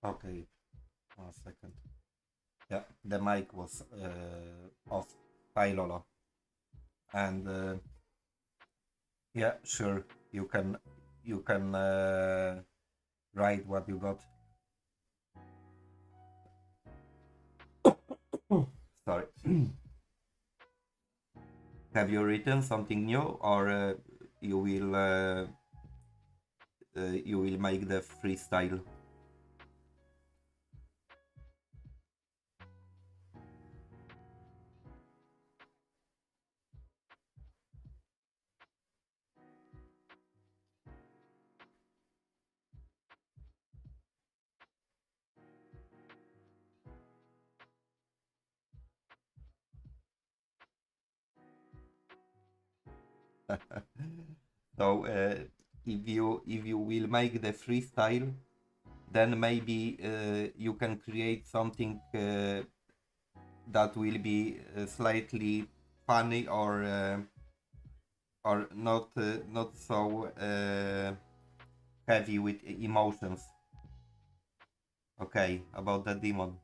Okay, 1 second. Yeah, the mic was off. Hi Lolo. And yeah, sure, you can write what you got. Sorry. Have you written something new, or you will you will make the freestyle? So if you will make the freestyle, then maybe you can create something that will be slightly funny, or not so heavy with emotions. Okay, about the demon.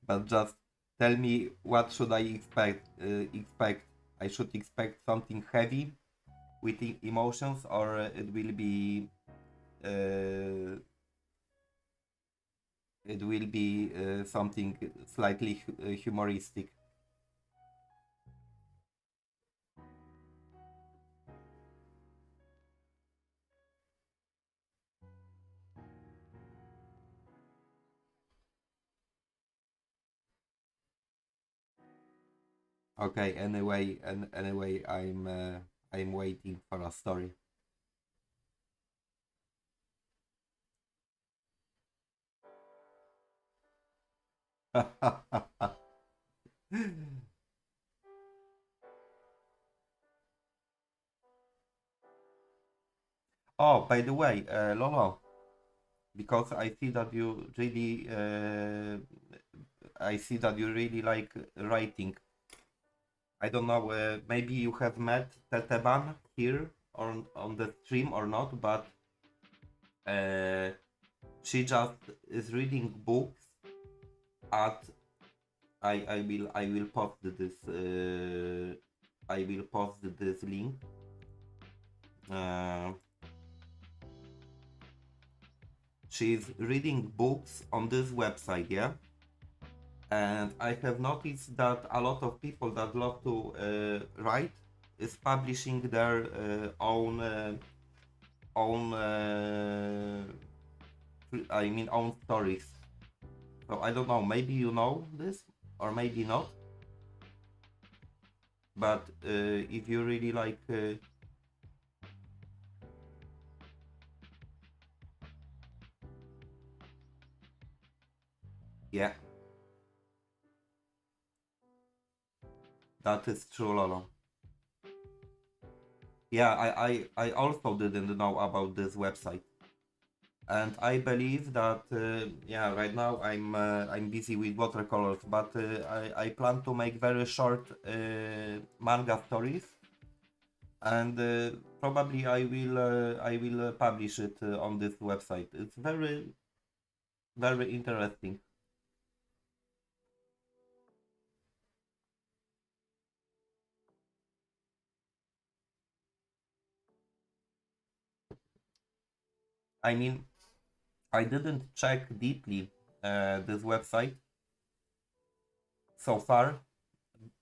But just tell me, what should I expect? I should expect something heavy with emotions, or uh, it will be something slightly humoristic. Okay. Anyway, and anyway, I'm waiting for a story. Oh, by the way, Lolo, because I see that you really like writing. I don't know, maybe you have met Teteban here on the stream or not, but uh, she just is reading books at I will post this link. Uh, she's reading books on this website, yeah. And I have noticed that a lot of people that love to write is publishing their own own stories. So I don't know. Maybe you know this, or maybe not. But if you really like, yeah, that is true, Lolo. Yeah, I also didn't know about this website, and I believe that yeah, right now I'm busy with watercolors, but I plan to make very short manga stories, and probably I will publish it on this website. It's very interesting. I mean, I didn't check deeply this website so far.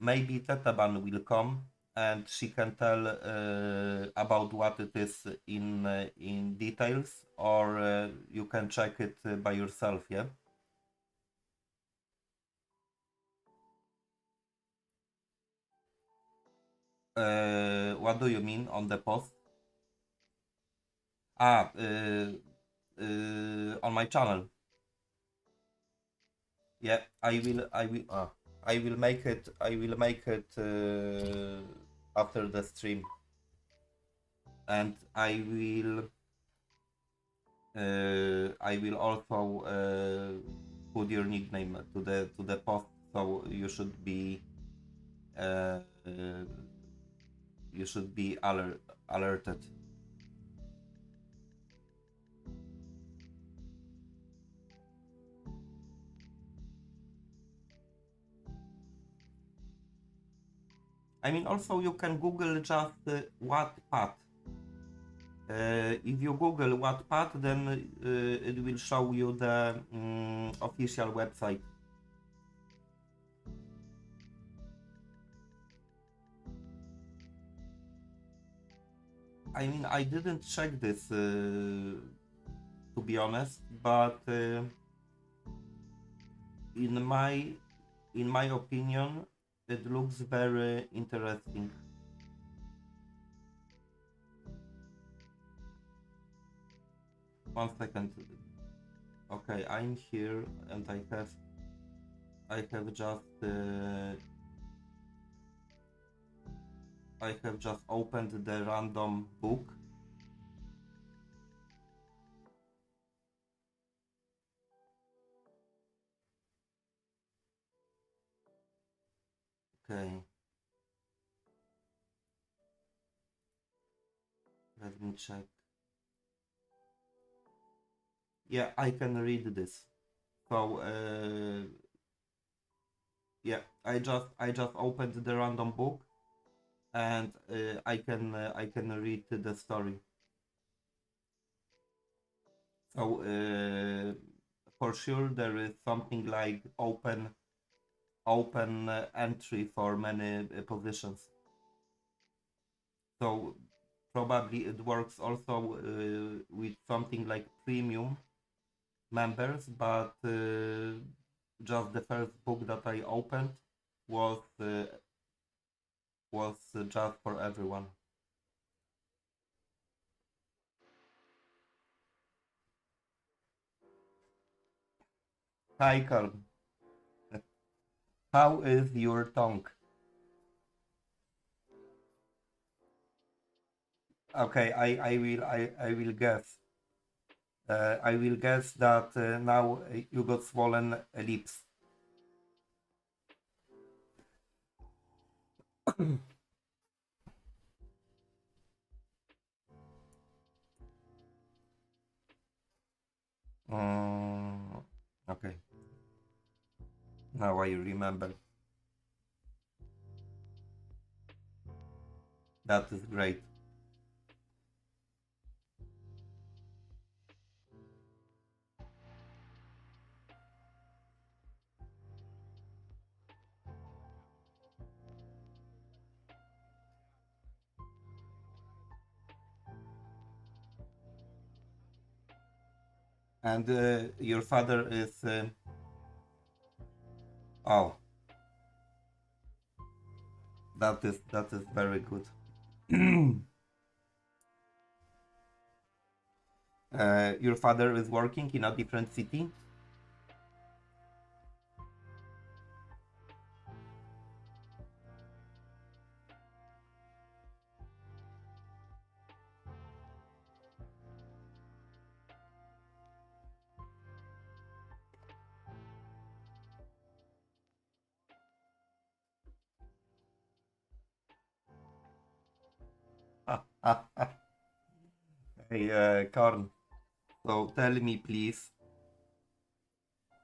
Maybe Tetaban will come and she can tell about what it is in details, or you can check it by yourself. Yeah. What do you mean on the post? Ah, on my channel. Yeah, I will make it. I will make it after the stream, and I will also put your nickname to the post, so uh, you should be alerted. I mean, also you can Google just Wattpad. If you Google Wattpad, then it will show you the official website. I mean, I didn't check this to be honest, but in my opinion, it looks very interesting. One second. Okay, I'm here and I have just opened the random book. Okay. Let me check. Yeah, I can read this. So yeah, I just opened the random book, and I can read the story. So for sure there is something like open entry for many positions. So probably it works also with something like premium members, but just the first book that I opened was just for everyone. Hi Carl, how is your tongue? Okay, I will guess. I will guess that now you got swollen lips. Mm, okay, now I remember. That is great. And your father is oh, that is very good. Your father is working in a different city. Hey, Karn. So tell me, please.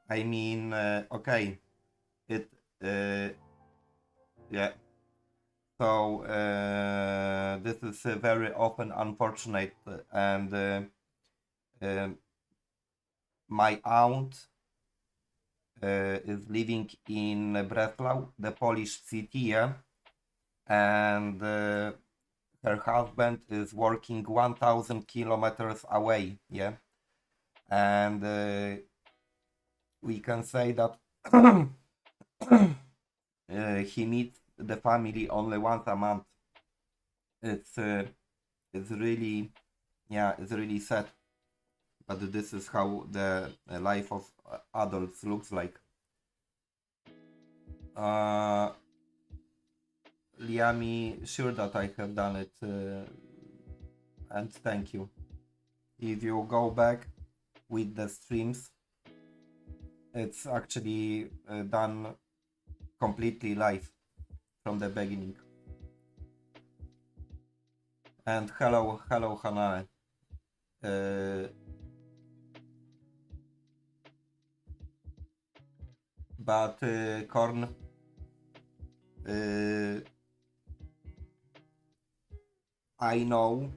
I mean, okay, it, uh, yeah. So this is very often unfortunate, and um my aunt is living in Breslau, the Polish city, yeah, and her husband is working 1,000 kilometers away, yeah, and we can say that he meets the family only once a month. It's it's really, yeah, it's really sad, but this is how the life of adults looks like. Uh, Liami, sure that I have done it, and thank you. If you go back with the streams, it's actually done completely live from the beginning. And hello, Hanae. Uh, but Korn, uh, I know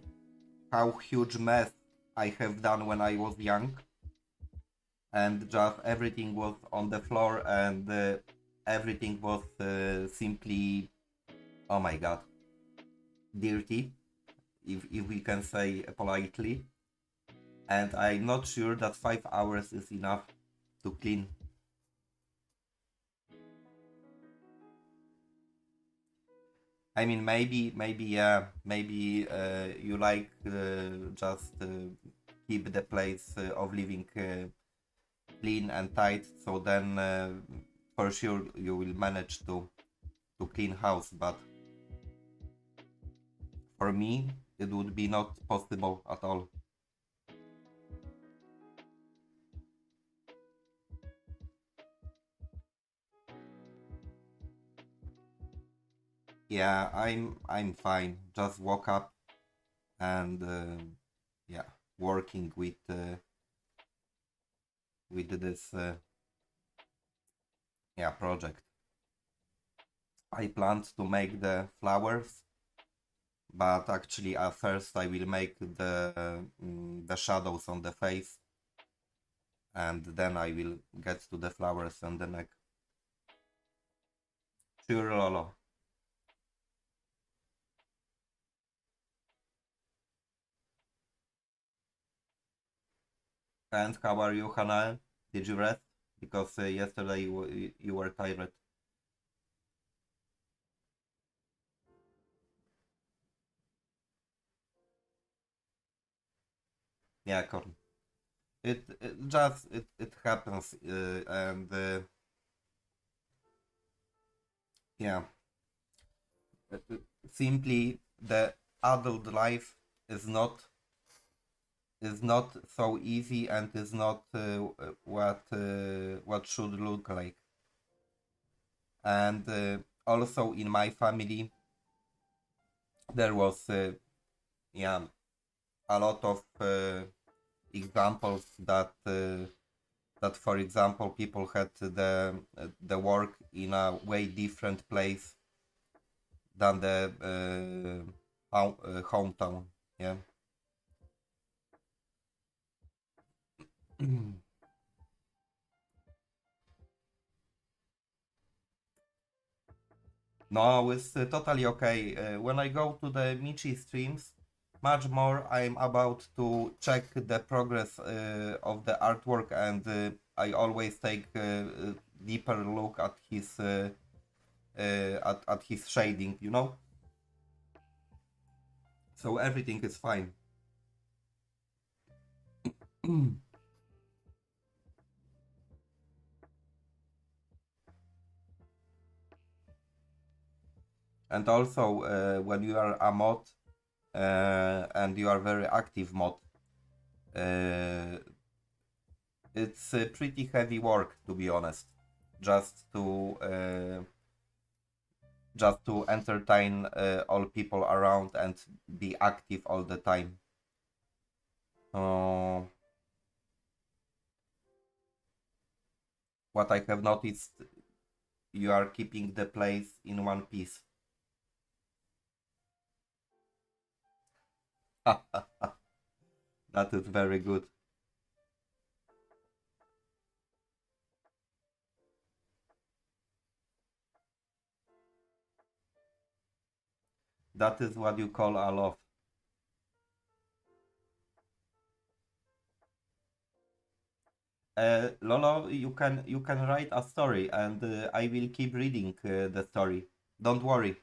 how huge mess I have done when I was young, and just everything was on the floor, and everything was simply, oh my god, dirty, if we can say politely. And I'm not sure that 5 hours is enough to clean. I mean, maybe, yeah, maybe you like just keep the place of living clean and tight, so then for sure you will manage to clean house. But for me, it would be not possible at all. Yeah, I'm fine. Just woke up and yeah, working with this yeah project. I planned to make the flowers, but actually at first I will make the shadows on the face, and then I will get to the flowers and the neck. Sure, Lolo. And how are you, Hannah? Did you rest? Because yesterday you were tired. Yeah, Corn. It happens, and yeah, uh, simply the adult life is not so easy, and is not what should look like. And also in my family there was yeah, a lot of examples that for example people had the work in a way different place than the hometown. Yeah. No, it's totally okay. When I go to the Michi streams, much more I'm about to check the progress of the artwork, and I always take a deeper look at his shading, you know? So everything is fine. And also, when you are a mod and you are very active mod, uh, it's pretty heavy work, to be honest. Just to entertain all people around and be active all the time. Uh, what I have noticed, you are keeping the place in one piece. That is very good. That is what you call a love. Lolo, you can write a story, and I will keep reading the story. Don't worry.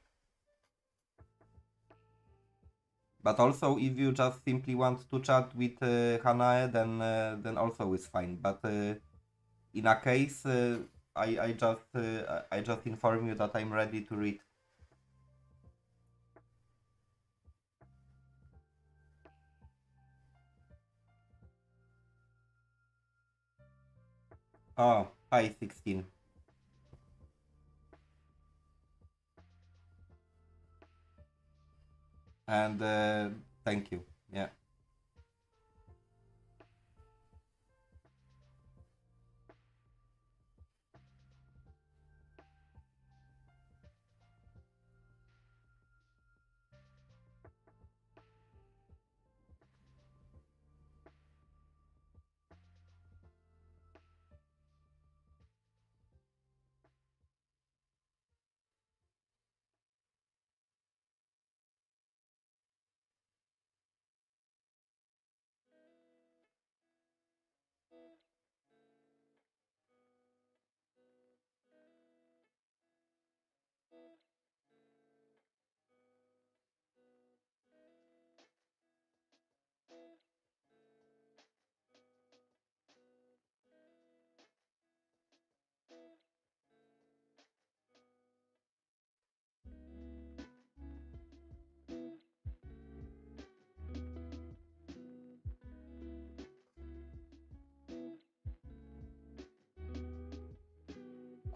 But also, if you just simply want to chat with Hanae, then also is fine. But in a case, I just inform you that I'm ready to read. Oh, hi 16, and thank you. Yeah.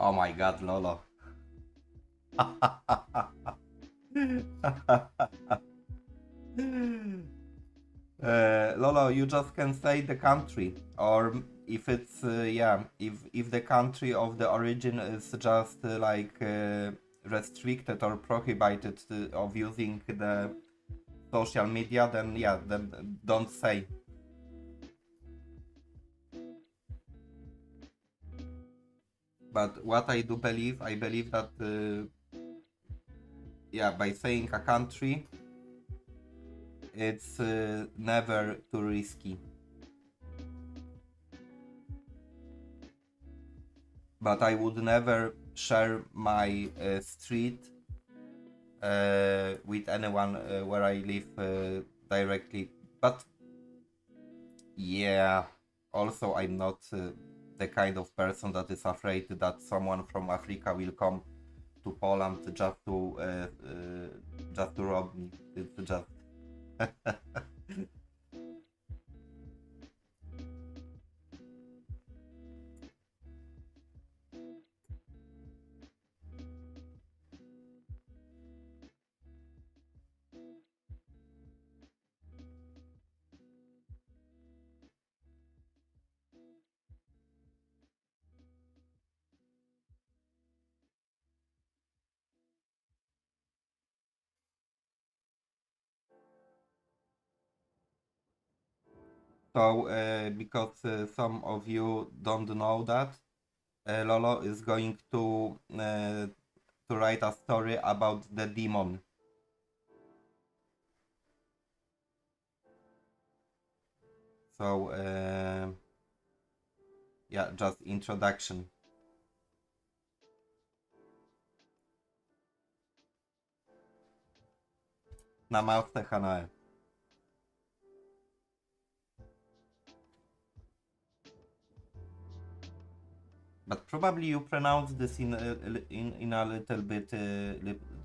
Oh my god, Lolo. Lolo, you just can say the country, or if it's yeah, if the country of the origin is just restricted or prohibited of using the social media, then yeah, then don't say. But what I do believe, I believe that yeah, by saying a country, it's never too risky. But I would never share my street with anyone where I live directly. But yeah, also I'm not the kind of person that is afraid that someone from Africa will come to Poland just to rob me. It's just so because some of you don't know that Lolo is going to write a story about the demon. So yeah, just introduction. Namaste, Hanae. But probably you pronounce this in a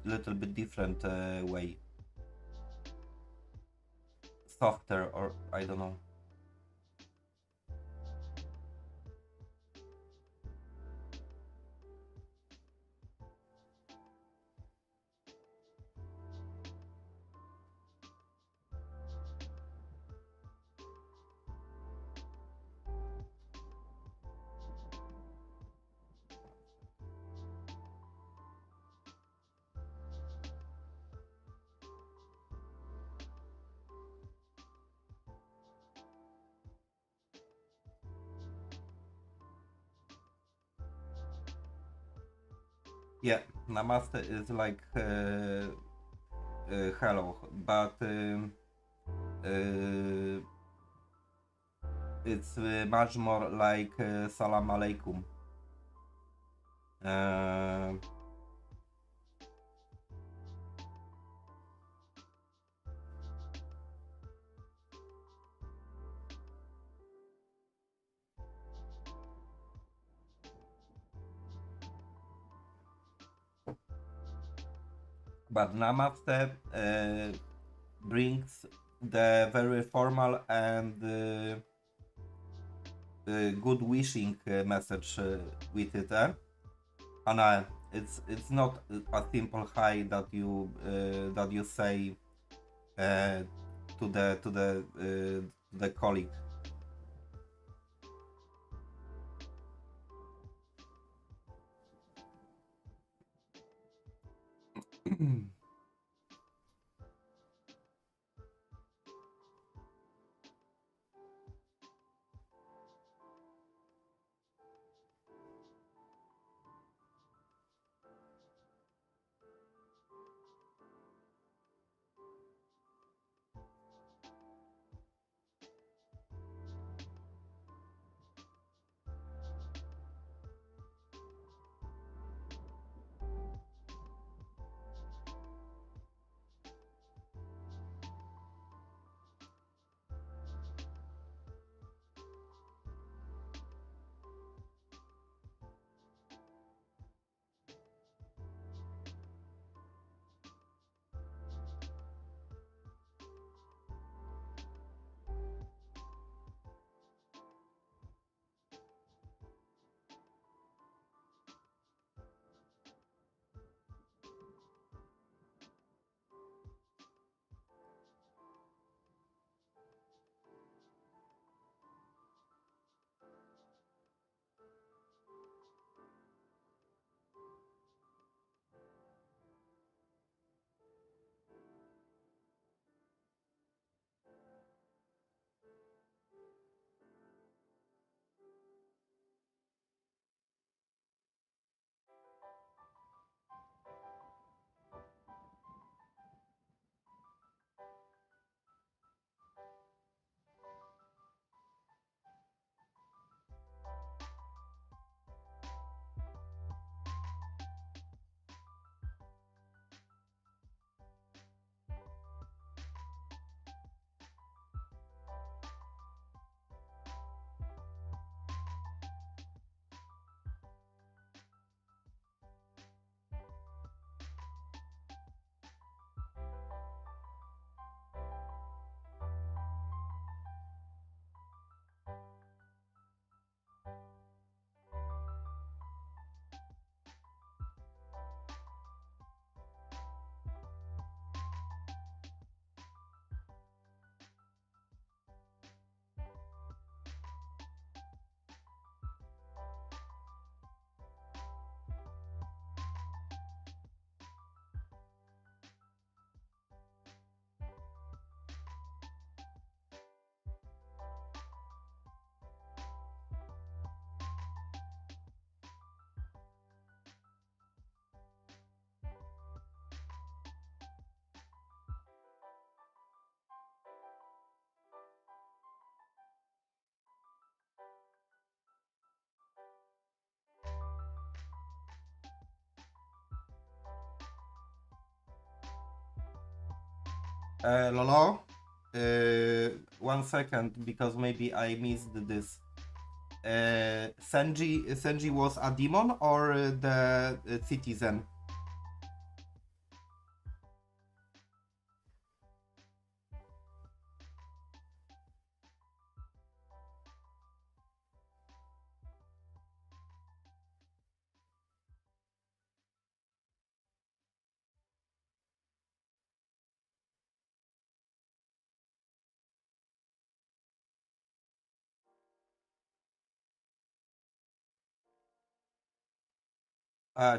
little bit different way, softer, or I don't know. Yeah, namaste is like hello, but uh, it's much more like salam alaikum. Uh, but namaste brings the very formal and good wishing message with it. And it's not a simple hi that you say uh, to the colleague. Lolo, 1 second, because maybe I missed this. Senji was a demon or the citizen?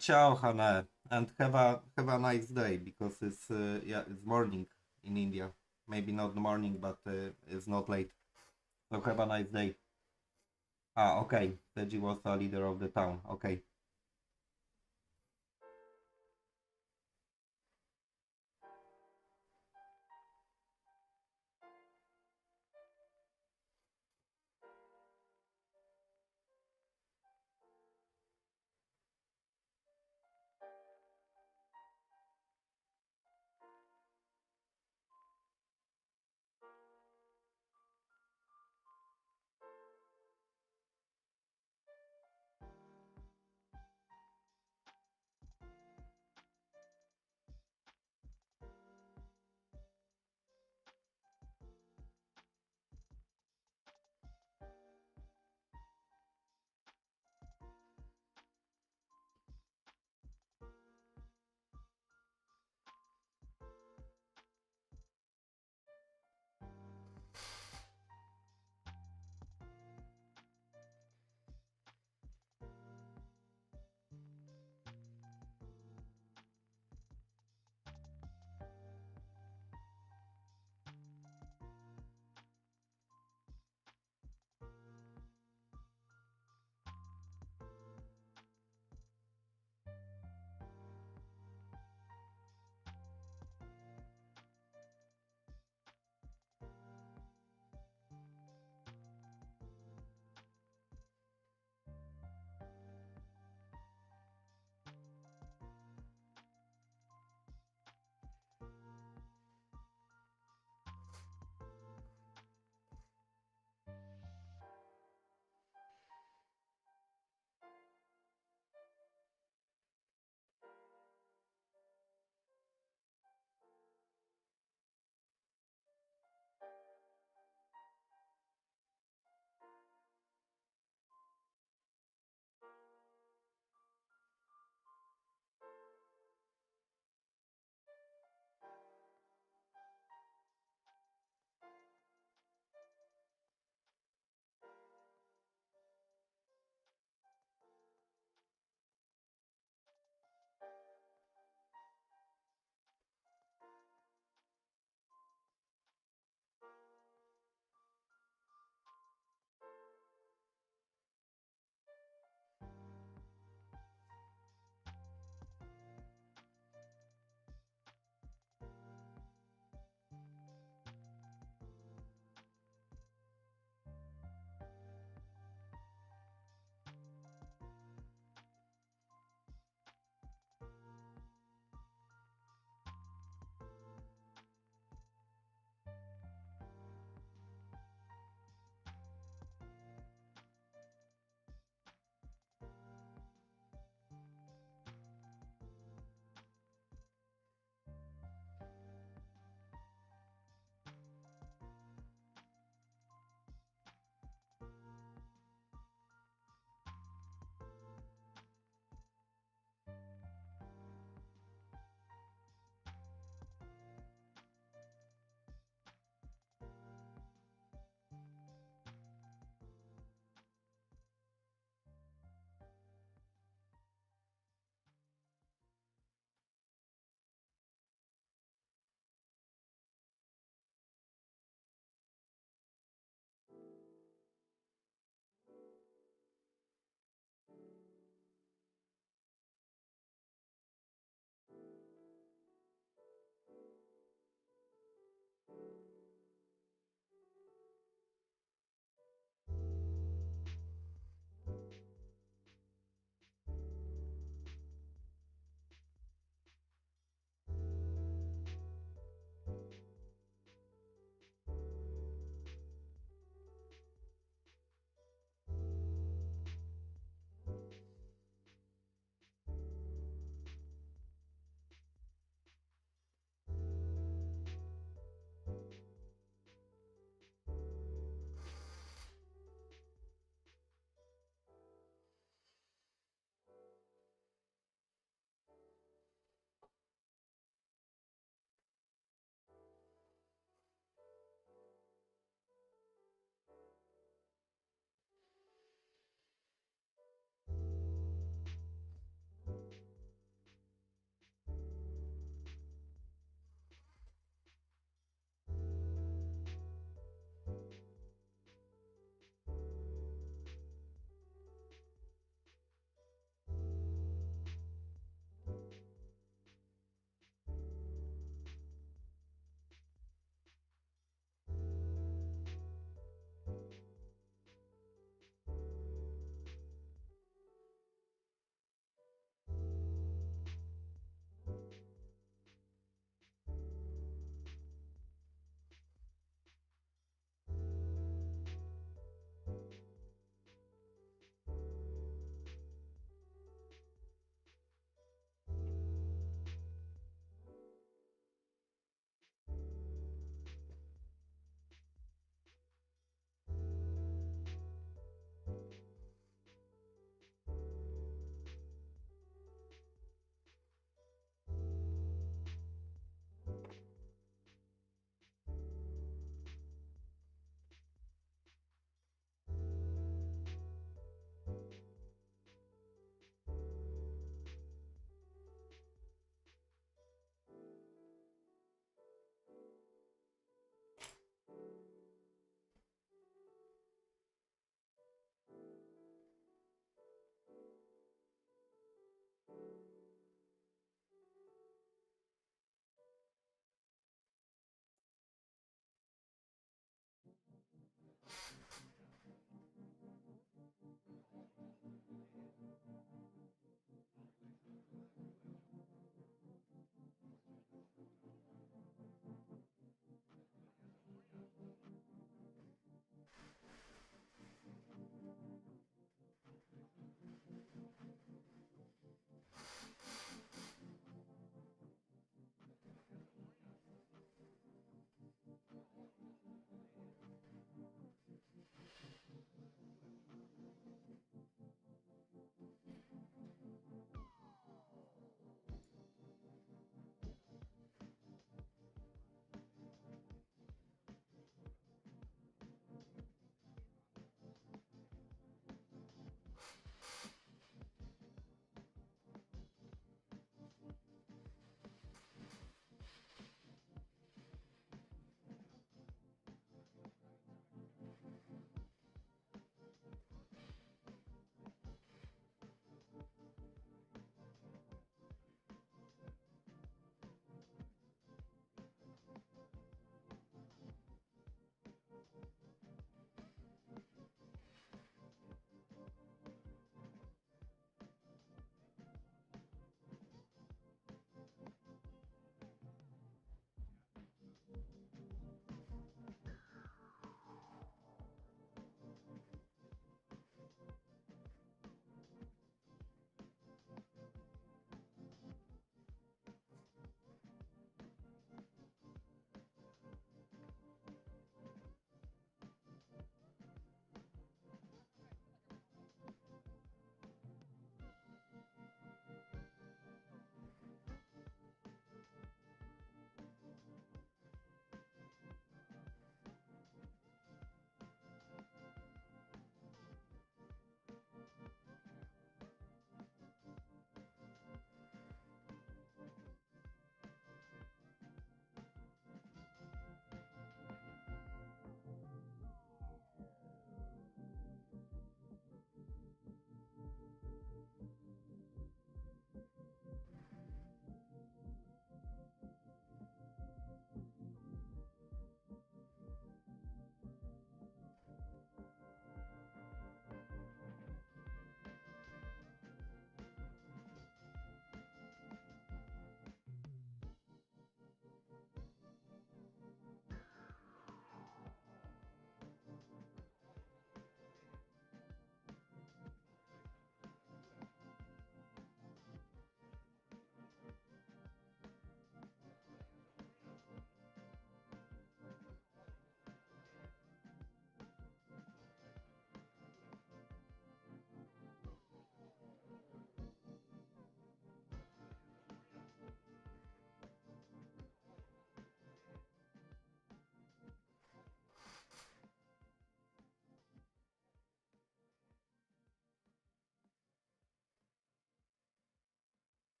Ciao, Hane, and have a nice day, because it's yeah, it's morning in India. Maybe not the morning, but it's not late. So have a nice day. Okay. Senji was the leader of the town. Okay.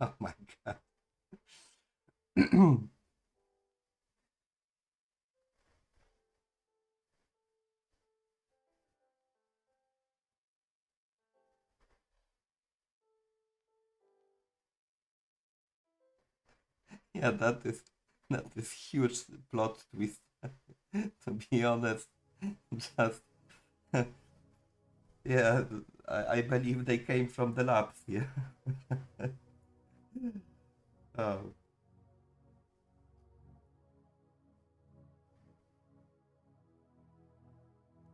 Oh my god. Yeah, that is huge plot twist. To be honest, just yeah, I believe they came from the labs. Yeah. Oh,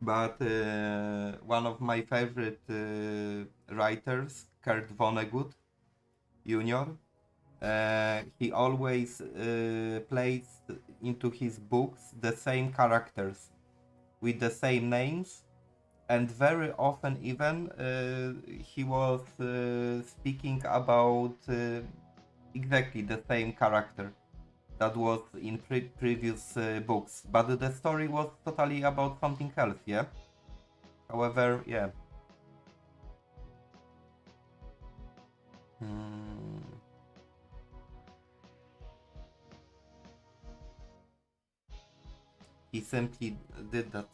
but one of my favorite writers, Kurt Vonnegut Jr. He always plays into his books the same characters with the same names, and very often even he was speaking about exactly the same character that was in previous books, but the story was totally about something else. Yeah. However, yeah. Hmm. He simply did that.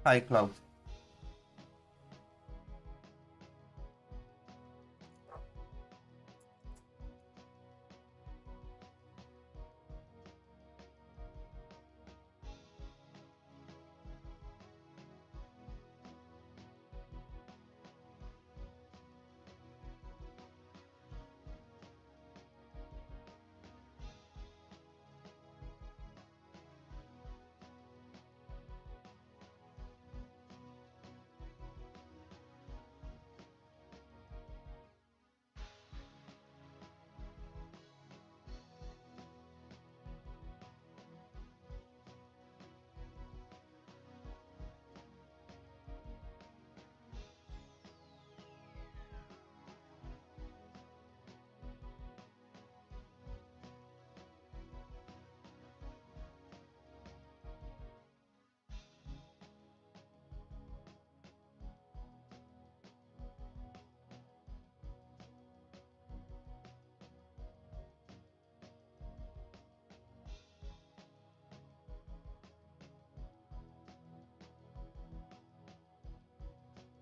Hi, Cloud.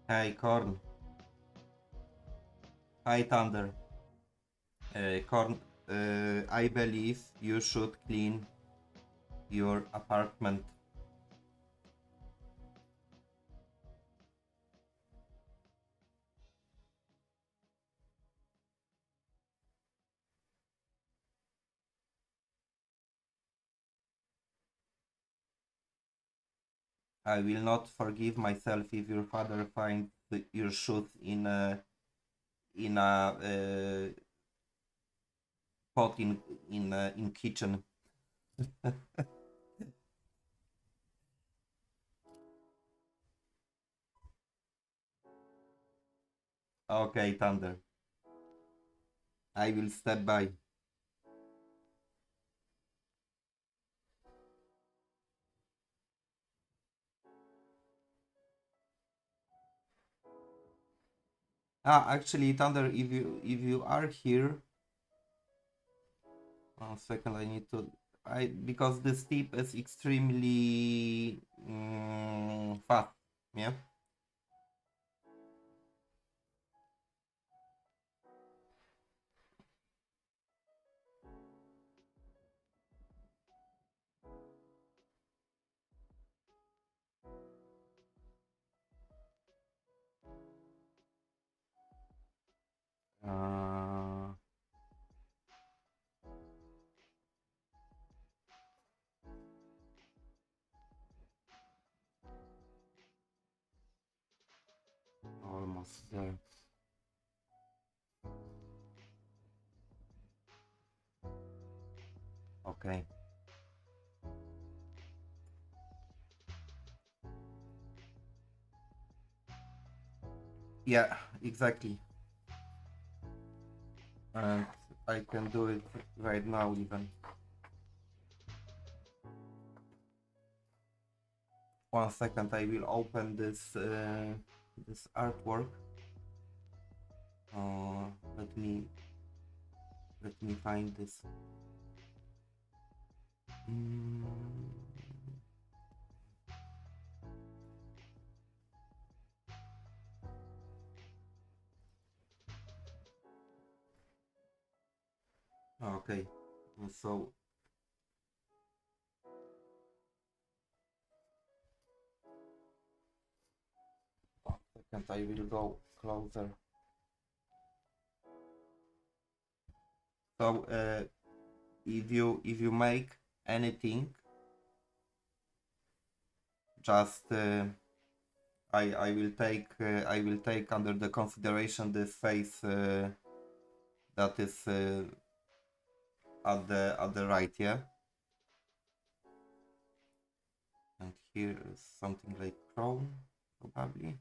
Hi, Corn. Hi, Thunder. Corn, I believe you should clean your apartment. I will not forgive myself if your father finds your shoes in a pot in kitchen. Okay, Thunder. I will step by. Actually, Thunder, if you are here, 1 second. I need to. I because this tip is extremely fast. Yeah. Uh, Almost there. Okay. Yeah, exactly. And I can do it right now even. 1 second, I will open this this artwork. Uh, let me find this. Mm. Okay, so 1 second, I will go closer. So if you make anything, just I will take under the consideration this face that is at the right, yeah. And here is something like crown, probably.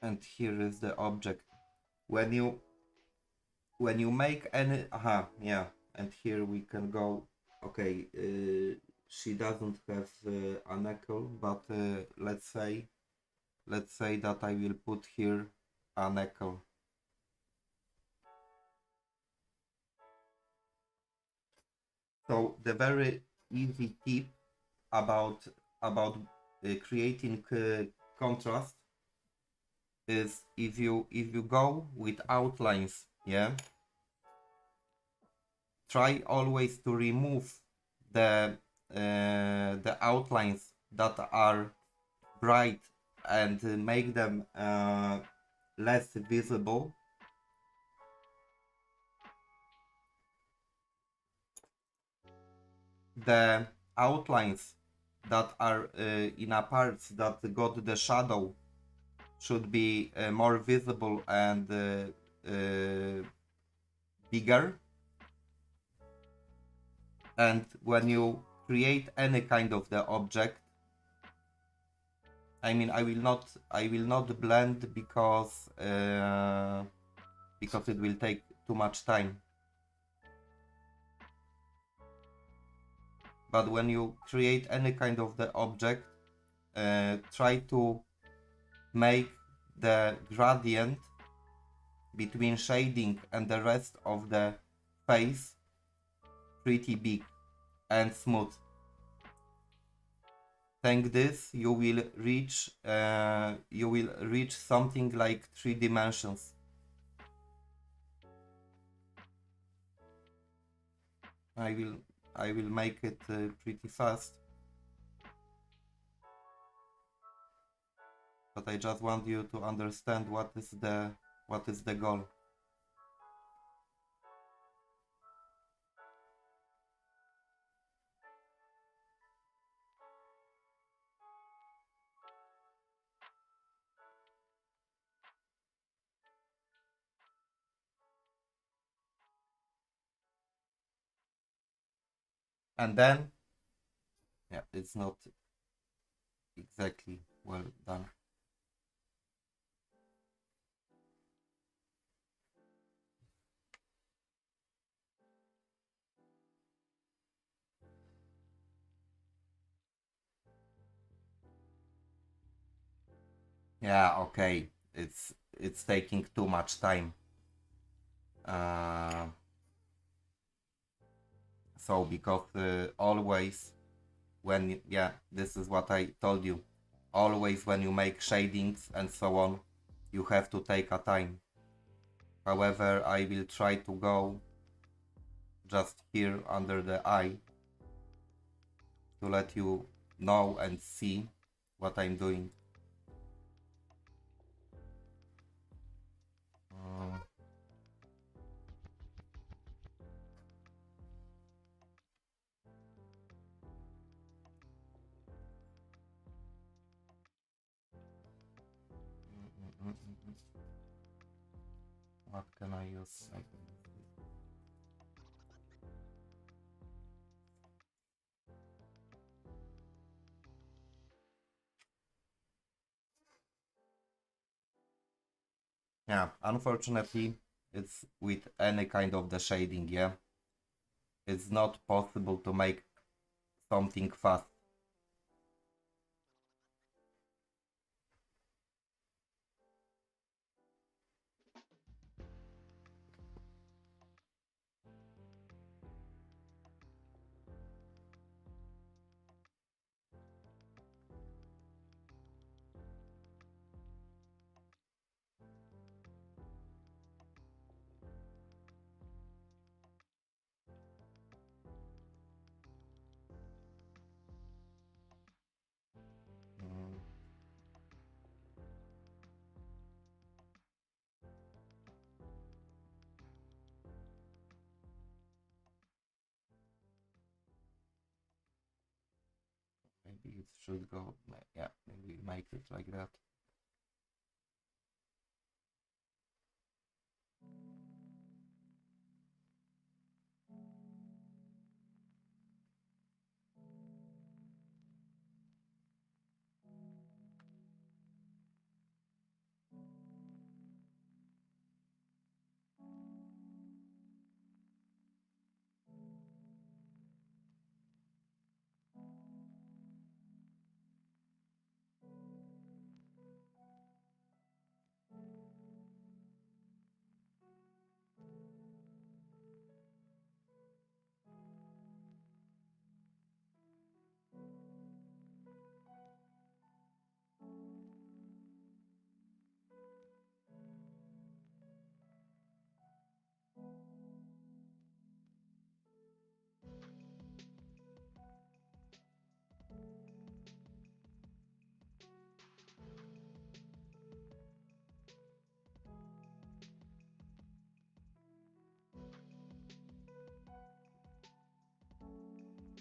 And here is the object. When you make any, yeah, and here we can go. Okay, she doesn't have a knuckle, but let's say that I will put here a knuckle. So the very easy tip about creating contrast is if you go with outlines, yeah, try always to remove the outlines that are bright and make them less visible. The outlines that are in a parts that got the shadow should be more visible and bigger. And when you create any kind of the object, I mean, I will not blend because it will take too much time. But when you create any kind of the object, try to make the gradient between shading and the rest of the face pretty big and smooth. Thank this, you will reach something like 3 dimensions. I will make it pretty fast, but I just want you to understand what is the goal. And then, yeah, it's not exactly well done. Yeah, okay, it's taking too much time. So because always when, yeah, this is what I told you, always when you make shadings and so on, you have to take a time. However, I will try to go just here under the eye to let you know and see what I'm doing. What can I use? Yeah, unfortunately, it's with any kind of the shading, yeah. It's not possible to make something fast. Mm, maybe it should go, yeah, maybe make it like that.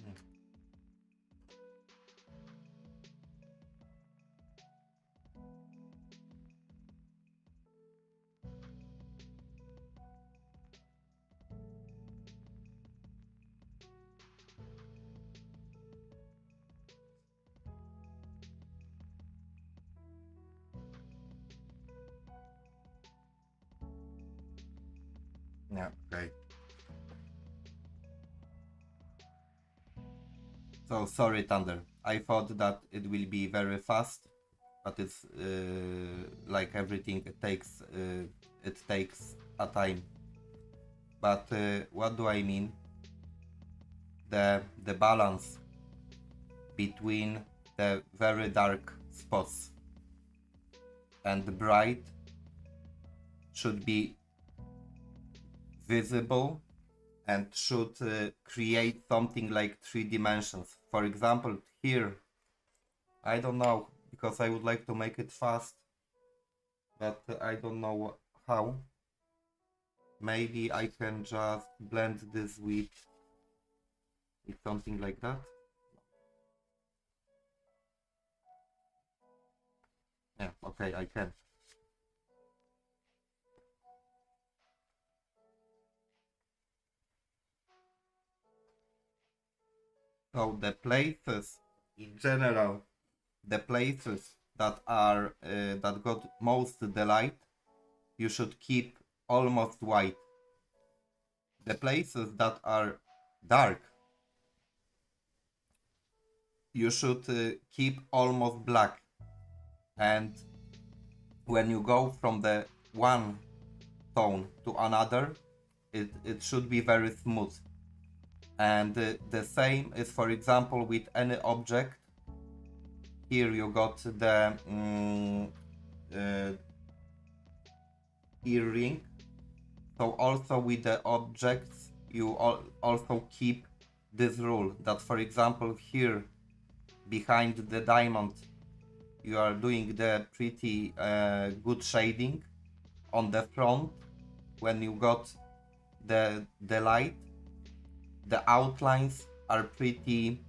Mm. Yeah, okay. So sorry, Thunder. I thought that it will be very fast, but it's like everything. It takes a time. But what do I mean? The balance between the very dark spots and the bright should be visible and should create something like 3 dimensions. For example, here, I don't know, because I would like to make it fast, but I don't know how. Maybe I can just blend this with something like that. Yeah, okay, I can. So the places in general, the places that are that got most delight, you should keep almost white. The places that are dark, you should keep almost black. And when you go from the one tone to another, it should be very smooth. And the same is, for example, with any object. Here you got the uh, earring. So also with the objects, you also keep this rule that, for example, here behind the diamond, you are doing the pretty good shading. On the front, when you got the light, the outlines are pretty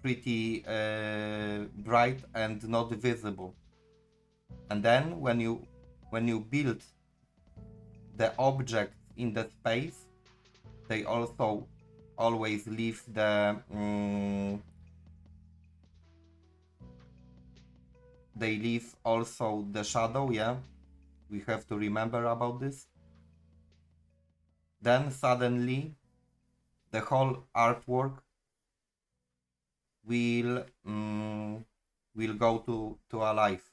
bright and not visible. And then when you build the objects in the space, they also always leave they leave also the shadow, yeah, We have to remember about this. Then suddenly the whole artwork will go to alive.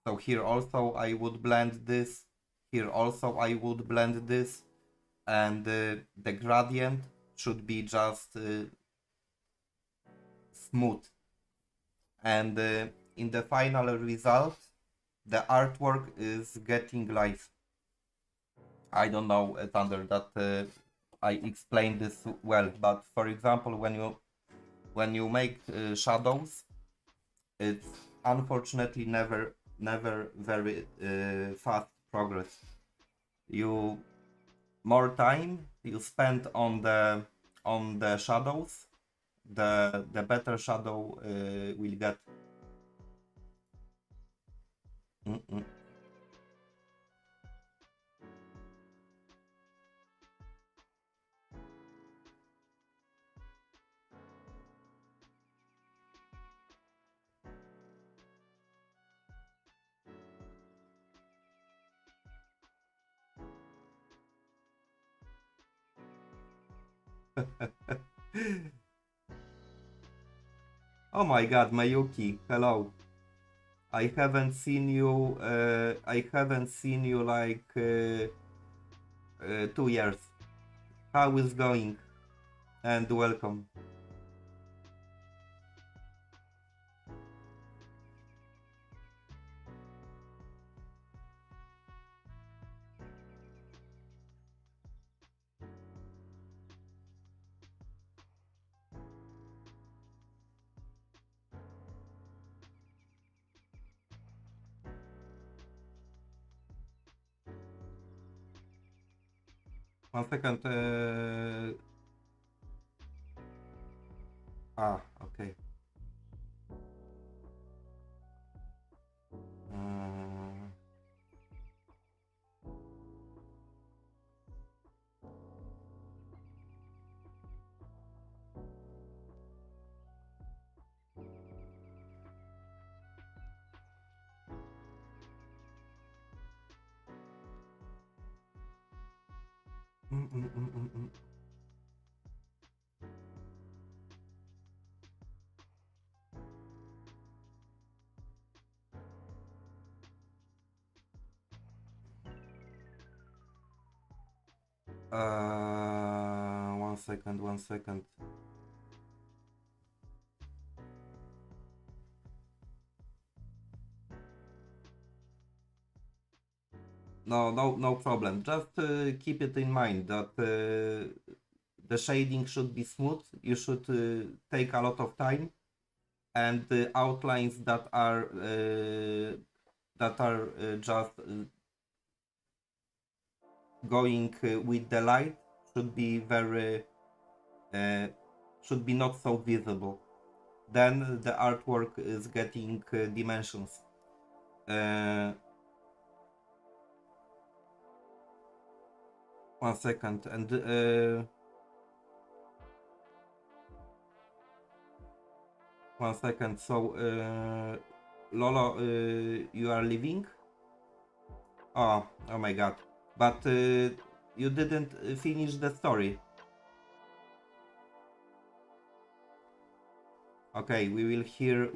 So here also I would blend this. Here also I would blend this, and the gradient should be just smooth. And in the final result, the artwork is getting live. I don't know, Thunder, that I explained this well, but for example, when you make shadows, it's unfortunately never very fast progress. You more time you spend on the shadows, the better shadow will get. Mm-mm. Oh my God, Mayuki, hello. I haven't seen you. I haven't seen you like 2 years. How is going? And welcome. 1 second. Okay. Uh, mm, mm, mm, mm, mm. Uh, 1 second. 1 second. No, no problem. Just keep it in mind that the shading should be smooth. You should take a lot of time, and the outlines that are just going with the light should be very should be not so visible. Then the artwork is getting dimensions. Uh, 1 second. And 1 second. So Lolo, you are leaving? Oh my God! But you didn't finish the story. Okay, we will hear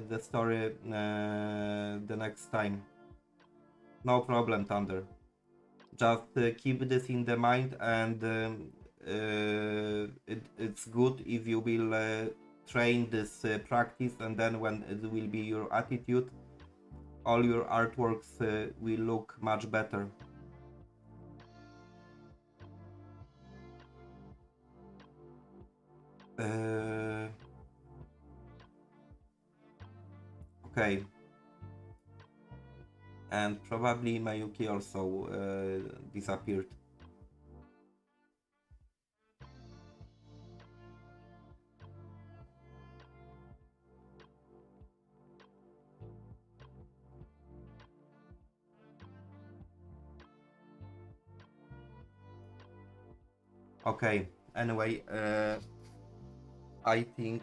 the story the next time. No problem, Thunder. Just keep this in the mind, and it's good if you will train this practice, and then when it will be your attitude, all your artworks will look much better. Okay. And probably Mayuki also disappeared. Okay, anyway, I think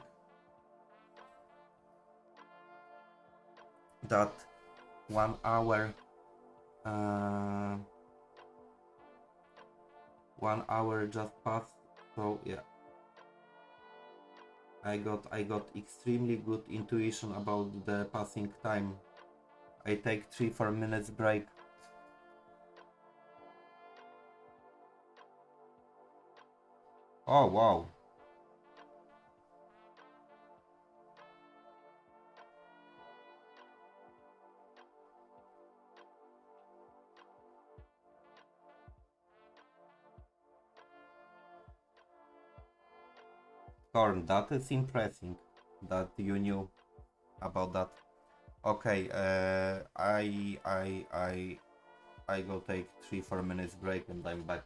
that 1 hour, uh, 1 hour just passed. So yeah, I got extremely good intuition about the passing time. I take 3-4 minutes break. Oh wow. Thorn, that is impressive that you knew about that. Okay, I go take 3-4 minutes break and I'm back.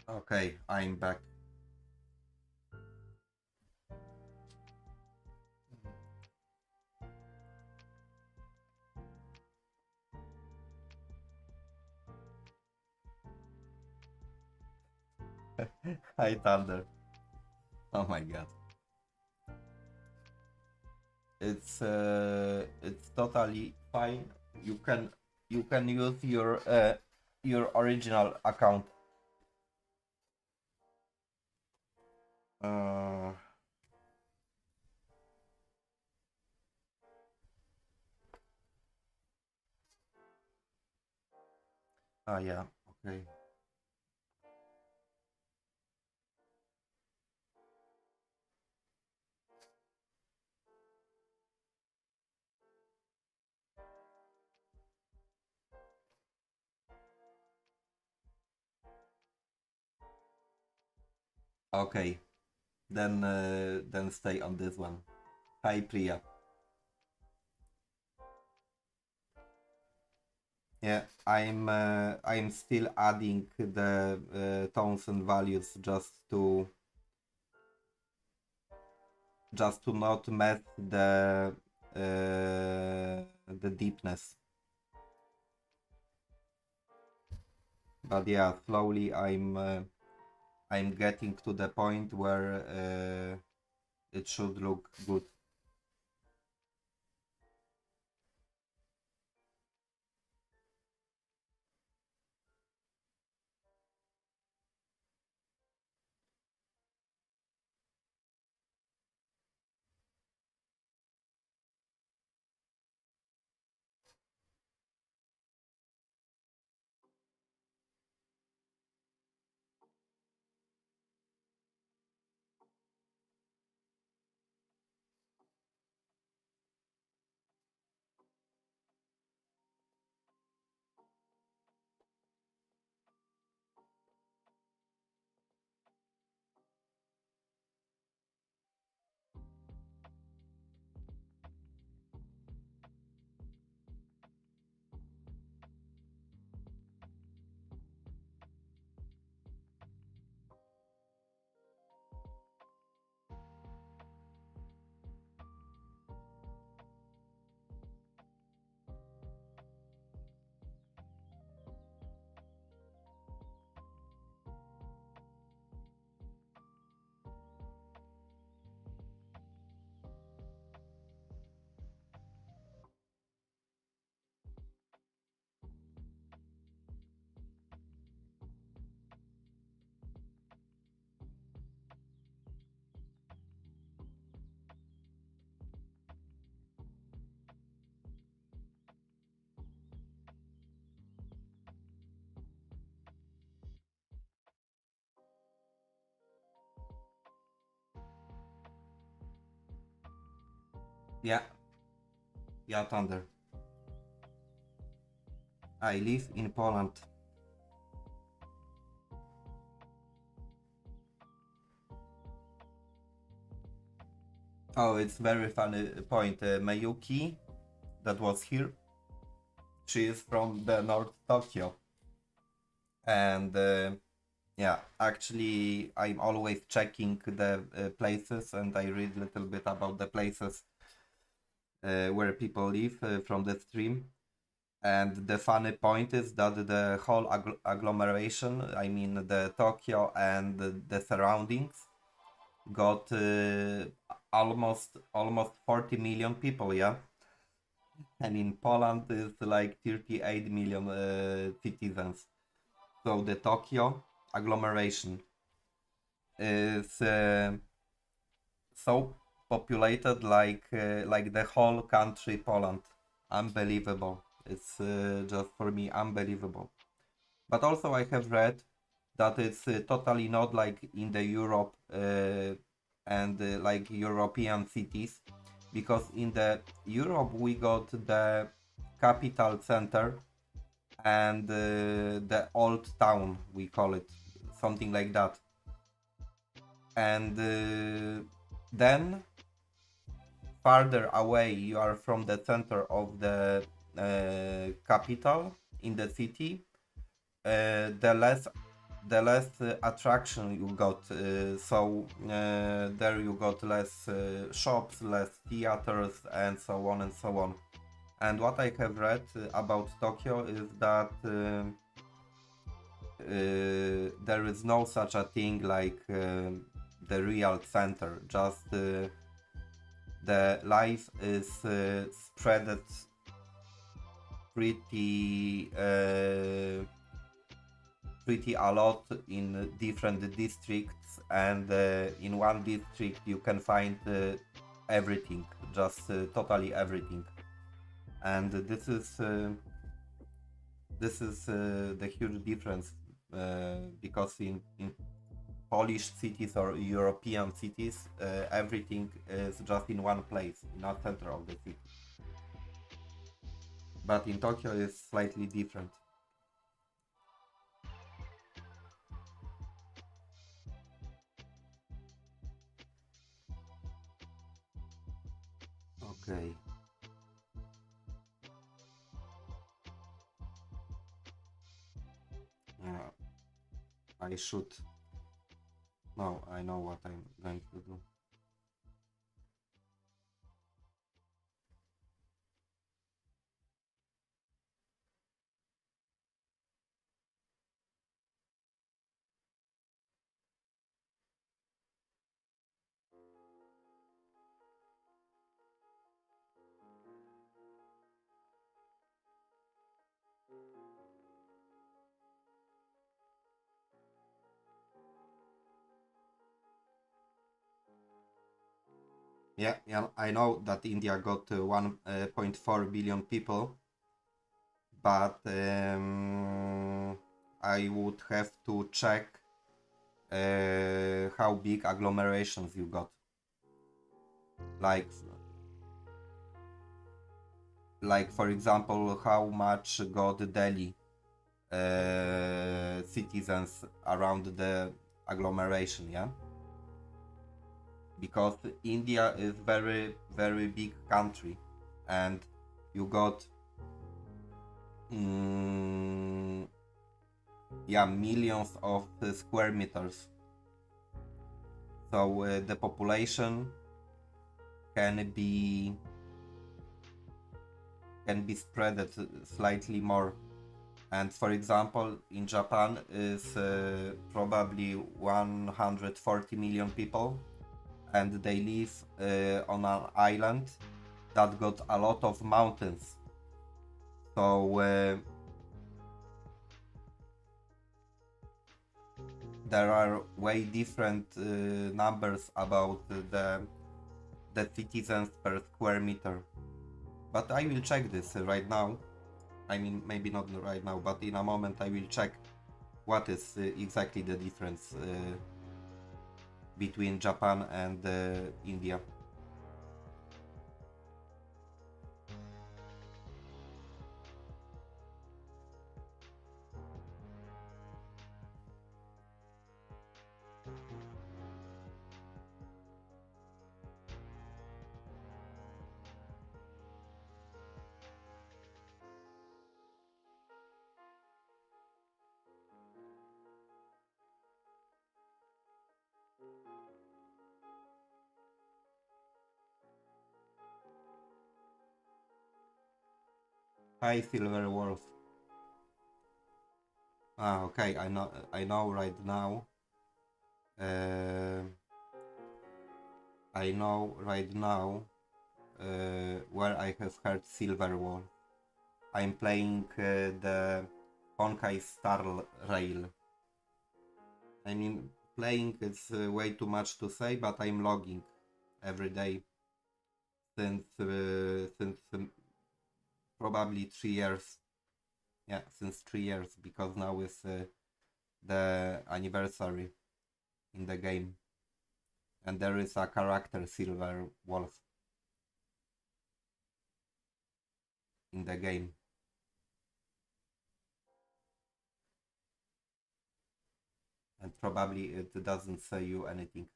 Okay, I'm back. Hi Thunder. Oh my god. It's totally fine. You can use your original account. Uh, yeah, okay. Okay, then stay on this one. Hi Priya. Yeah, I'm still adding the tones and values just to not mess the deepness. But yeah, slowly I'm getting to the point where it should look good. Yeah, yeah, Thunder. I live in Poland. Oh, it's very funny point. Mayuki, that was here. She is from the North Tokyo, and yeah, actually, I'm always checking the places, and I read a little bit about the places where people live from the stream. And the funny point is that the whole agglomeration, I mean the Tokyo and the surroundings, got almost 40 million people, yeah. And in Poland is like 38 million citizens. So the Tokyo agglomeration is so populated like the whole country Poland. Unbelievable. It's just for me unbelievable. But also I have read that it's totally not like in the Europe and like European cities, because in the Europe we got the capital center and the old town, we call it something like that, and then farther away you are from the center of the capital in the city, the less attraction you got. There you got less shops, less theaters, and so on and so on. And what I have read about Tokyo is that there is no such a thing like the real center. Just the life is spread pretty pretty a lot in different districts, and in one district you can find everything, just totally everything. And this is the huge difference, because in Polish cities or European cities, everything is just in one place, not center of the city. But in Tokyo it's slightly different. Okay. I should. No, I know what I'm going to do. Yeah, I know that India got 1.4 billion people, but I would have to check how big agglomerations you got. Like for example, how much got Delhi citizens around the agglomeration, yeah? Because India is very big country, and you got yeah, millions of square meters, so the population can be spread slightly more. And for example, in Japan is probably 140 million people, and they live on an island that got a lot of mountains. So there are way different numbers about the citizens per square meter. But I will check this right now. I mean, maybe not right now, but in a moment I will check what is exactly the difference between Japan and India. Hi, Silver Wolf. Ah, okay. I know right now. I know right now where I have heard Silver Wolf. I'm playing the Honkai Star Rail. I mean, playing is way too much to say, but I'm logging every day since probably 3 years. Yeah, since 3 years, because now is the anniversary in the game, and there is a character Silver Wolf in the game. And probably it doesn't say you anything.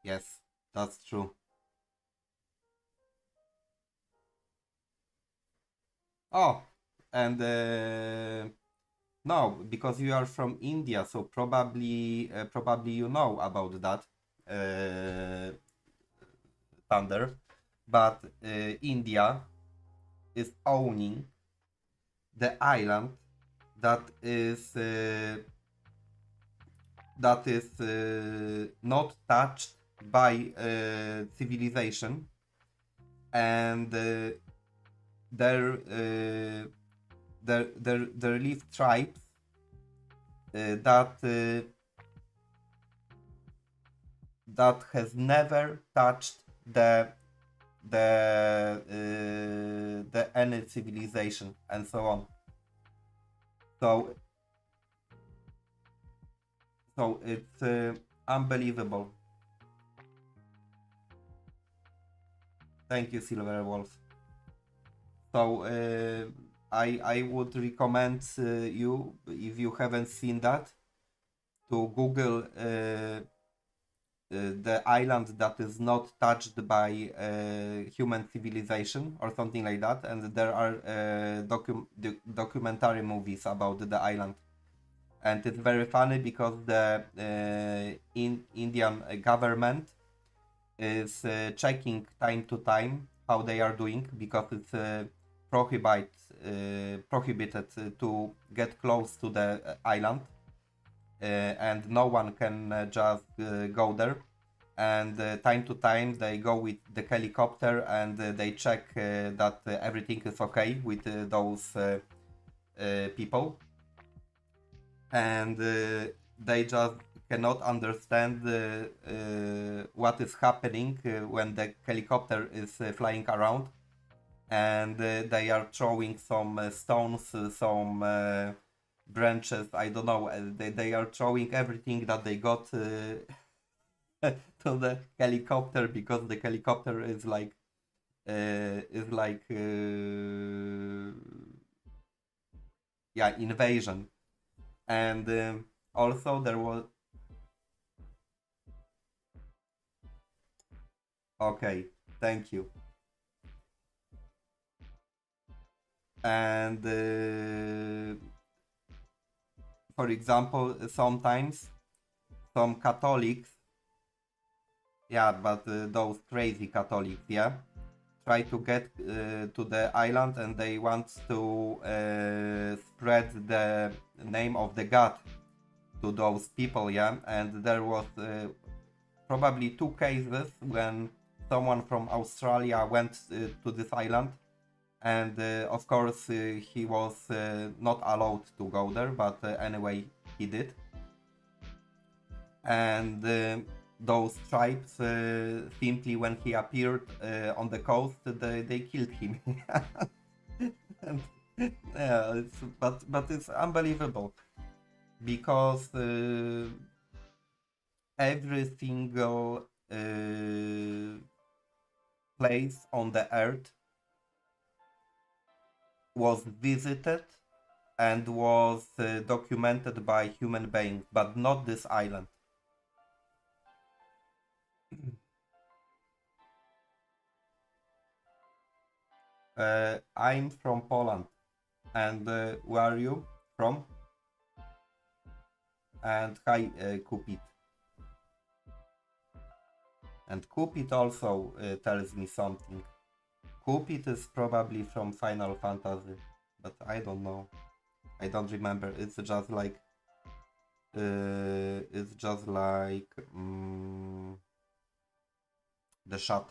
Yes, that's true. Oh, and no, because you are from India, so probably you know about that thunder. But India is owning the island that is not touched by civilization, and there there live tribes that has never touched the any civilization and so on. So it's unbelievable. Thank you, Silver Wolf. So I would recommend you, if you haven't seen that, to Google the island that is not touched by human civilization or something like that, and there are documentary movies about the island, and it's very funny because the Indian government is checking time to time how they are doing, because it's prohibited to get close to the island, and no one can just go there. And time to time they go with the helicopter, and they check that everything is okay with those people, and they just cannot understand what is happening when the helicopter is flying around, and they are throwing some stones, some branches, I don't know, they are throwing everything that they got to the helicopter, because the helicopter is like yeah, invasion. And also there was, okay, thank you. And for example, sometimes some Catholics, yeah, but those crazy Catholics, yeah, try to get to the island, and they want to spread the name of the god to those people, yeah. And there was probably 2 cases when someone from Australia went to this island, and of course he was not allowed to go there, but anyway he did. And those tribes simply, when he appeared on the coast, they killed him. And, yeah, but it's unbelievable, because every single place on the earth was visited and was documented by human beings, but not this island. I'm from Poland. And where are you from? And hi, Cupid. And Cupid also tells me something. Cupid is probably from Final Fantasy, but I don't know. I don't remember. It's just like the shot.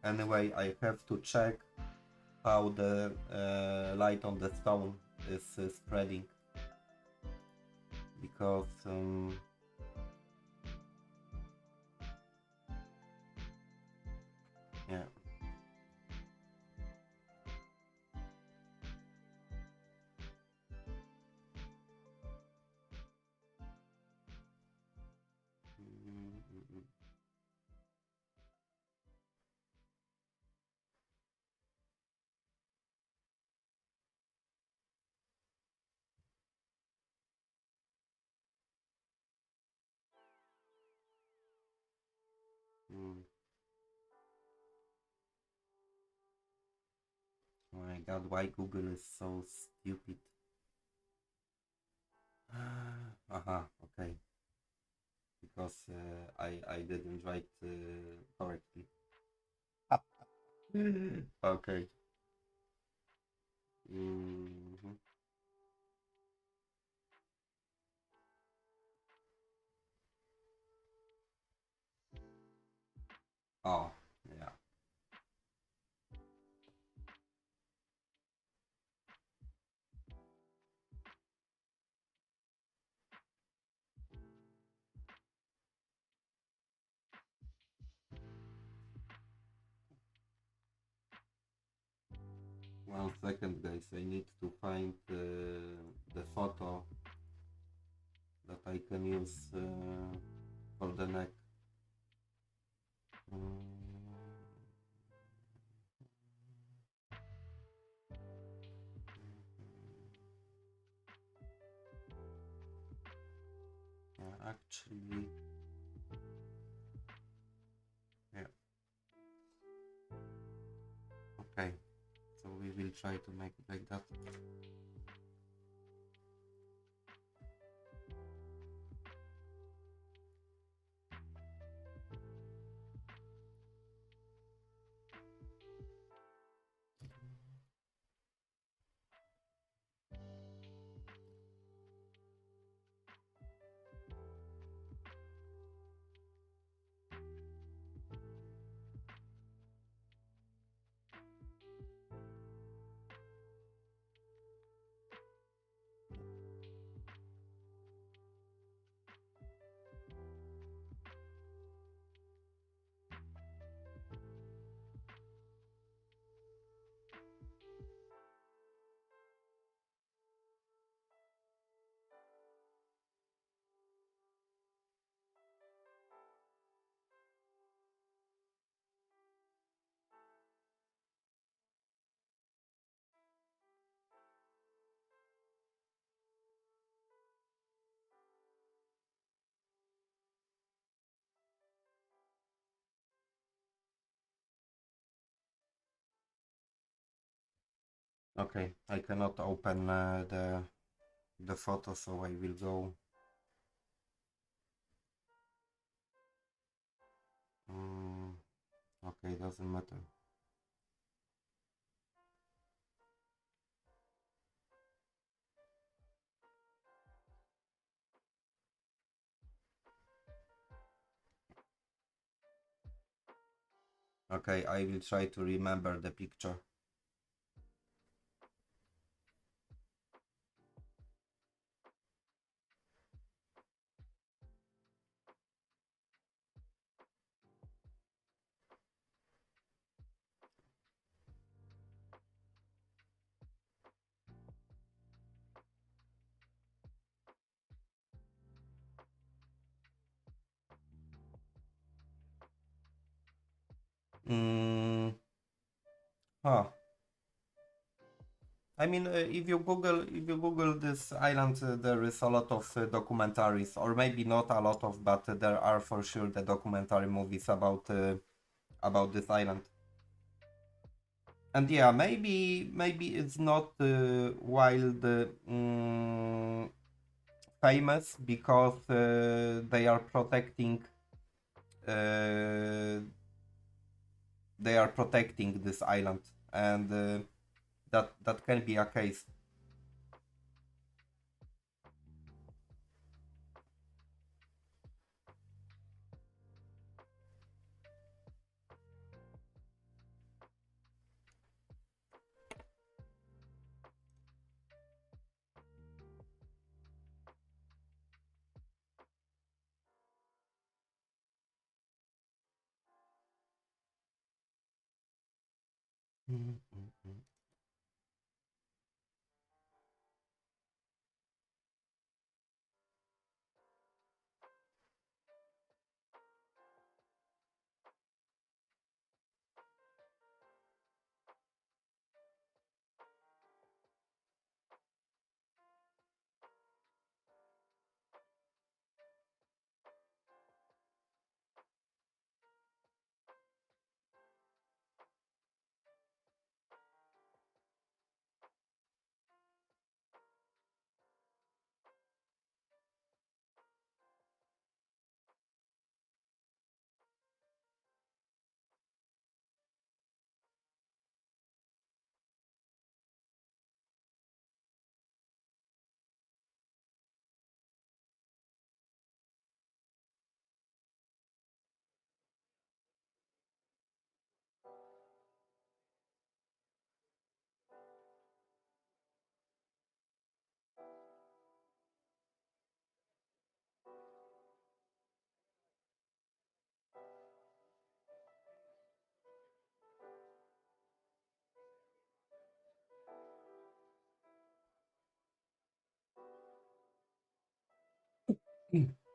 Anyway, I have to check how the light on the stone is spreading, because yeah. Mm. Mm. Oh my god, why Google is so stupid. Okay. Because I didn't write correctly. Okay. Mhm. Oh, yeah. second, guys. I need to find the photo that I can use for the neck. Actually, yeah. Okay, so we will try to make it like that. Okay, I cannot open the photo, so I will go. Okay, doesn't matter. Okay, I will try to remember the picture. Huh. I mean, if you Google this island, there is a lot of documentaries, or maybe not a lot of, but there are for sure the documentary movies about this island. And yeah, maybe it's not wild famous because uh, they are protecting this island, and that can be a case.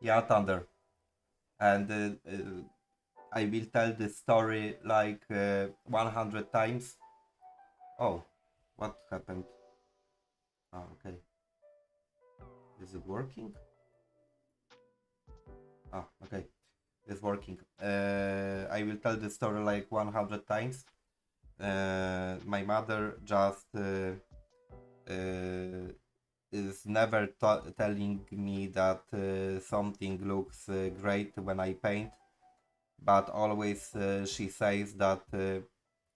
Yeah, Thunder. And I will tell this story like 100 times. Oh, what happened? Oh, okay. Is it working? Oh, okay. It's working. I will tell this story like 100 times. My mother just is never telling me that something looks great when I paint, but always she says that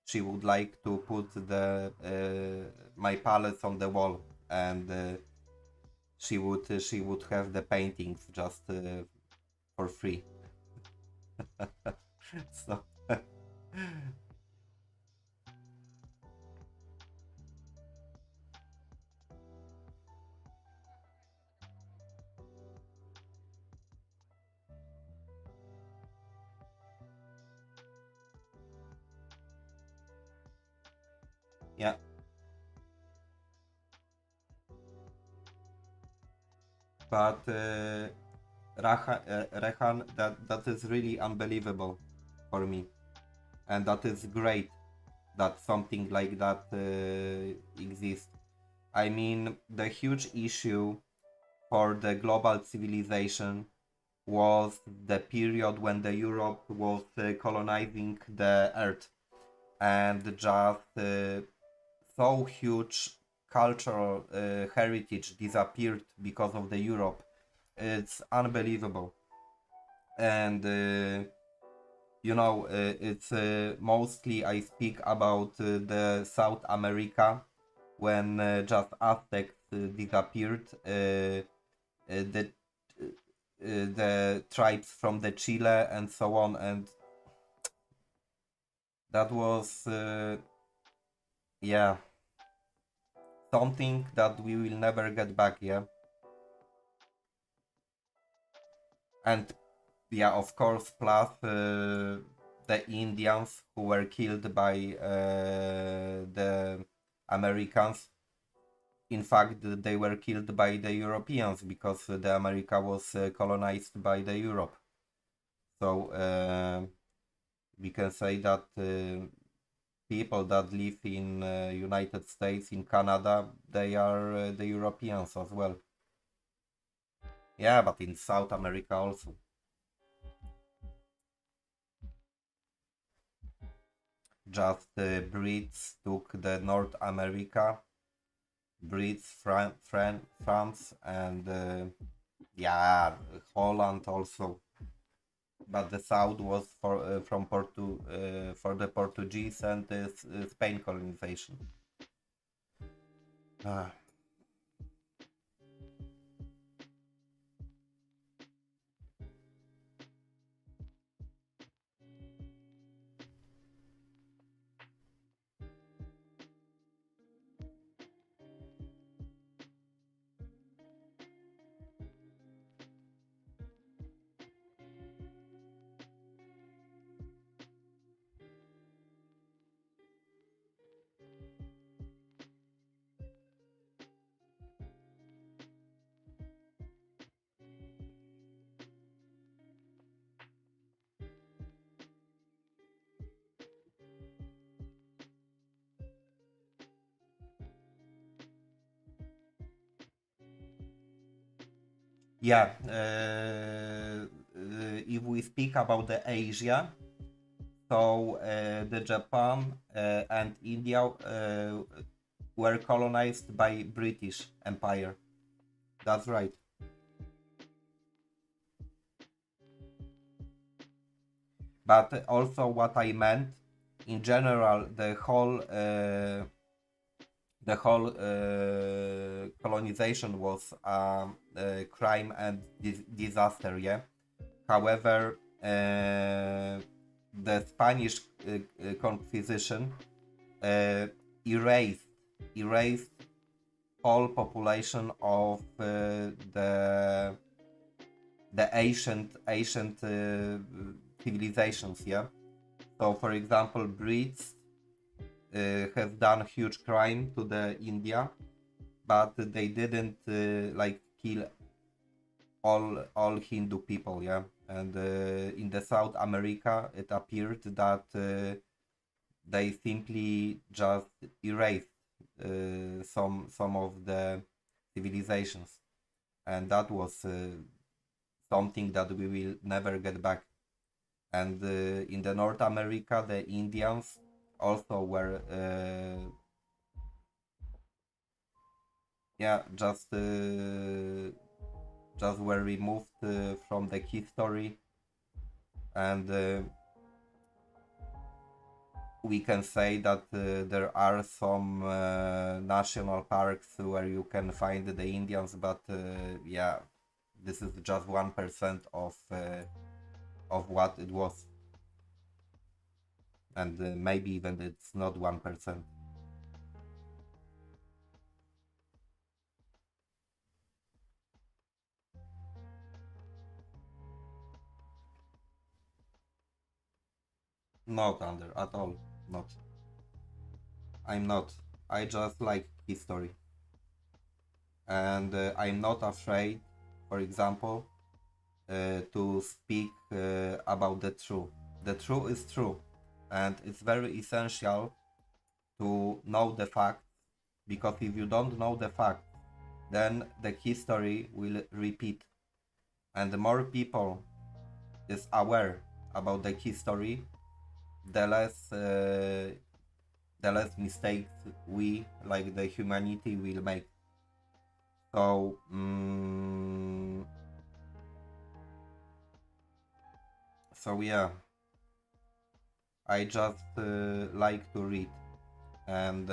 she would like to put the my palettes on the wall, and she would have the paintings just for free. So yeah, but Rehan, that is really unbelievable for me, and that is great that something like that exists. I mean, the huge issue for the global civilization was the period when the Europe was colonizing the Earth, and just so huge cultural heritage disappeared because of the Europe. It's unbelievable, and it's mostly I speak about the South America when just Aztecs disappeared. The the tribes from the Chile and so on, and that was yeah, something that we will never get back. Yeah, and yeah, of course, plus the Indians who were killed by the Americans. In fact, they were killed by the Europeans because the America was colonized by the Europe. So we can say that people that live in United States, in Canada, they are the Europeans as well. Yeah, but in South America also. Just Brits took the North America, Brits, France, and yeah, Holland also. But the south was for the Portuguese and the Spain colonization. Ah. Yeah, if we speak about the Asia, so the Japan and India were colonized by British Empire. That's right. But also what I meant, in general, the whole colonization was a crime and disaster. Yeah. However, the Spanish Conquisition uh, erased erased all population of the ancient civilizations. Yeah. So, for example, Brits have done huge crime to the India, but they didn't like kill all Hindu people, yeah. And in the South America, it appeared that they simply just erased some of the civilizations, and that was something that we will never get back. And in the North America, the Indians also were yeah, just were removed from the history, and we can say that there are some national parks where you can find the Indians, but yeah, this is just 1% of what it was, and maybe even it's not 1%. Not under at all. Not. I'm not. I just like history, and I'm not afraid, for example, to speak about the truth. The truth is true, and it's very essential to know the facts, because if you don't know the facts, then the history will repeat, and the more people is aware about the history, the less mistakes we, like the humanity, will make. So so yeah, I just like to read, and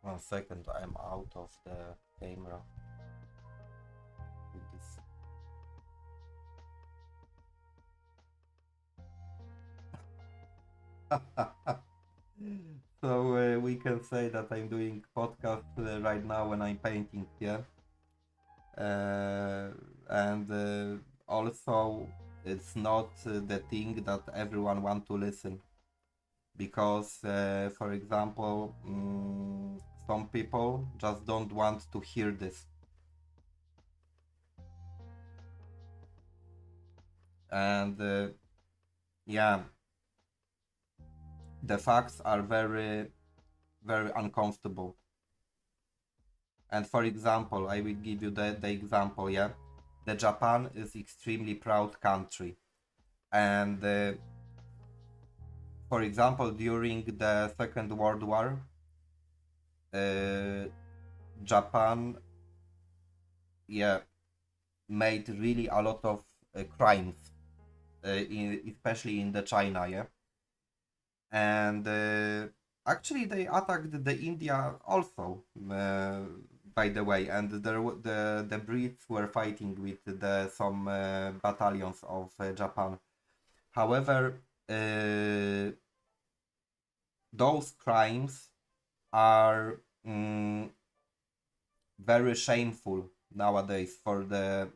1 second, I'm out of the camera with this. So we can say that I'm doing podcast right now when I'm painting, yeah. And also, it's not the thing that everyone want to listen, because, for example, some people just don't want to hear this, and yeah, the facts are very, very uncomfortable. And for example, I will give you the example, yeah. The Japan is extremely proud country, and for example, during the Second World War, uh, Japan, yeah, made really a lot of crimes, especially in the China, yeah. And actually, they attacked the India also, by the way, and the Brits were fighting with some battalions of Japan. However, those crimes are very shameful nowadays for the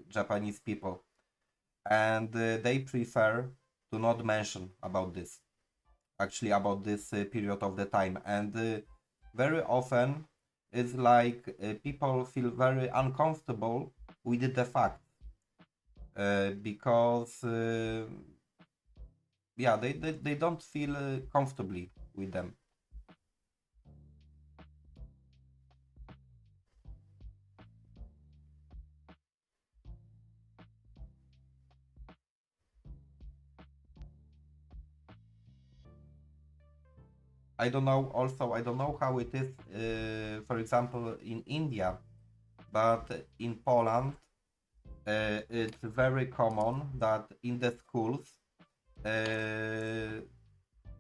Japanese people, and they prefer to not mention about this, actually, about this period of the time. And very often it's like people feel very uncomfortable with the fact, because yeah, they don't feel comfortably with them. I don't know. Also, I don't know how it is. For example, in India, but in Poland, it's very common that in the schools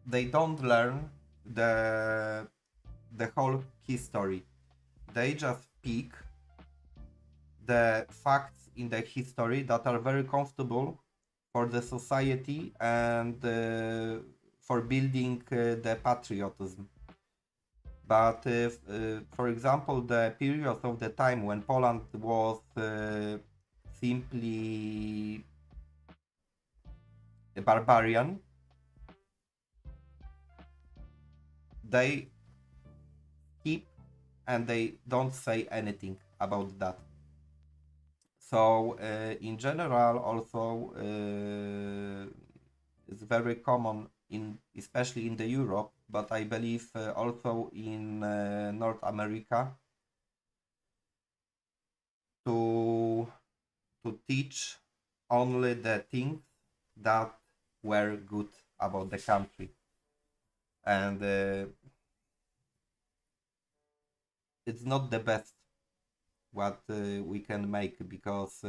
they don't learn the whole history. They just pick the facts in the history that are very comfortable for the society and for building the patriotism. But for example, the period of the time when Poland was simply a barbarian, they keep and they don't say anything about that. So in general, also it's very common in especially in the Europe, but I believe also in North America to teach only the things that were good about the country, and it's not the best what we can make, because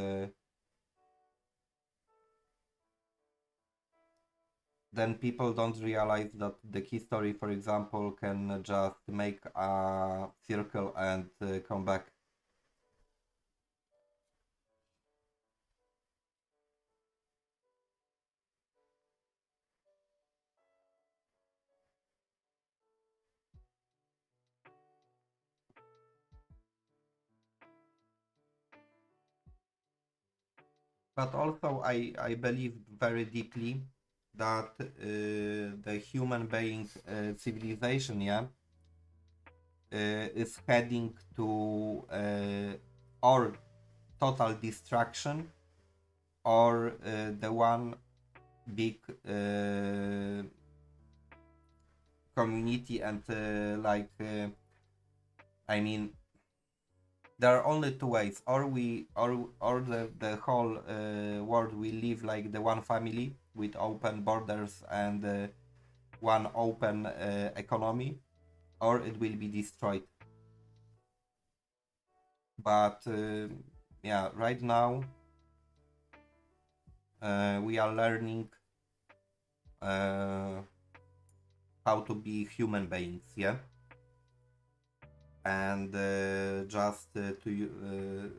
then people don't realize that the history, for example, can just make a circle and come back. But also, I believe very deeply that the human being civilization, yeah, is heading to or total destruction, or the one big community, and I mean, there are only two ways: or we or the whole world will live like the one family with open borders and one open economy, or it will be destroyed. But yeah, right now we are learning uh, how to be human beings, yeah, and just to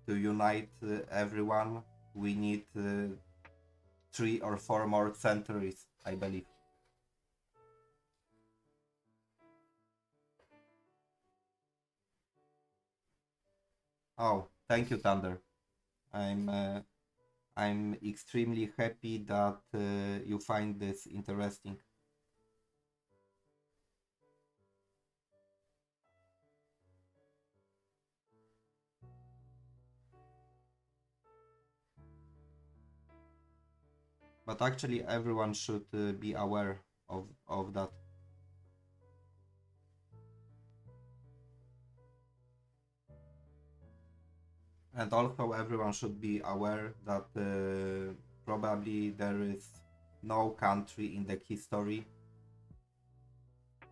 unite everyone, we need 3 or 4 more centuries, I believe. Oh, thank you, Thunder. I'm uh, I'm extremely happy that you find this interesting. But actually, everyone should be aware of that. And also, everyone should be aware that probably there is no country in the history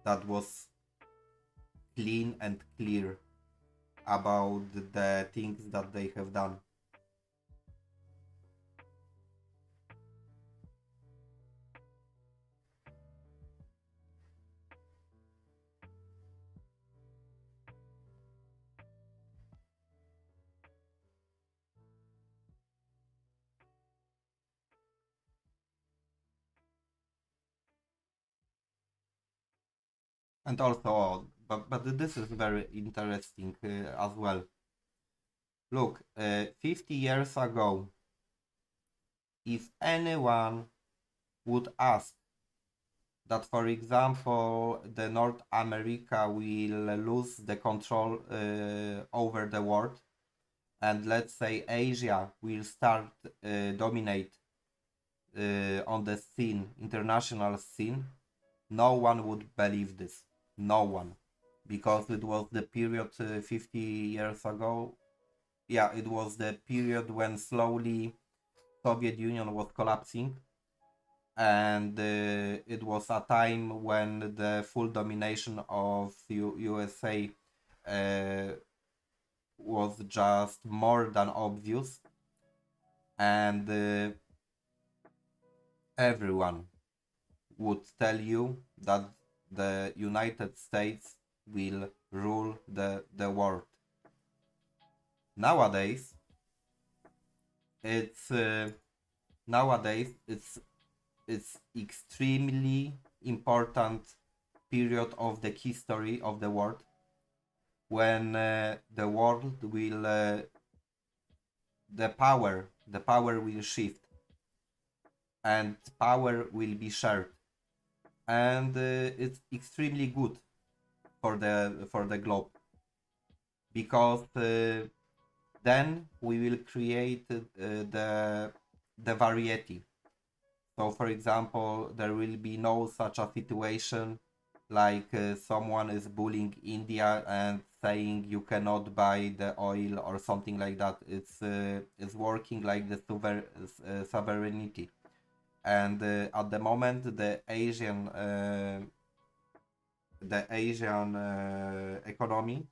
that was clean and clear about the things that they have done. And also, but this is very interesting as well. Look, 50 years ago, if anyone would ask that, for example, the North America will lose the control over the world, and let's say Asia will start dominate on the scene, international scene, no one would believe this. No one, because it was the period 50 years ago. Yeah, it was the period when slowly Soviet Union was collapsing, and it was a time when the full domination of USA was just more than obvious, and everyone would tell you that the United States will rule the world. Nowadays, it's nowadays it's extremely important period of the history of the world when the world will the power will shift and power will be shared, and it's extremely good for the globe, because then we will create the variety. So for example, there will be no such a situation like someone is bullying India and saying you cannot buy the oil or something like that. It's working like the sovereignty, and at the moment the Asian economy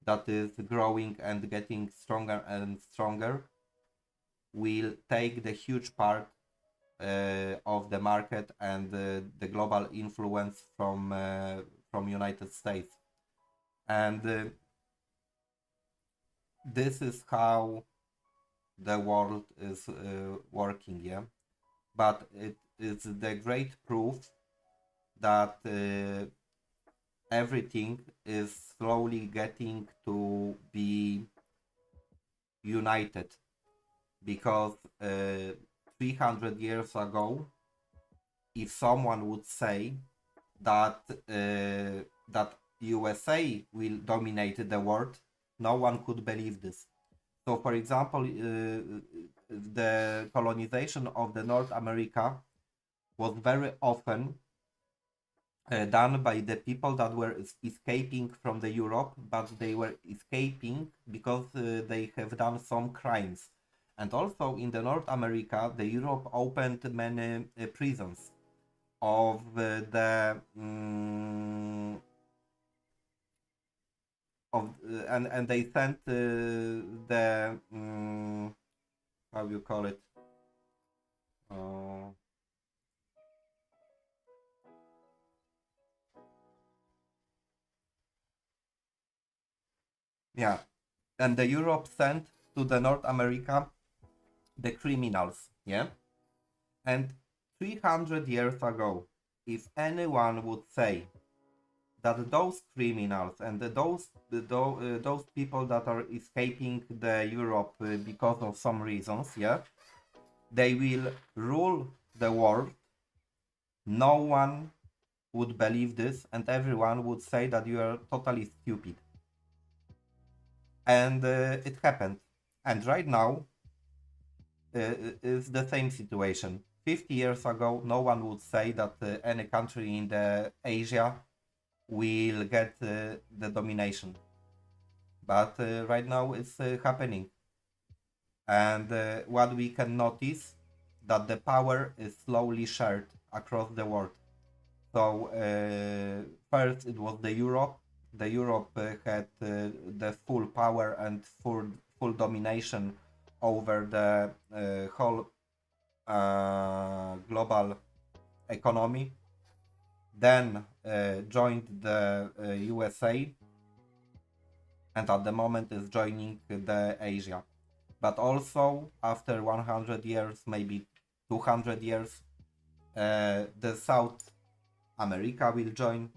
that is growing and getting stronger and stronger will take the huge part of the market and the global influence from United States, and this is how the world is working, yeah. But it is the great proof that everything is slowly getting to be united, because 300 years ago, if someone would say that that USA will dominate the world, no one could believe this. So, for example, the colonization of the North America was very often done by the people that were escaping from the Europe, but they were escaping because they have done some crimes. And also in the North America, the Europe opened many prisons of and they sent how you call it, uh, yeah, and the Europe sent to the North America the criminals, yeah. And 300 years ago, if anyone would say that those criminals and those people that are escaping the Europe because of some reasons, yeah, they will rule the world, no one would believe this, and everyone would say that you are totally stupid. And it happened. And right now, it's the same situation. 50 years ago, no one would say that any country in the Asia will get the domination. But right now it's happening. And what we can notice, that the power is slowly shared across the world. So first it was the Europe. The Europe had the full power and full domination over the whole global economy. Then joined the USA, and at the moment is joining the Asia. But also after 100 years, maybe 200 years, the South America will join,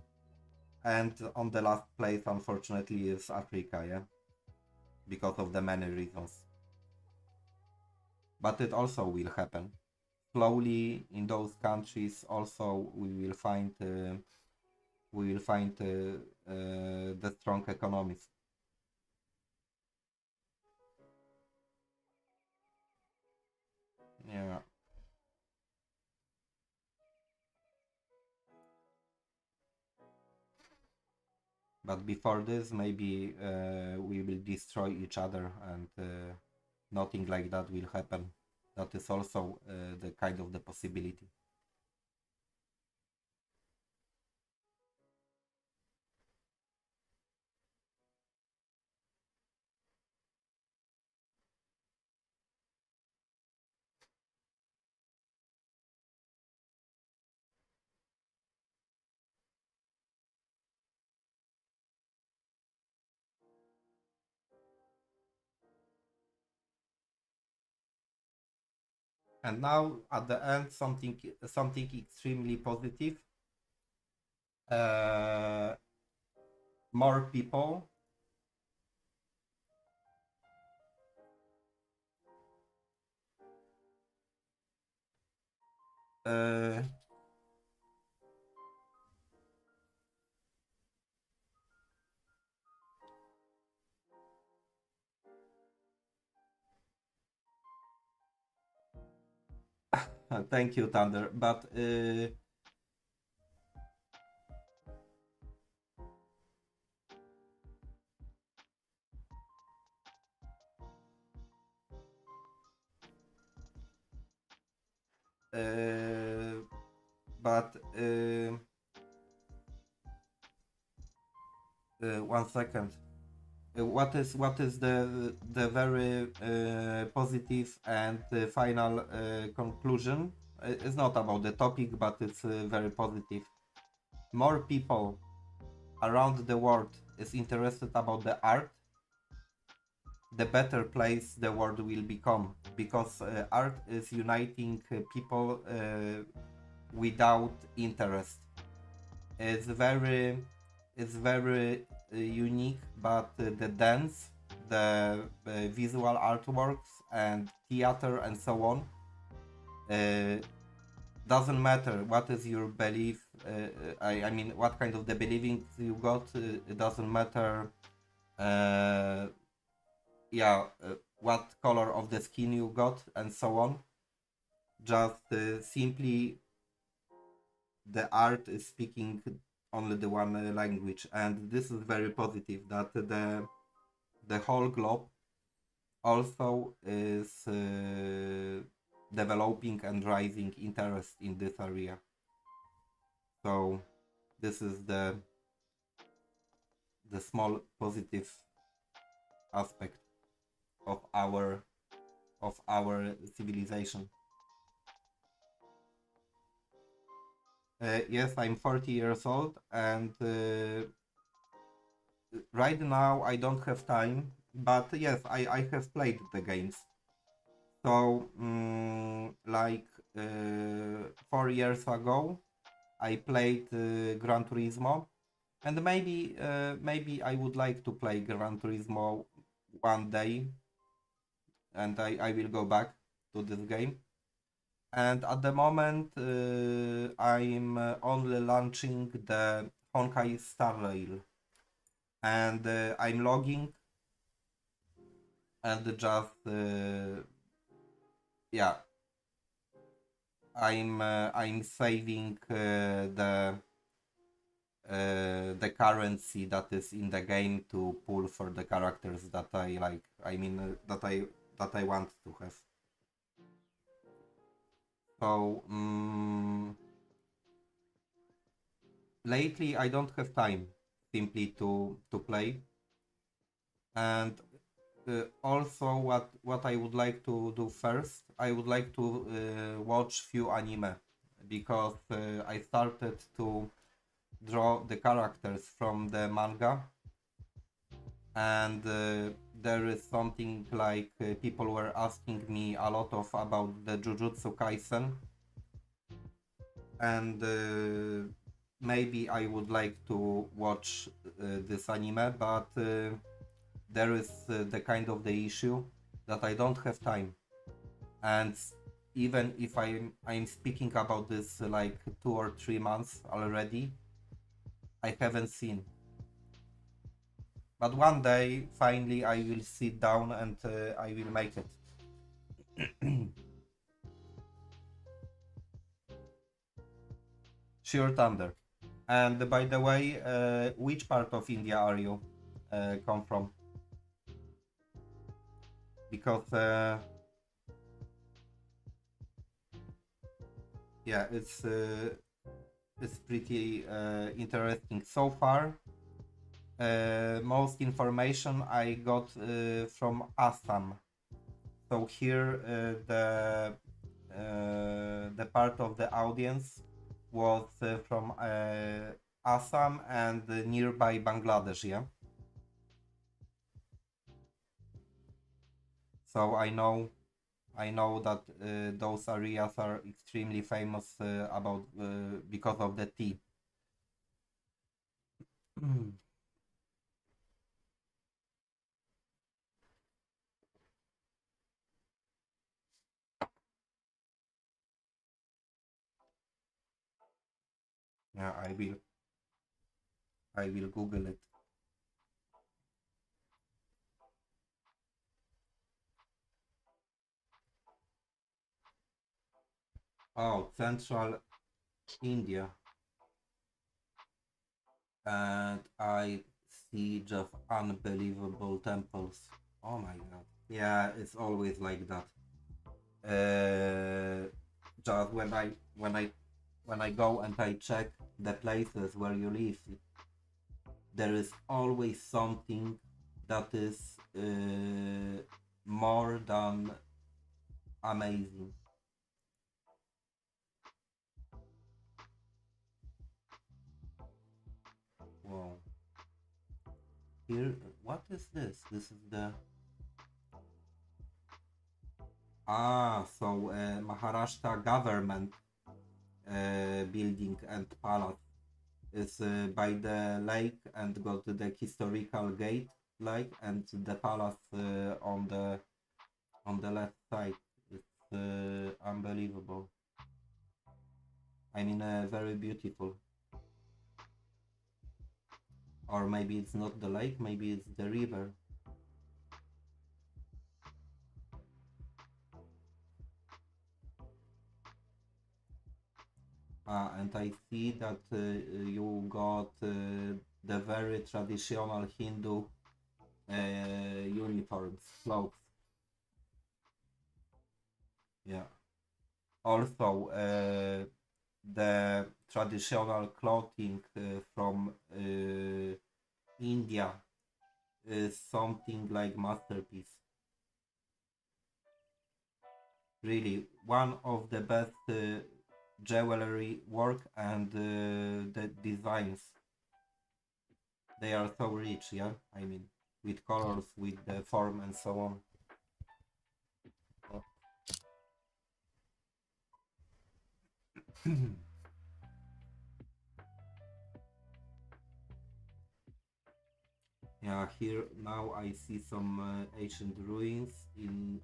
and on the last place, unfortunately, is Africa, yeah, because of the many reasons. But it also will happen slowly in those countries. Also, we will find the strong economies. Yeah. But before this, maybe we will destroy each other, and nothing like that will happen. That is also the kind of the possibility. And now at the end, something extremely positive. Uh, More people. Uh, Thank you, Thunder. But uh, but 1 second. What is the very positive and final conclusion? It's not about the topic, but it's very positive. More people around the world is interested about the art, the better place the world will become, because art is uniting people without interest. It's very unique, but the dance, the visual artworks and theater and so on, uh, doesn't matter what is your belief. I mean, what kind of the believing you got. It doesn't matter. Yeah, what color of the skin you got and so on. Just simply the art is speaking only the one language, and this is very positive that the whole globe also is developing and rising interest in this area. So this is the small positive aspect of our civilization. Yes, I'm 40 years old, and right now I don't have time, but yes, I have played the games. So, like 4 years ago, I played Gran Turismo, and maybe I would like to play Gran Turismo one day, and I will go back to this game. And at the moment, I'm only launching the Honkai Star Rail, and I'm logging and just yeah, I'm saving the currency that is in the game to pull for the characters that I like. I mean that I want to have. So lately I don't have time simply to play, and also what I would like to do first, I would like to watch few anime, because I started to draw the characters from the manga, and there is something like people were asking me a lot of about the Jujutsu Kaisen, and maybe I would like to watch this anime, but there is the kind of the issue that I don't have time, and even if I'm speaking about this like 2 or 3 months already, I haven't seen. But one day, finally, I will sit down and I will make it. Sure, Thunder. And by the way, which part of India are you come from? Because yeah, it's pretty interesting so far. Most information I got from Assam. So here the part of the audience was from Assam and nearby Bangladesh, yeah. So I know that those areas are extremely famous about because of the tea. Yeah, I will Google it. Oh, Central India, and I see just unbelievable temples. Oh my god. Yeah, it's always like that. Just when I go and I check the places where you live, there is always something that is more than amazing. Wow. Here, what is this? This is the so Maharashtra government building and palace is by the lake and go to the historical gate like and the palace on the left side. It's unbelievable. I mean, very beautiful. Or maybe it's not the lake, maybe it's the river. And I see that you got the very traditional Hindu uniforms, clothes. Yeah. Also, the traditional clothing from India is something like masterpiece. Really, one of the best jewelry work and the designs. They are so rich, yeah. I mean, with colors, with the form, and so on. Yeah, here now I see some ancient ruins in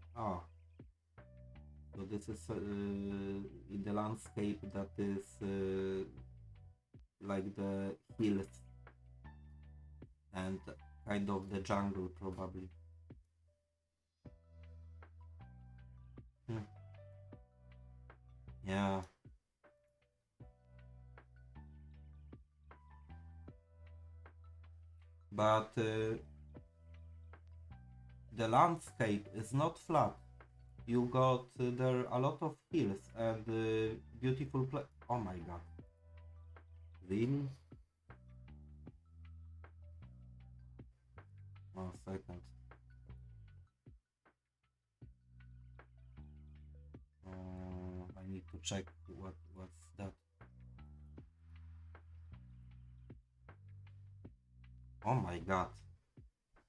so this is in the landscape that is like the hills and kind of the jungle probably. Hmm. Yeah, but the landscape is not flat. You got there a lot of hills and beautiful Oh my god, really? 1 second. I need to check what's that. Oh my god,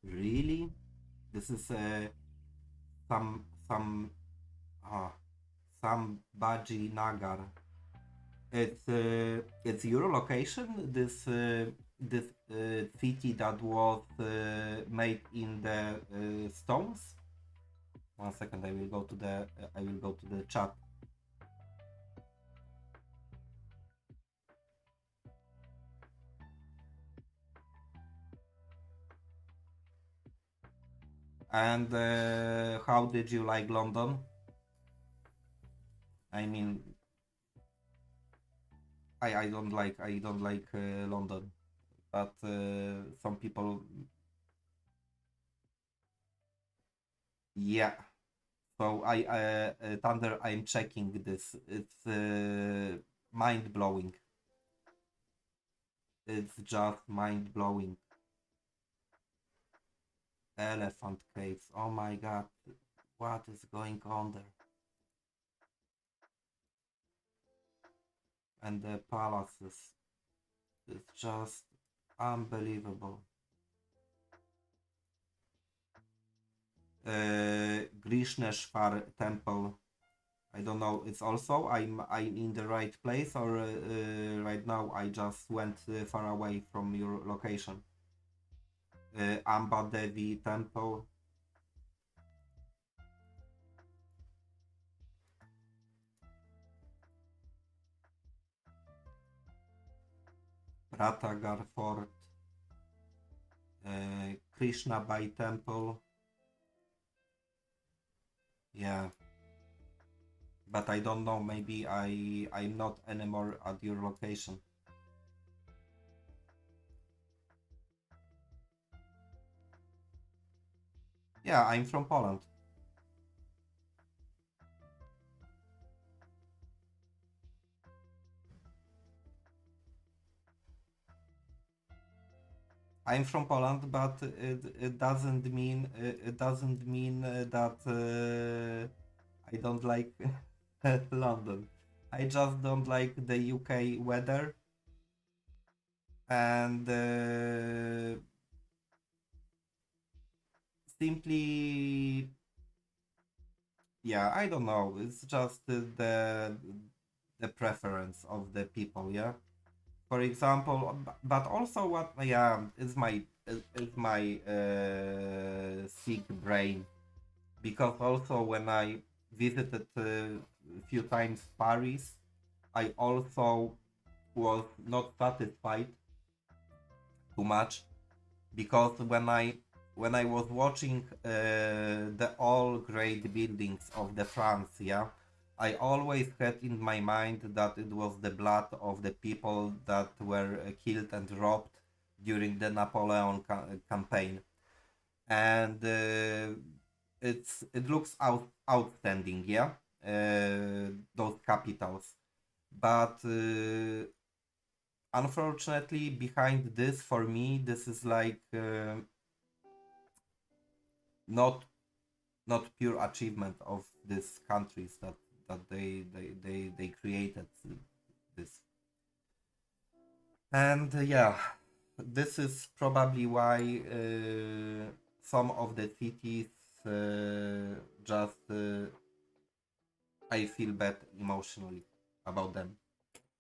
really? This is some ah some Baji Nagar. It's your location. This city that was made in the stones. 1 second. I will go to the chat. And how did you like London? I mean, I don't like London, but some people, yeah, So Thunder, I'm checking this. It's mind blowing. It's just mind blowing. Elephant caves. Oh my god, what is going on there? And the palaces. It's just unbelievable. Grishneshwar temple. I don't know. It's also I'm in the right place, or right now I just went far away from your location. Amba Devi temple. Ratagar fort. Krishna Bai temple. Yeah. But I don't know, maybe I'm not anymore at your location. Yeah, I'm from Poland. I'm from Poland, but it doesn't mean that I don't like London. I just don't like the UK weather, and simply, yeah, I don't know. It's just the preference of the people, yeah. For example, but also what, yeah, is my sick brain, because also when I visited a few times Paris, I also was not satisfied too much, because when I was watching the all great buildings of the France, yeah, I always had in my mind that it was the blood of the people that were killed and robbed during the Napoleon campaign, and it looks outstanding, yeah, those capitals, but unfortunately behind this, for me, this is like not pure achievement of these countries that they created this. And yeah, this is probably why some of the cities just I feel bad emotionally about them.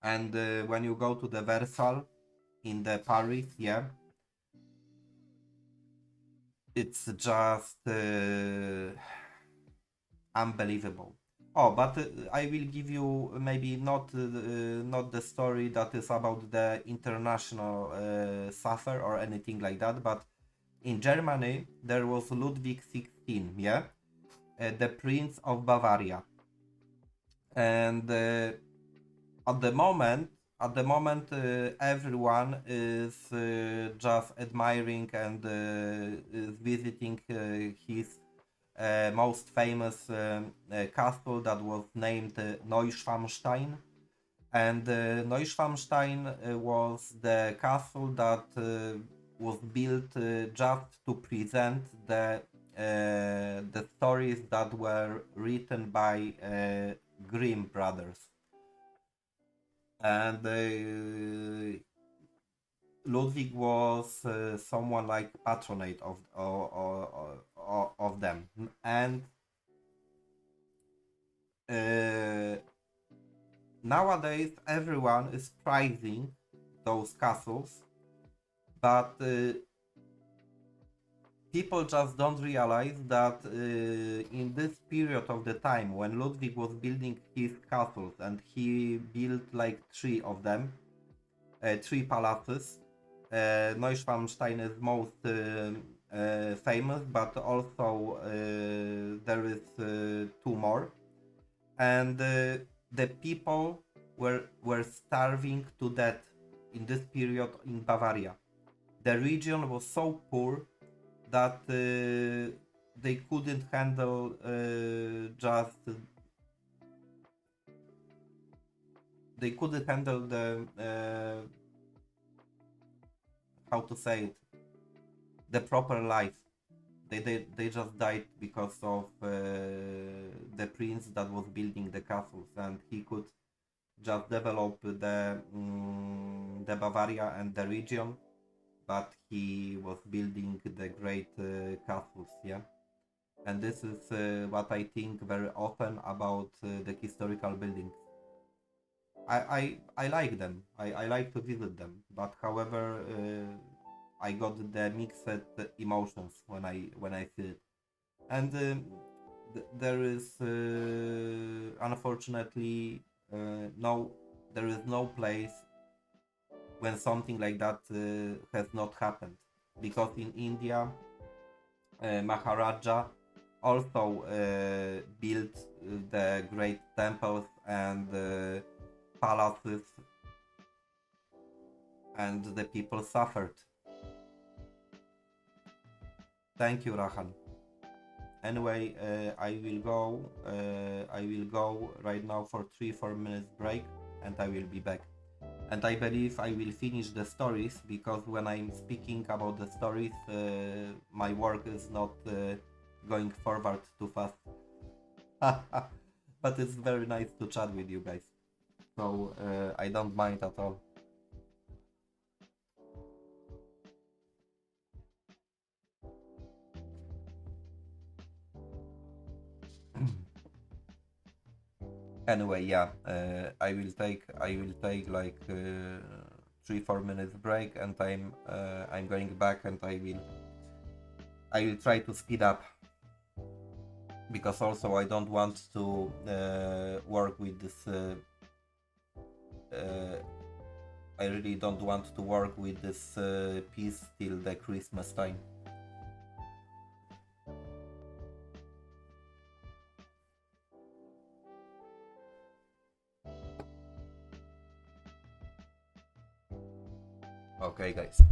And when you go to the Versailles in the Paris, yeah, it's just unbelievable. Oh, but I will give you maybe not the story that is about the international suffer or anything like that, but in Germany there was Ludwig 16, yeah, the Prince of Bavaria, and at the moment everyone is just admiring and is visiting his most famous castle that was named Neuschwanstein. And Neuschwanstein was the castle that was built just to present the stories that were written by Grimm brothers. And Ludwig was someone like patronate of them, and nowadays everyone is prizing those castles, but people just don't realize that in this period of the time when Ludwig was building his castles, and he built like three of them, three palaces. Neuschwanstein is most famous, but also there is two more, and the people were starving to death in this period in Bavaria. The region was so poor that they couldn't handle just they couldn't handle the how to say it, the proper life. They just died because of the prince that was building the castles, and he could just develop the Bavaria and the region, but he was building the great castles, yeah. And this is what I think very often about the historical buildings. I like them. I like to visit them, but however, I got the mixed emotions when I see it, and there is unfortunately no there is no place when something like that has not happened, because in India Maharaja also built the great temples and palaces, and the people suffered. Thank you, Rahan. Anyway, I will go right now for 3-4 minutes break, and I will be back. And I believe I will finish the stories, because when I'm speaking about the stories, my work is not going forward too fast. But it's very nice to chat with you guys, so I don't mind at all. Anyway, yeah, I will take like 3-4 minutes break, and I'm going back, and I will try to speed up, because also I don't want to work with this. I really don't want to work with this piece till the Christmas time. Okay, guys.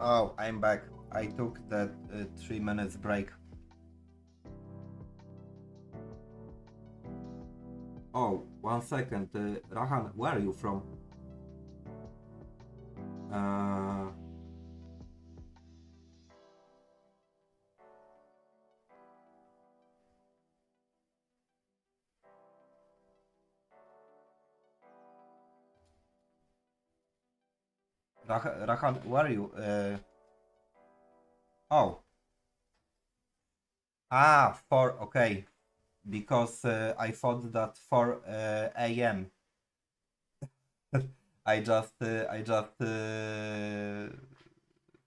Oh, I'm back. I took that 3 minutes break. Oh, 1 second. Rahan, where are you from? Uh, Rahan, where are you? Oh, 4. Okay, because I thought that 4 a.m. I just, uh, I just, uh,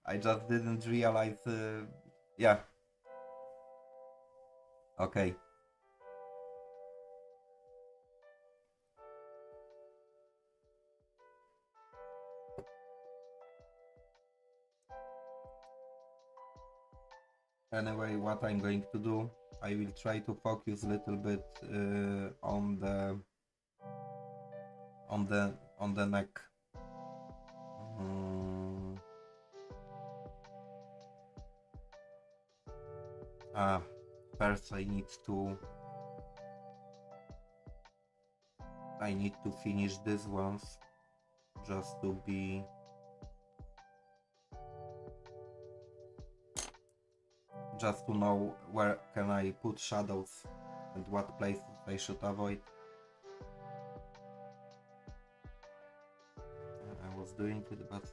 I just didn't realize. Yeah. Okay. Anyway, what I'm going to do, I will try to focus a little bit on the neck. Mm. First I need to finish these ones just to be just to know where can I put shadows and what places I should avoid. I was doing it, but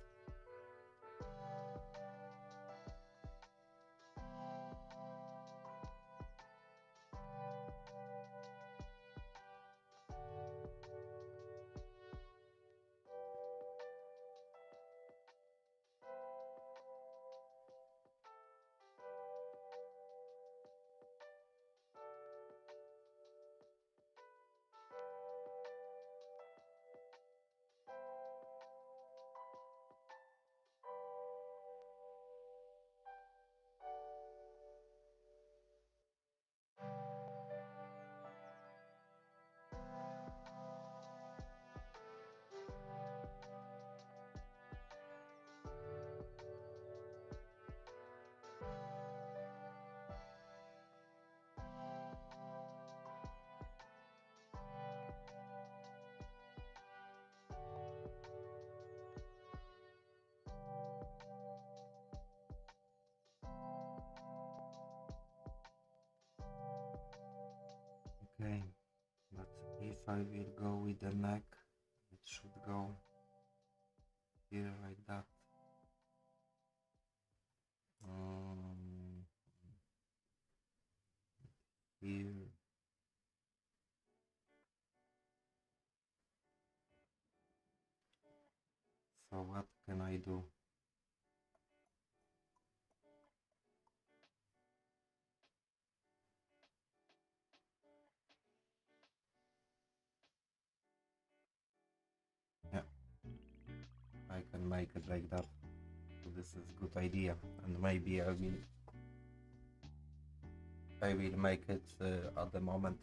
okay. But if I will go with the neck, it should go here like that. Here. So what can I do? Yeah, I can make it like that. So this is good idea, and maybe I will make it at the moment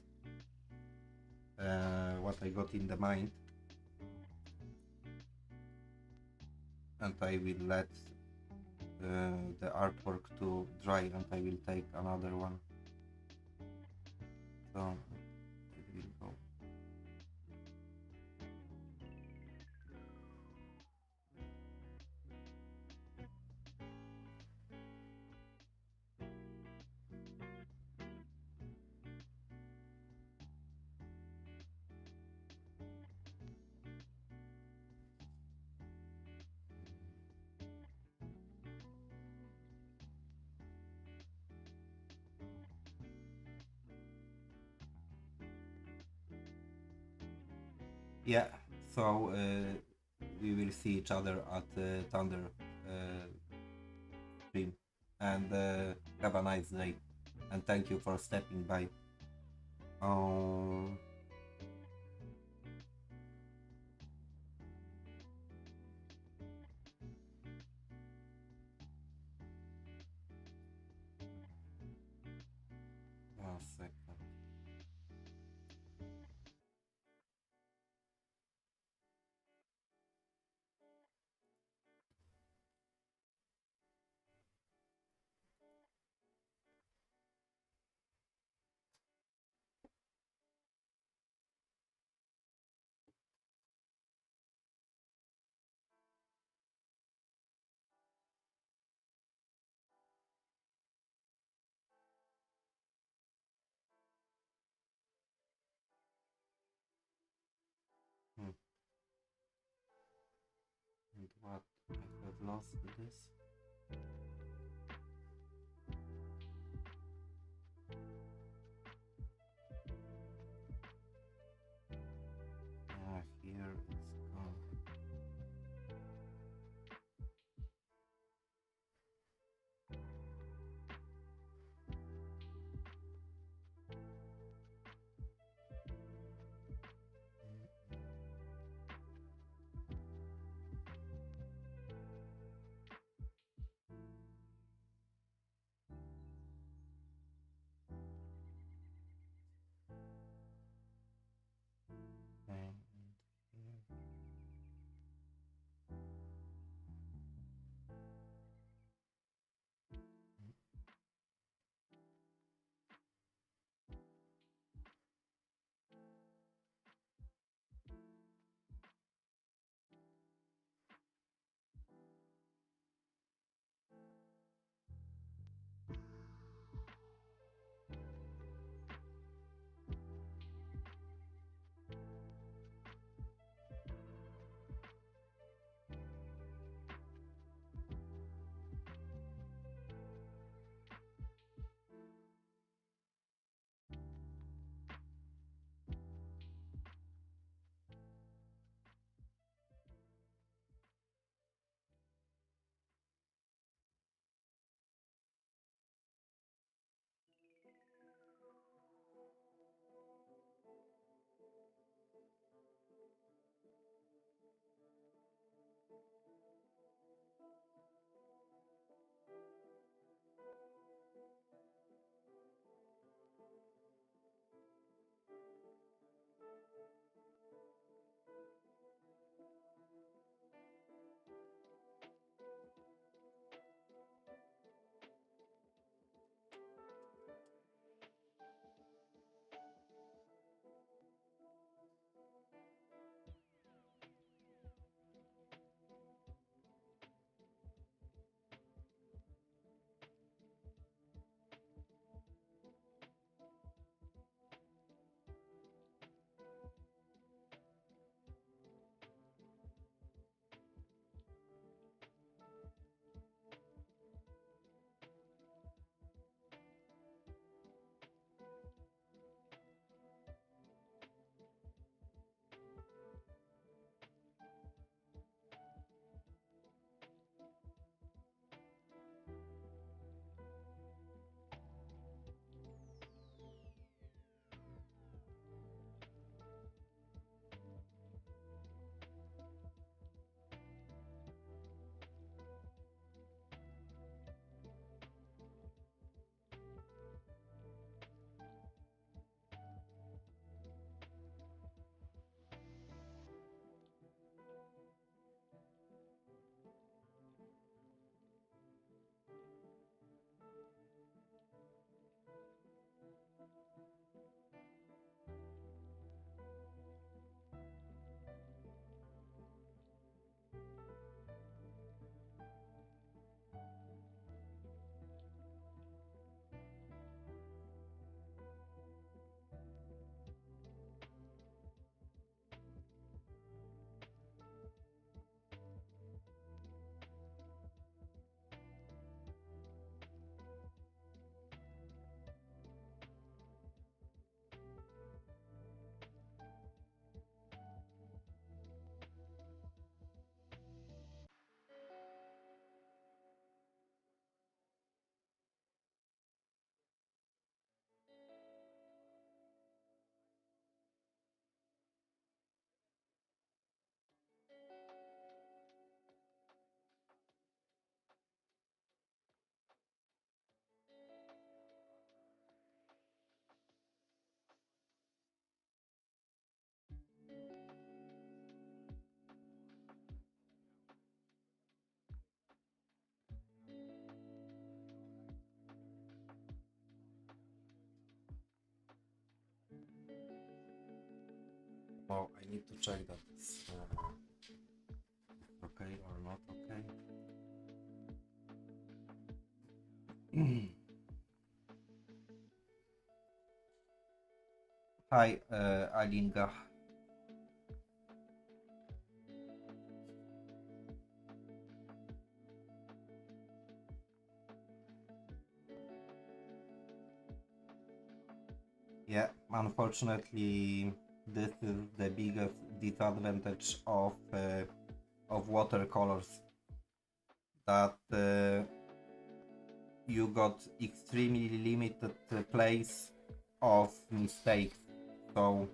what I got in the mind, and I will let the artwork to dry, and I will take another one. So it will go. Yeah. So we will see each other at Thunder stream, and have a nice day. And thank you for stepping by. Um, one second. lost this. Yeah, here it's gone. Okay, and here. Oh, I need to check that it's okay or not okay. Hi, Alinga. unfortunately, this is the biggest disadvantage of watercolors, that you got extremely limited place of mistakes. So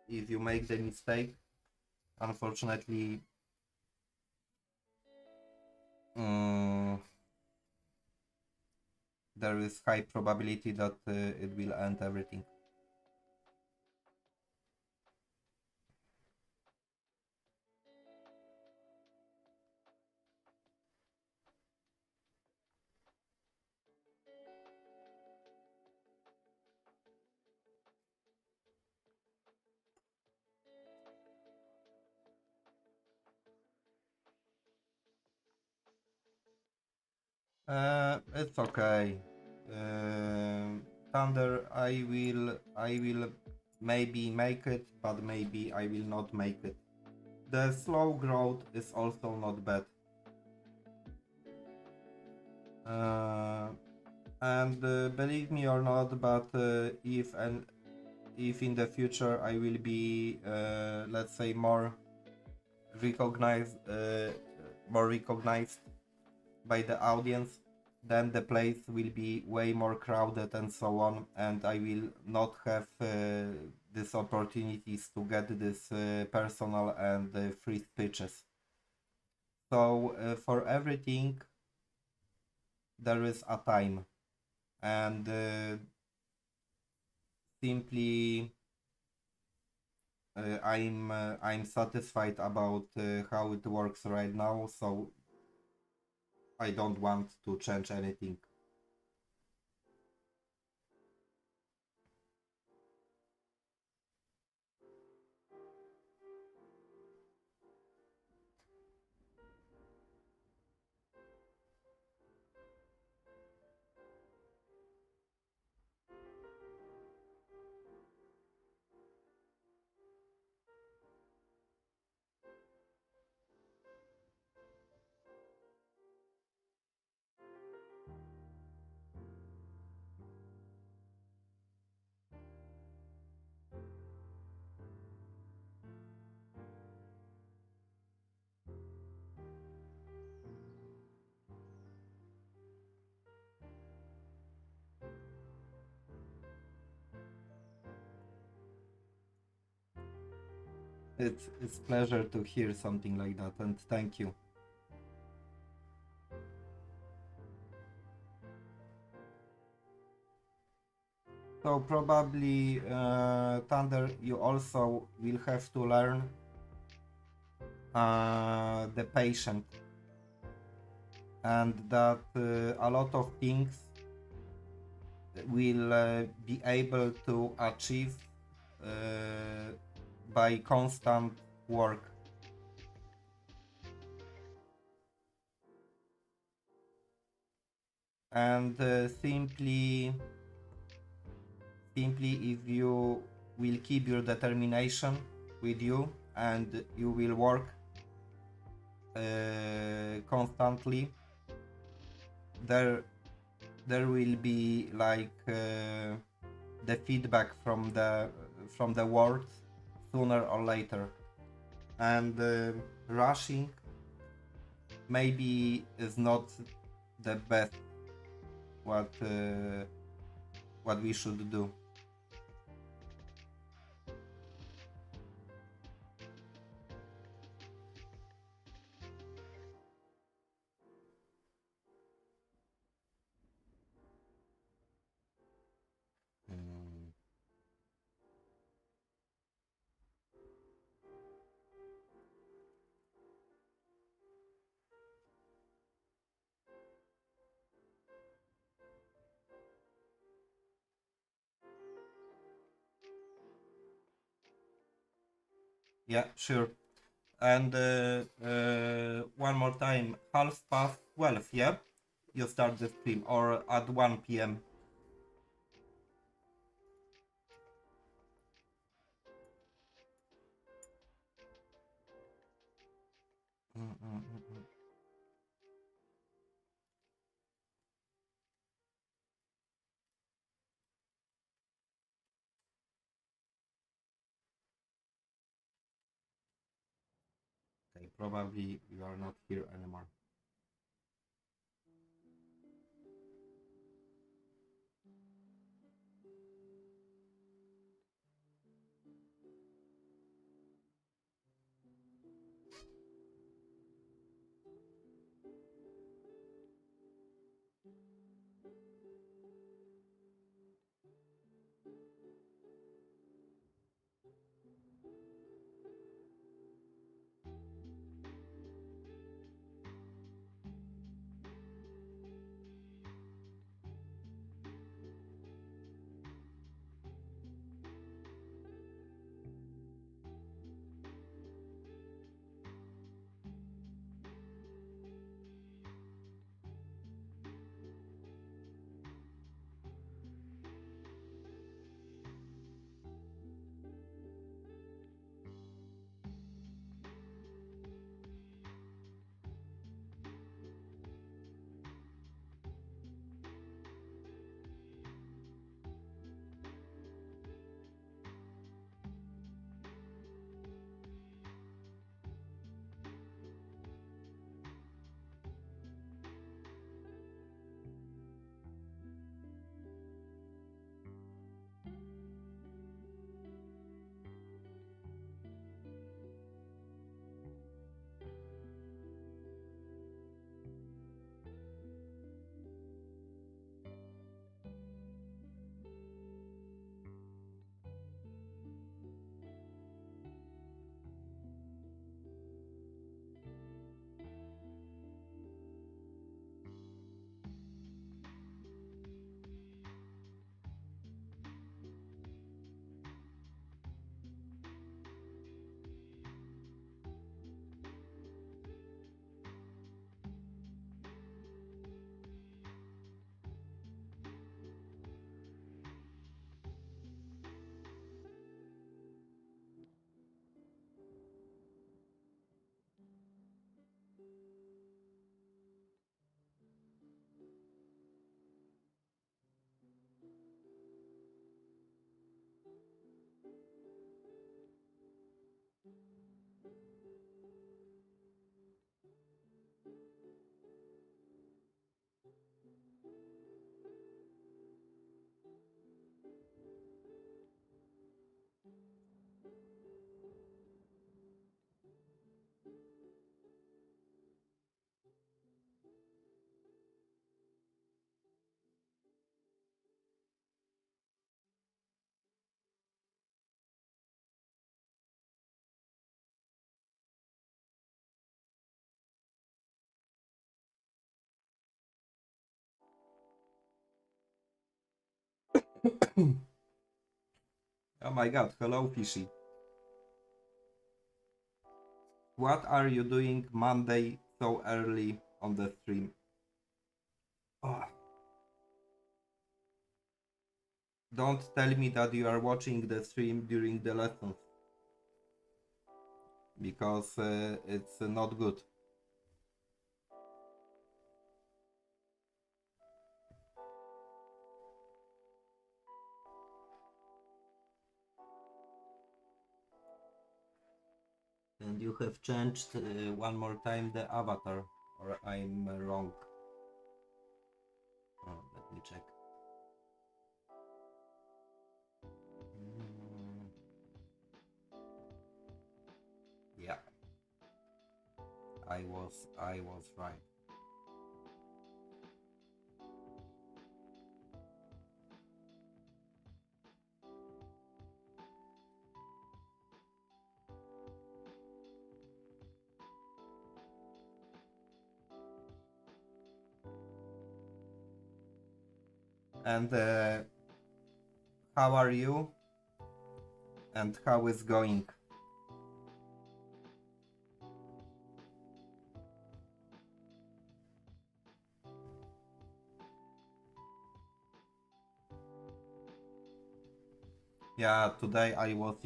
if you make the mistake, unfortunately, there is high probability that it will end everything. It's okay. Thunder, I will maybe make it, but maybe I will not make it. The slow growth is also not bad. And believe me or not, but if in the future I will be, let's say, recognized, more recognized by the audience, then the place will be way more crowded and so on, and I will not have these opportunities to get this personal and free speeches. So for everything there is a time, and simply I'm satisfied about how it works right now, so I don't want to change anything. It's pleasure to hear something like that, and thank you. So probably Thunder, you also will have to learn the patient, and that a lot of things will be able to achieve by constant work. And simply if you will keep your determination with you and you will work constantly, there will be like the feedback from the world sooner or later. And rushing maybe is not the best what we should do. Yeah, sure. And one more time, half past 12, yeah? You start the stream, or at 1 p.m. probably you are not here anymore. Oh my god, hello Fishy. What are you doing Monday so early on the stream? Oh, don't tell me that you are watching the stream during the lessons, because it's not good. And you have changed one more time the avatar, or I'm wrong. Oh, let me check. Mm, yeah, I was right. And how are you? And how is going? Yeah, today I was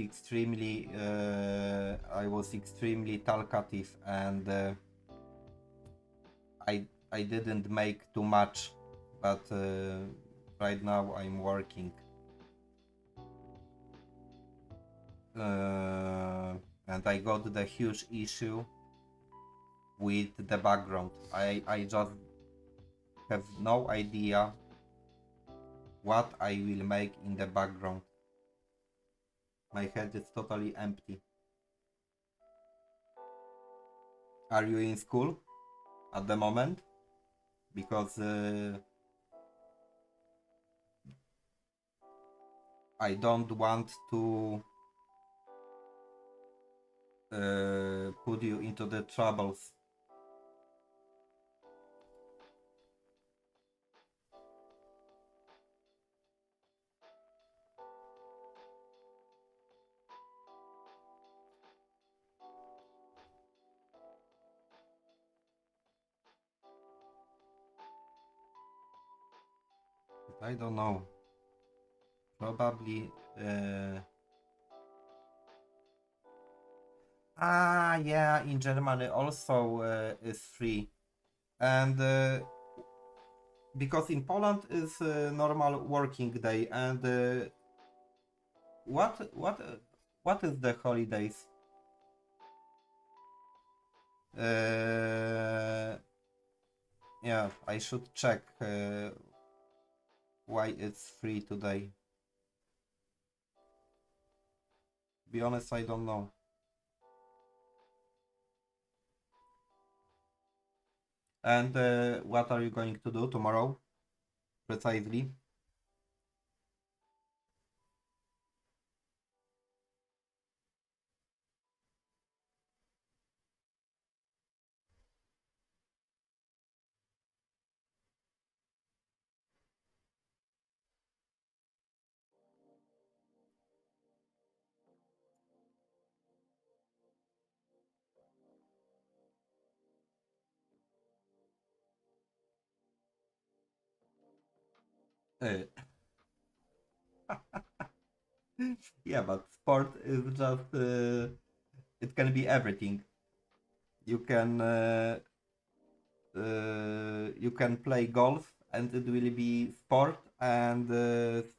extremely talkative, and I didn't make too much, but right now I'm working. And I got the huge issue with the background. I just have no idea what I will make in the background. My head is totally empty. Are you in school at the moment? Because I don't want to put you into the troubles. I don't know. Probably. Yeah, in Germany also is free, and because in Poland is normal working day, and what is the holidays? Yeah, I should check why it's free today. Be honest, I don't know. And what are you going to do tomorrow, precisely? Uh, yeah, but sport is just it can be everything. You can you can play golf and it will be sport, and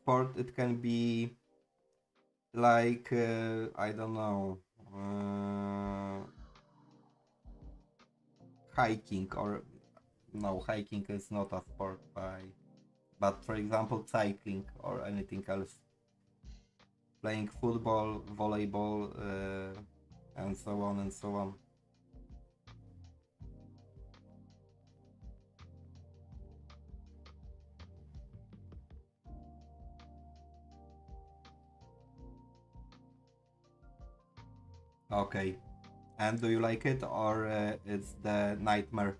sport it can be like I don't know, hiking, or no, hiking is not a sport by, but for example cycling or anything else, playing football, volleyball, and so on and so on. Okay. And do you like it, or it's the nightmare?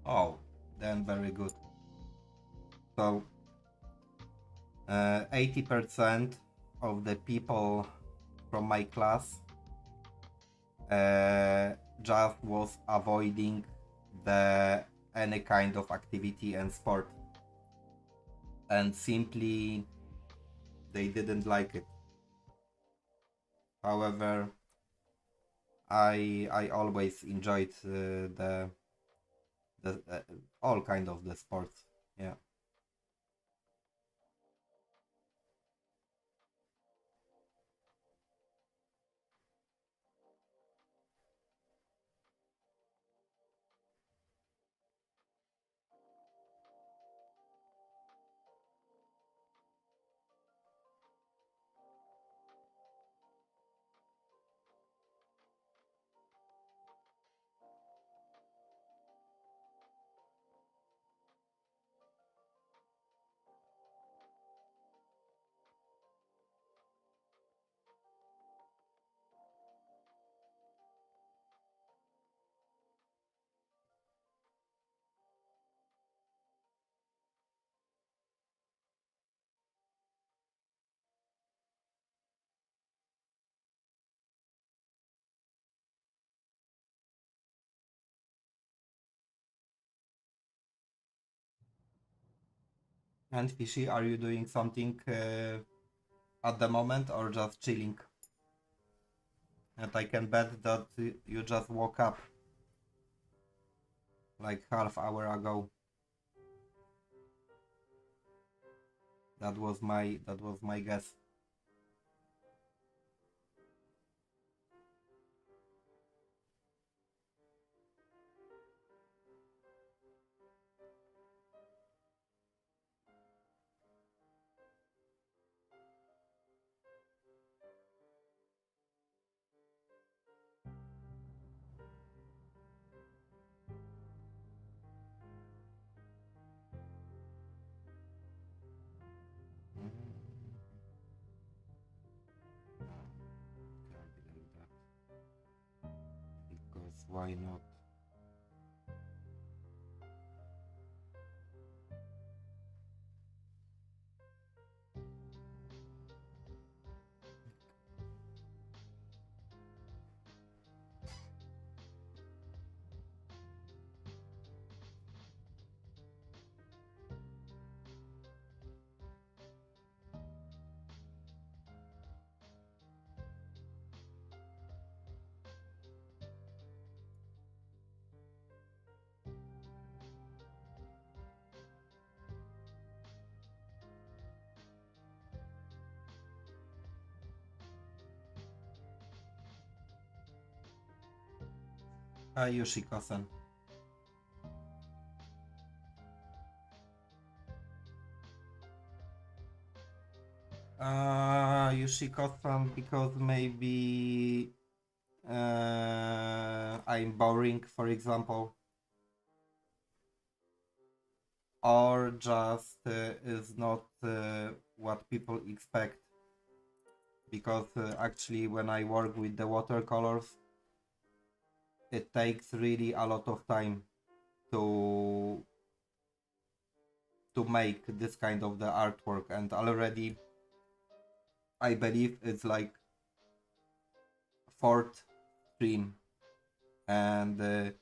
Oh, then very good. So, 80% of the people from my class just was avoiding the any kind of activity and sport, and simply they didn't like it. However, I always enjoyed the all kind of the sports. Yeah. And Fishy, are you doing something at the moment, or just chilling? And I can bet that you just woke up. like half-hour ago. That was my guess. Mm. Can't believe that. Because why not? Yoshiko-san. Yoshiko-san, because maybe I'm boring, for example, or just is not what people expect. Because actually, when I work with the watercolors, it takes really a lot of time to make this kind of the artwork, and already I believe it's like fourth stream, and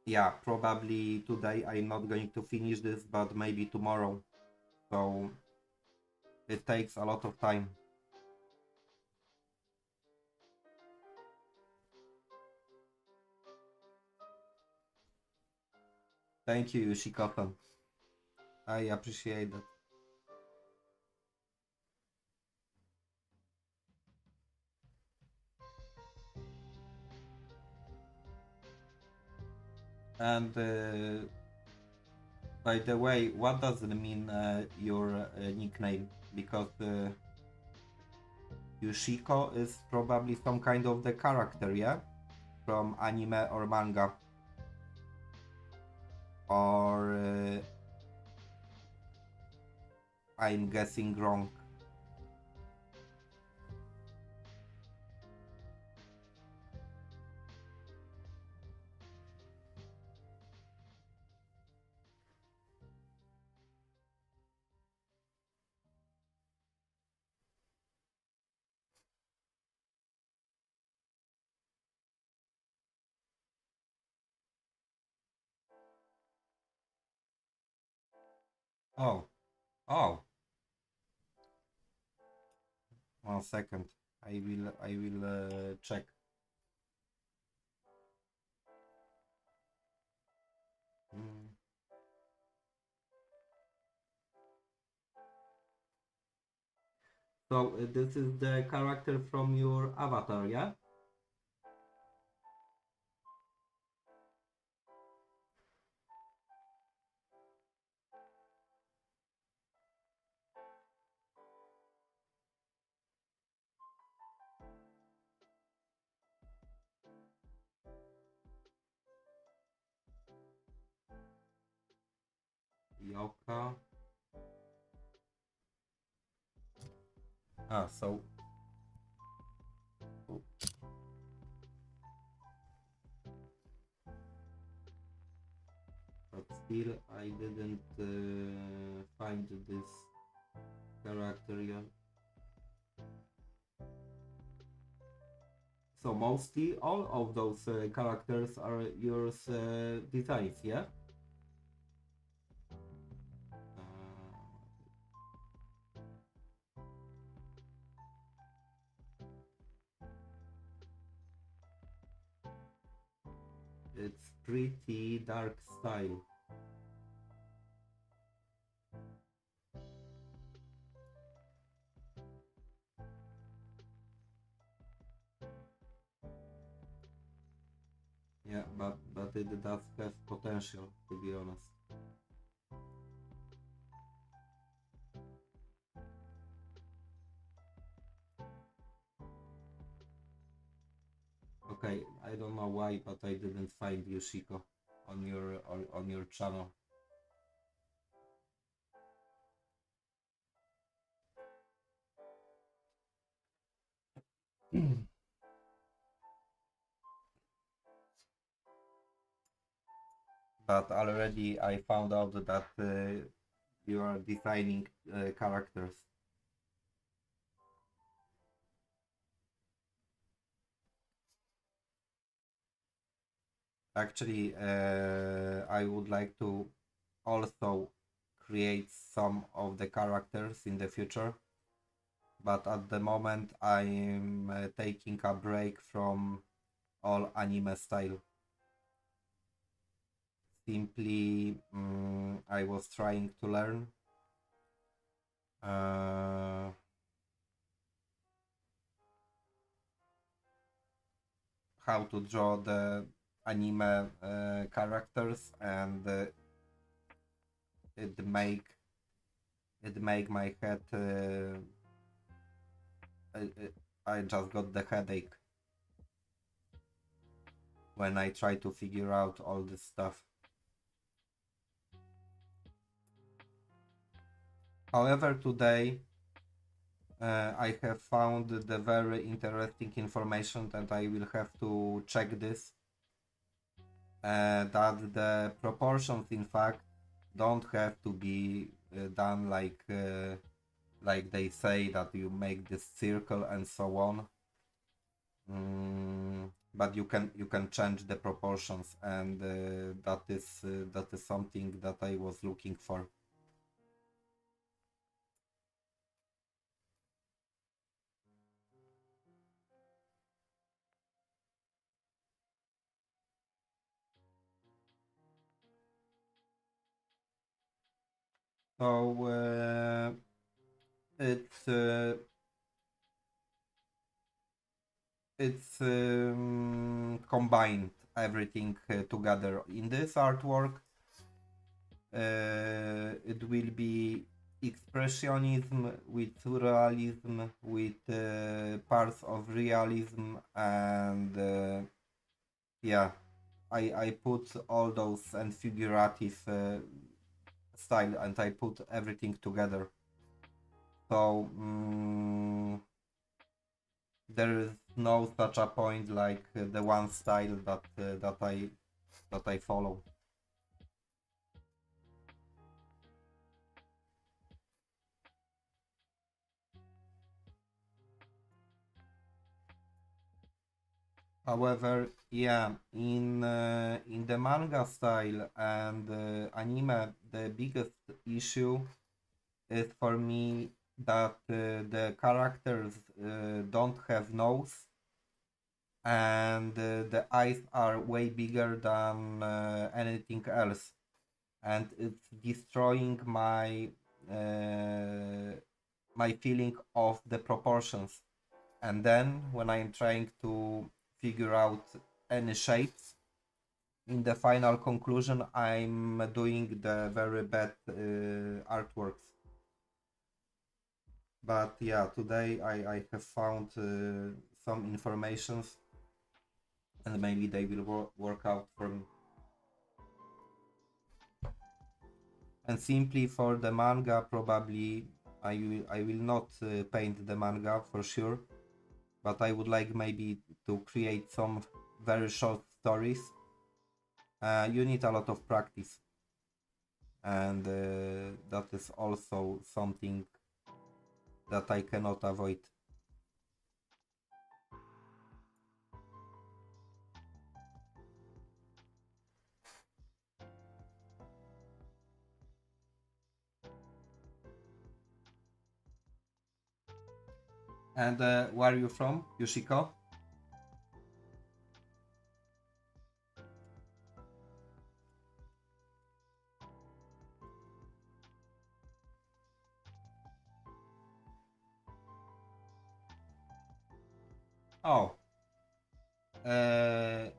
yeah, probably today I'm not going to finish this, but maybe tomorrow. So it takes a lot of time. Thank you, Yoshiko-san. I appreciate that. And by the way, what does it mean, your nickname? Because Yoshiko is probably some kind of the character, yeah? From anime or manga. Or I'm guessing wrong. Oh, oh, 1 second. I will check. Mm. So this is the character from your avatar, yeah? Yoka. So. Oh, but still, I didn't find this character yet. So mostly all of those characters are yours designs, yeah? Uh, It's pretty dark style. Yeah, but it does have potential, to be honest. Okay, I don't know why, but I didn't find Yoshiko on your channel. But already I found out that you are designing characters. Actually, I would like to also create some of the characters in the future, but at the moment I'm taking a break from all anime style. Simply, I was trying to learn uh, how to draw the anime characters, and it make my head. I just got the headache when I try to figure out all this stuff. However, today I have found the very interesting information, and I will have to check this. That the proportions, in fact, don't have to be done like they say, that you make this circle and so on. But you can change the proportions, and that is something that I was looking for. So it's uh, it's combined everything together in this artwork. It will be expressionism with surrealism, with parts of realism, and yeah, I put all those and figurative style, and I put everything together. So there is no such a point like the one style that I follow. However, yeah, in the manga style and anime, the biggest issue is for me that the characters don't have nose, and the eyes are way bigger than anything else, and it's destroying my feeling of the proportions. And then when I'm trying to figure out any shapes, in the final conclusion I'm doing the very bad artworks. But yeah, today I have found some informations, and maybe they will work out for me. And simply for the manga, probably I will not paint the manga for sure, but I would like maybe to create some very short stories. You need a lot of practice, and that is also something that I cannot avoid. And where are you from, Yoshiko? Oh, uh,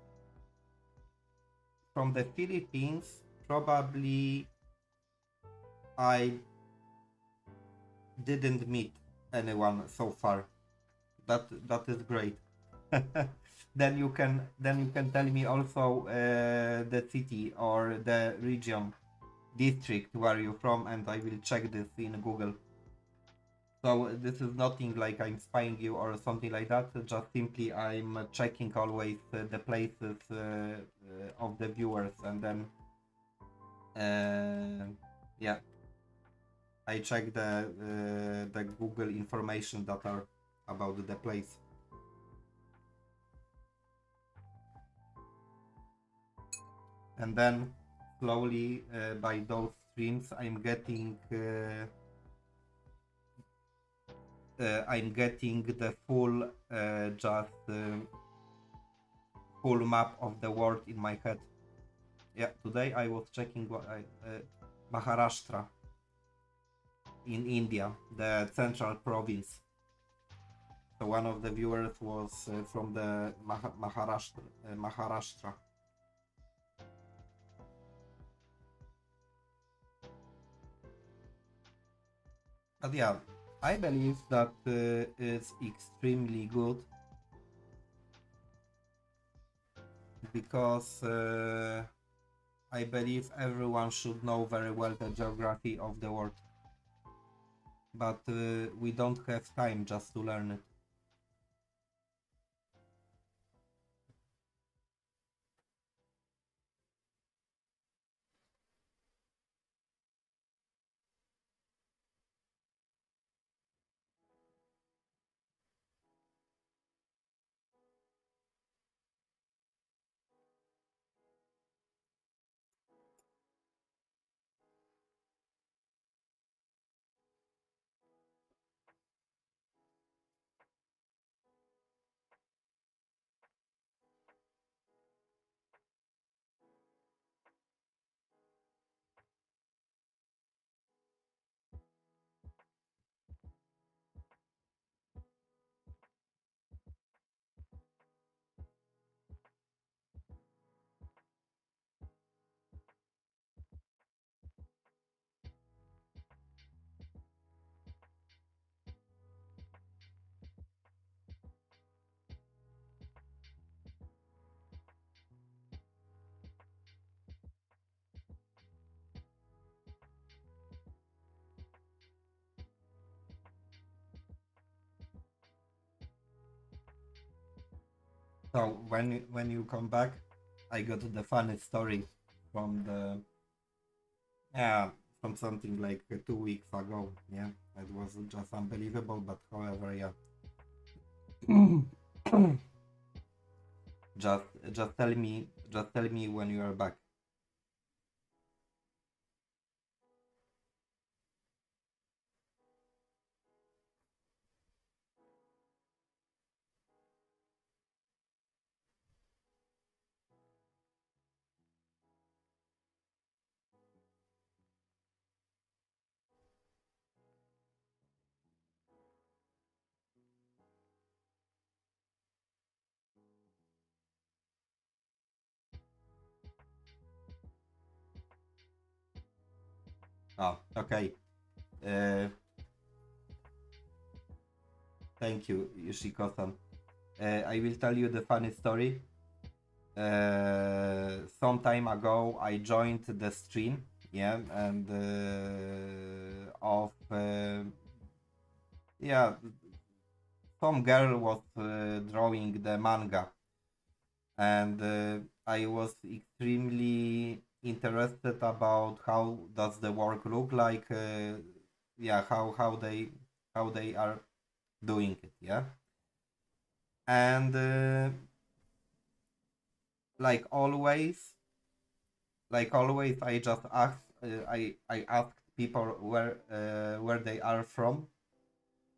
from the Philippines, probably I didn't meet anyone so far. That is great. Then you can tell me also the city or the region, district where you're from, and I will check this in Google. So this is nothing like I'm spying you or something like that. Just simply I'm checking always the places of the viewers, and then yeah, I check the Google information that are about the place. And then slowly by those streams I'm getting the full map of the world in my head. Yeah, today I was checking Maharashtra in India, the central province. So one of the viewers was from the Maharashtra. But yeah, I believe that it's extremely good because I believe everyone should know very well the geography of the world. But we don't have time just to learn it. So when you come back, I got the funny story from the yeah from something like 2 weeks ago. Yeah, it was just unbelievable. But however, yeah, just tell me when you are back. Oh, okay. Uh, Thank you, Yoshiko-san. I will tell you the funny story. Some time ago, I joined the stream, yeah, and of yeah, some girl was drawing the manga, and I was extremely interested about how does the work look like, yeah, how they are doing it, yeah, and like always, I just I asked people where they are from,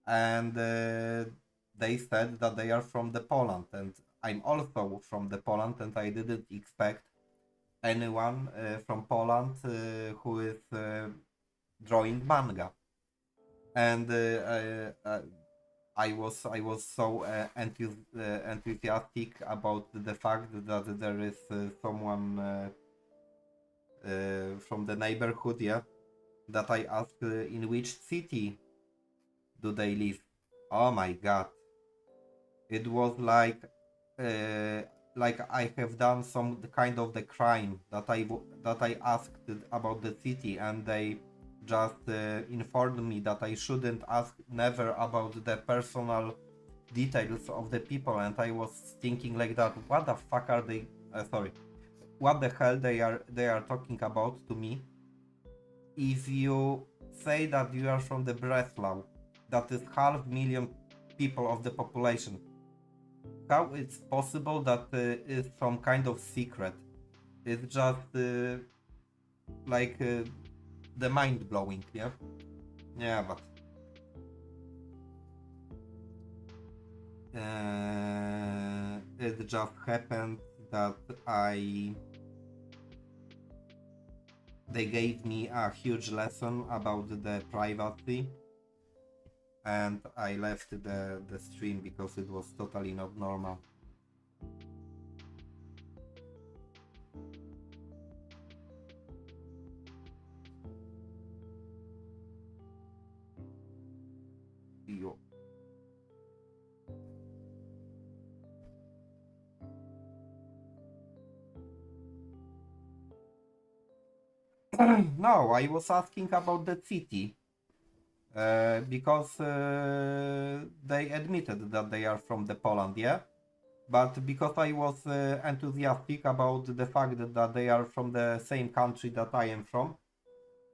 and they said that they are from the Poland, and I'm also from the Poland, and I didn't expect anyone from Poland who is drawing manga, and I was so enthusiastic about the fact that there is someone from the neighborhood, yeah, that I asked in which city do they live. Oh my god, it was like I have done some kind of the crime that I asked about the city, and they just informed me that I shouldn't ask never about the personal details of the people, and I was thinking like that, what the fuck are they? Sorry, what the hell they are talking about to me? If you say that you are from the Breslau, that is 500,000 people of the population, how it's possible that it's some kind of secret? It's just like the mind blowing, yeah, yeah, but it just happened that they gave me a huge lesson about the privacy, and I left the stream because it was totally not normal. Yo. No, I was asking about the city because they admitted that they are from the Poland, yeah. But because I was enthusiastic about the fact that they are from the same country that I am from,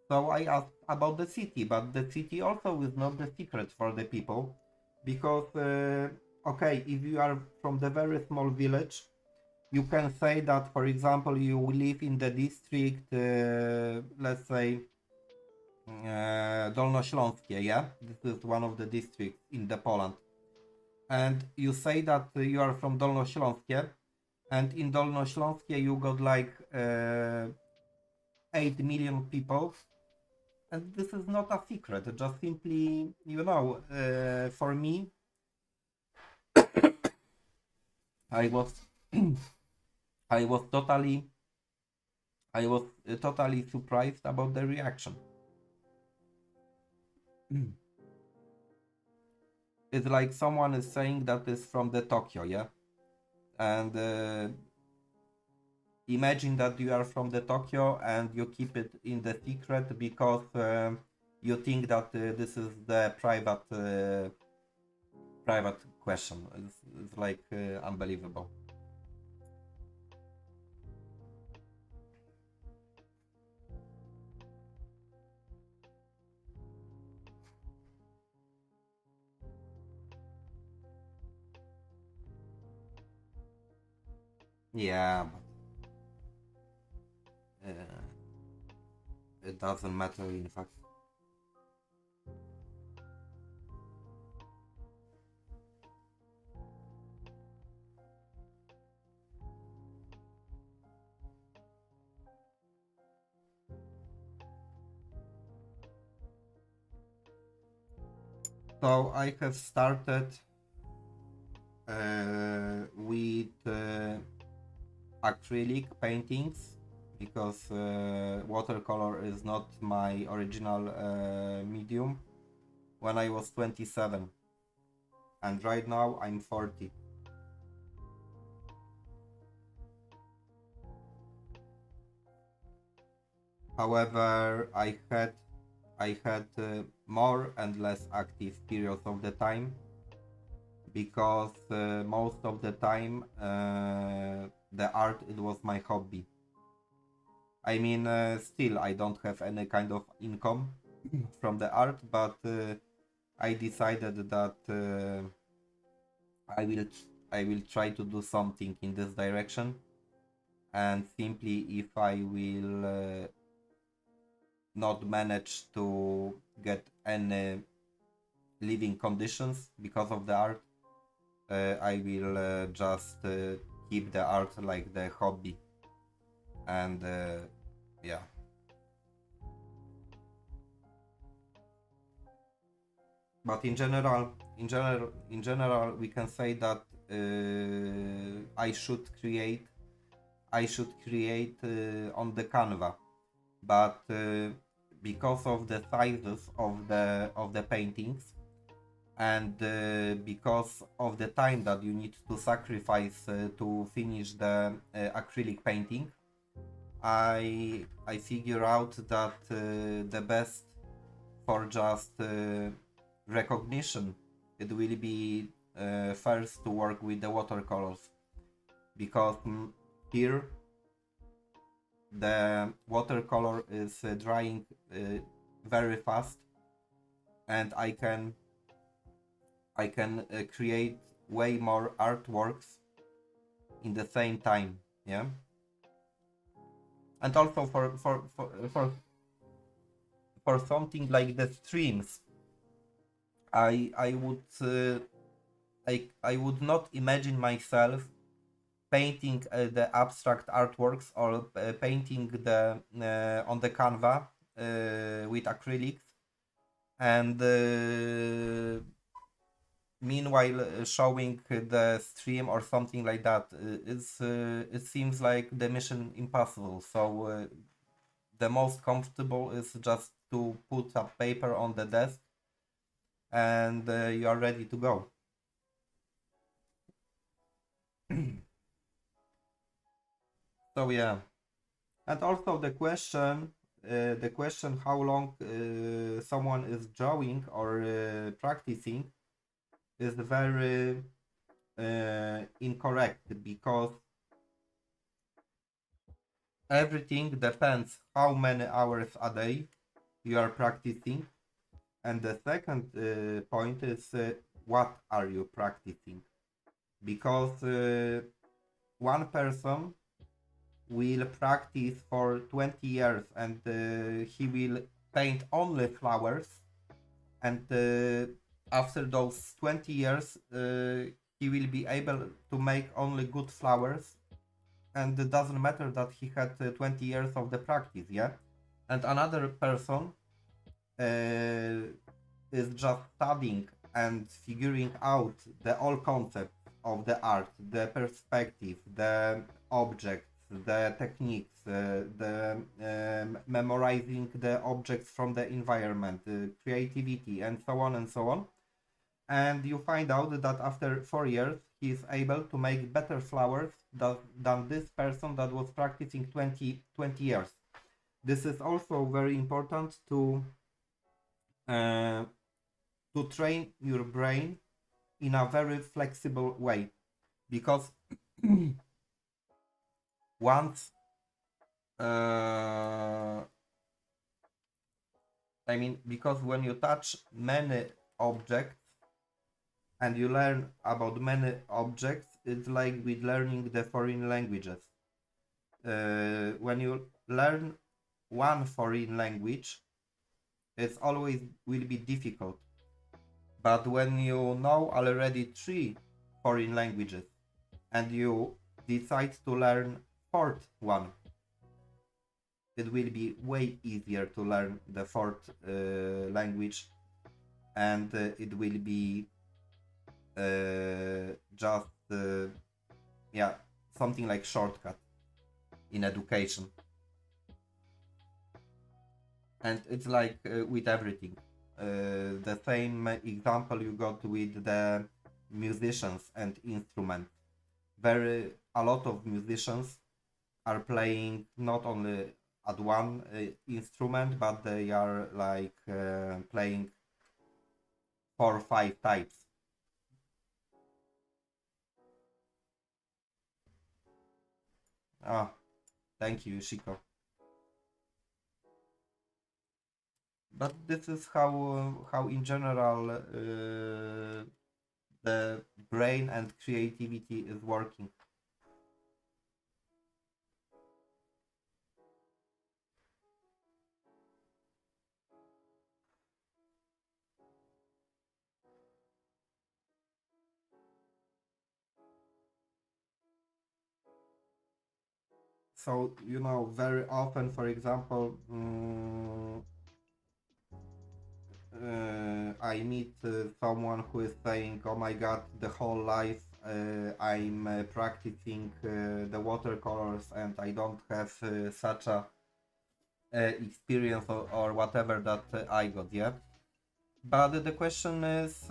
so I asked about the city. But the city also is not the secret for the people, because okay, if you are from the very small village, you can say that, for example, you live in the district, let's say, Dolnośląskie, yeah? This is one of the districts in the Poland. And you say that you are from Dolnośląskie, and in Dolnośląskie you got like 8 million people, and this is not a secret, just simply, for me, I was I was totally I was totally surprised about the reaction. It's like someone is saying that is from the Tokyo, yeah, and imagine that you are from the Tokyo and you keep it in the secret because you think that this is the private question. It's like unbelievable. Yeah, but it doesn't matter in fact. So I have started with acrylic paintings because watercolor is not my original medium when I was 27, and right now I'm 40. However, I had more and less active periods of the time because most of the time the art, it was my hobby. I mean, still I don't have any kind of income from the art, but I decided that I will I will try to do something in this direction, and simply if I will not manage to get any living conditions because of the art, I will just keep the art like the hobby, and yeah. but in general, we can say that I should create on the Canva, but because of the sizes of the paintings, and because of the time that you need to sacrifice to finish the acrylic painting, I figure out that the best for just recognition, it will be first to work with the watercolors, because here the watercolor is drying very fast, and I can create way more artworks in the same time, yeah. And also for something like the streams, I would not imagine myself painting the abstract artworks, or painting the on the Canva with acrylics, and meanwhile showing the stream or something like that. It seems like the mission impossible. So the most comfortable is just to put a paper on the desk, and you are ready to go. So yeah, and also the question how long someone is drawing or practicing is very incorrect, because everything depends how many hours a day you are practicing, and the second point is what are you practicing, because one person will practice for 20 years, and he will paint only flowers, and after those 20 years he will be able to make only good flowers, and it doesn't matter that he had 20 years of the practice, yeah. And another person is just studying and figuring out the whole concept of the art, the perspective, the objects, the techniques, the memorizing the objects from the environment, creativity, and so on and so on. And you find out that after 4 years he is able to make better flowers than this person that was practicing 20 years. This is also very important uh, to train your brain in a very flexible way, because once because when you touch many objects and you learn about many objects, it's like with learning the foreign languages. When you learn one foreign language, it's always will be difficult. But when you know already 3 foreign languages and you decide to learn fourth one, it will be way easier to learn the fourth language, and it will be just yeah, something like shortcut in education. And it's like with everything. The same example you got with the musicians and instruments. A lot of musicians are playing not only at one instrument, but they are like playing 4 or 5 types. Ah, thank you, Shiko. But this is how in general the brain and creativity is working. So, you know, very often, for example, I meet someone who is saying, "Oh my God, the whole life I'm practicing the watercolors and I don't have such a experience or whatever that I got." Yeah, but the question is,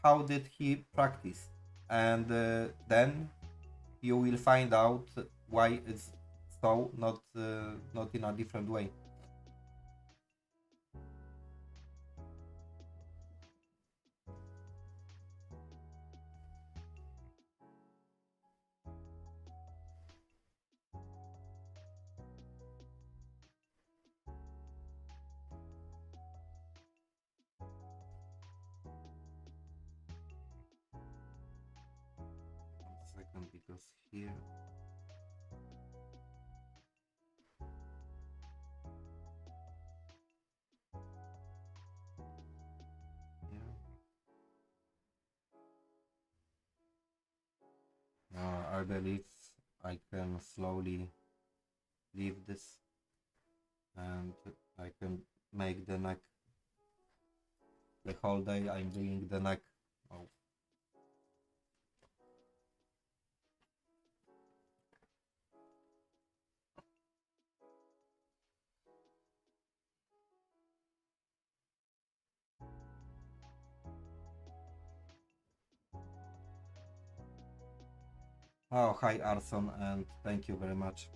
how did he practice? And then you will find out why it's so, not in a different way. One second, because here. Yeah. I believe I can slowly leave this and I can make the neck. The whole day I'm doing the neck. Oh. Oh, hi Arson, and thank you very much.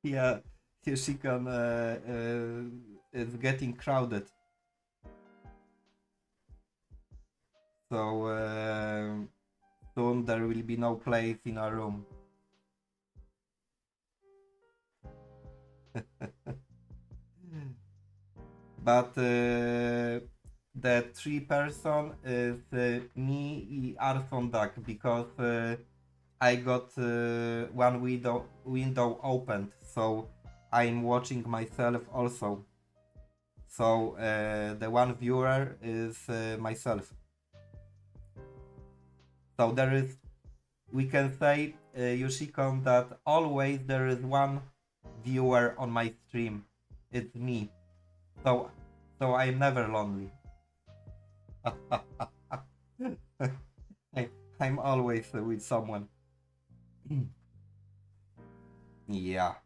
Yeah, Hirshikan is getting crowded. So soon there will be no place in our room. But the three person is me and Arson Duck, because I got one window opened, so I'm watching myself also. So the one viewer is myself. So there is, we can say, Yoshikon, that always there is one viewer on my stream. It's me. So I'm never lonely. I, I'm always with someone. Yeah.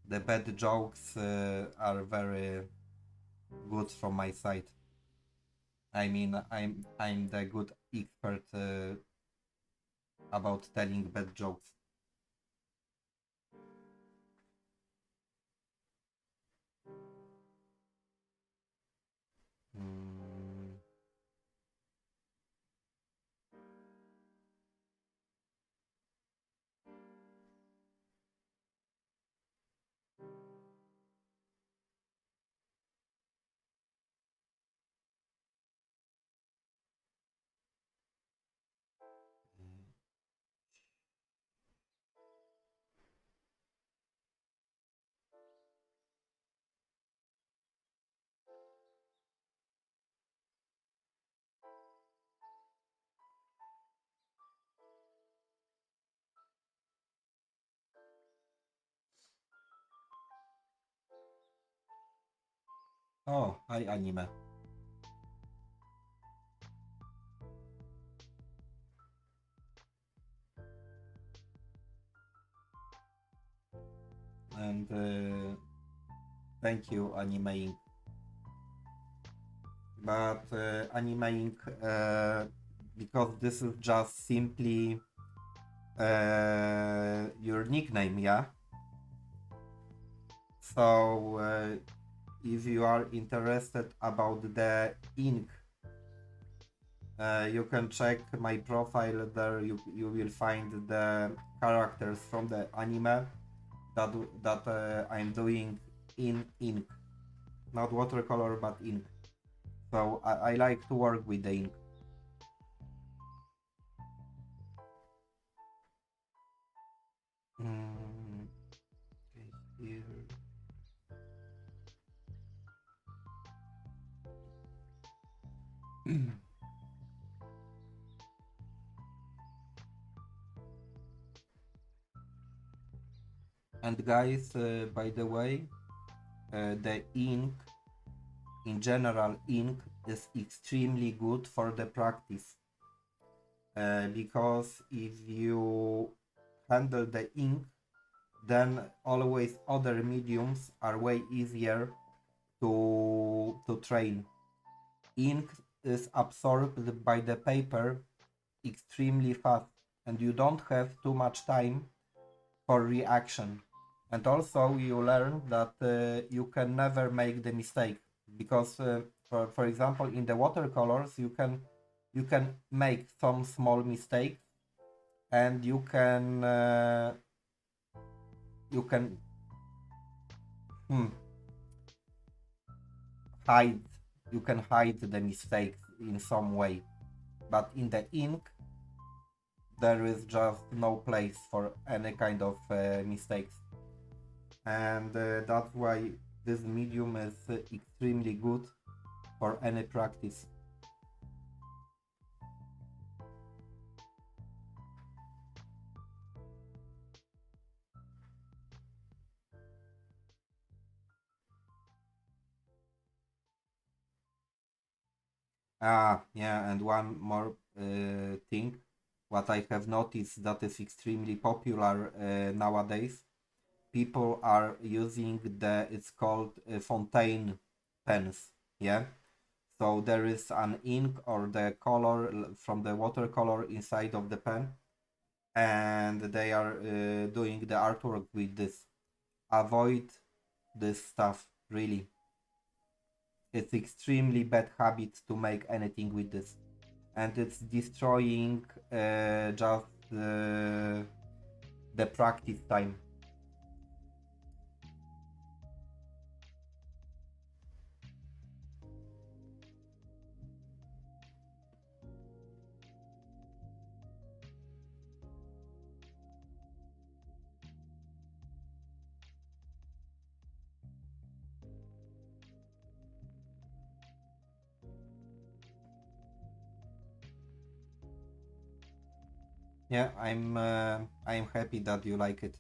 The bad jokes are very good from my side. I mean, I'm the good expert about telling bad jokes. Mm, Oh, hi anime. And thank you, Anime. But Anime, because this is just simply your nickname, yeah? So if you are interested about the ink, you can check my profile there. You will find the characters from the anime that I'm doing in ink, not watercolor but ink. So I like to work with the ink. Mm, okay, here. And guys, by the way, the ink, in general, ink is extremely good for the practice. Because if you handle the ink, then always other mediums are way easier to train. Ink is absorbed by the paper extremely fast, and you don't have too much time for reaction. And also you learn that you can never make the mistake, because for example in the watercolors you can make some small mistakes, and you can hmm, hide you can hide the mistakes in some way, but in the ink there is just no place for any kind of mistakes, and that's why this medium is extremely good for any practice. Yeah, and one more thing, what I have noticed that is extremely popular nowadays. People are using it's called fontaine pens. Yeah, so there is an ink or the color from the watercolor inside of the pen, and they are doing the artwork with this. Avoid this stuff, really. It's extremely bad habit to make anything with this, and it's destroying just the practice time. Yeah, I'm happy that you like it.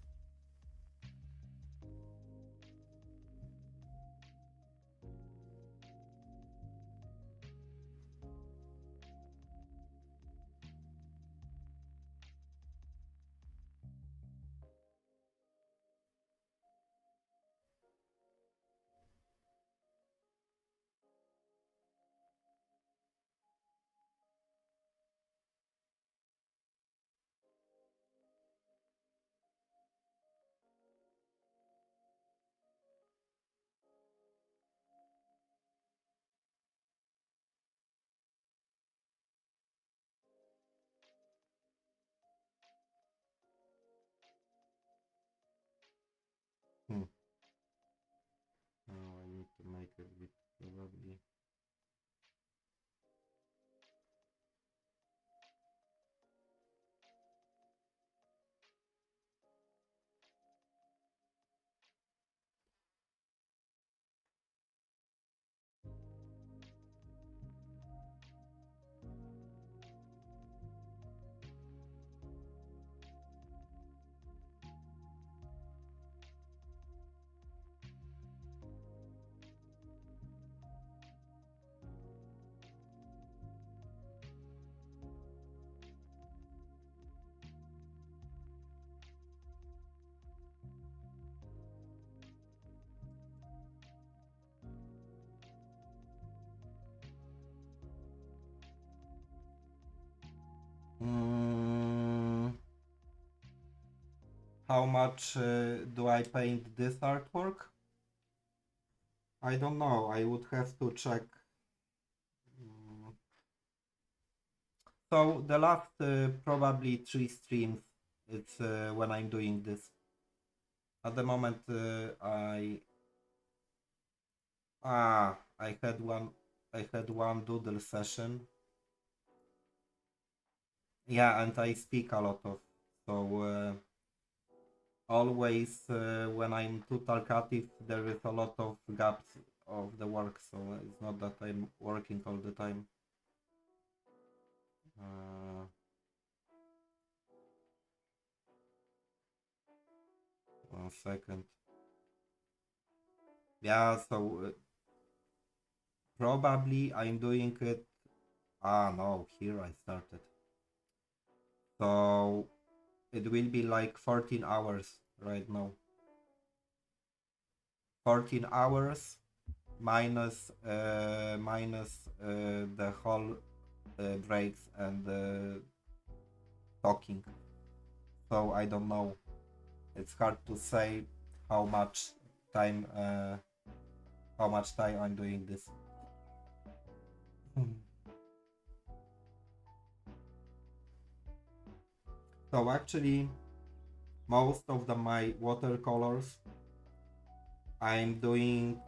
Mm, how much do I paint this artwork? I don't know. I would have to check. Mm, So the last probably 3 streams, it's when I'm doing this. At the moment, I had one doodle session. Yeah, and I speak a lot of, so always when I'm too talkative, there is a lot of gaps of the work. So it's not that I'm working all the time. Uh, 1 second. Yeah, so probably I'm doing it. No, here I started. So it will be like 14 hours right now. 14 hours minus the whole breaks and talking. So I don't know. It's hard to say how much time uh, how much time I'm doing this. So actually, most of my watercolors I'm doing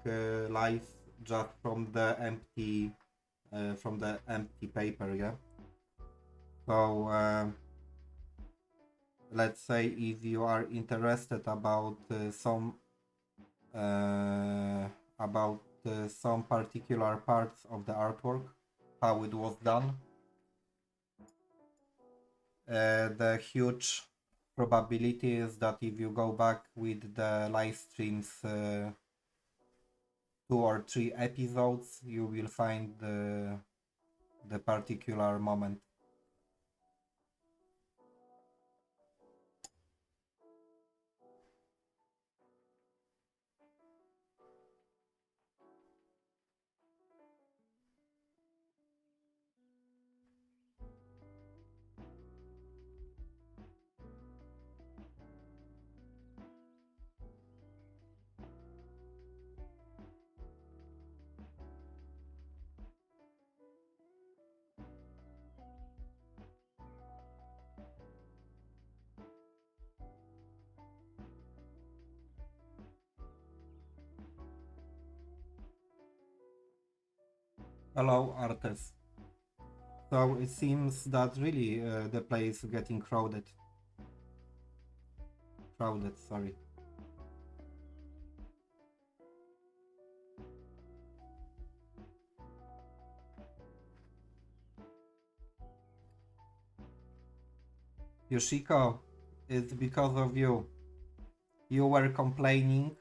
live just from the empty paper, yeah. So let's say if you are interested uh, about some particular parts of the artwork, how it was done, the huge probability is that if you go back with the live streams 2 or 3 episodes, you will find the particular moment. Hello, artists. So it seems that really the place is getting crowded. Crowded, sorry. Yoshiko, it's because of you. You were complaining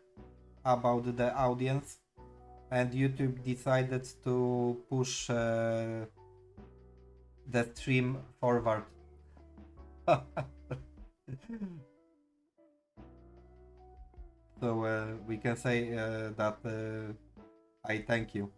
about the audience, and YouTube decided to push the stream forward. So we can say that I thank you.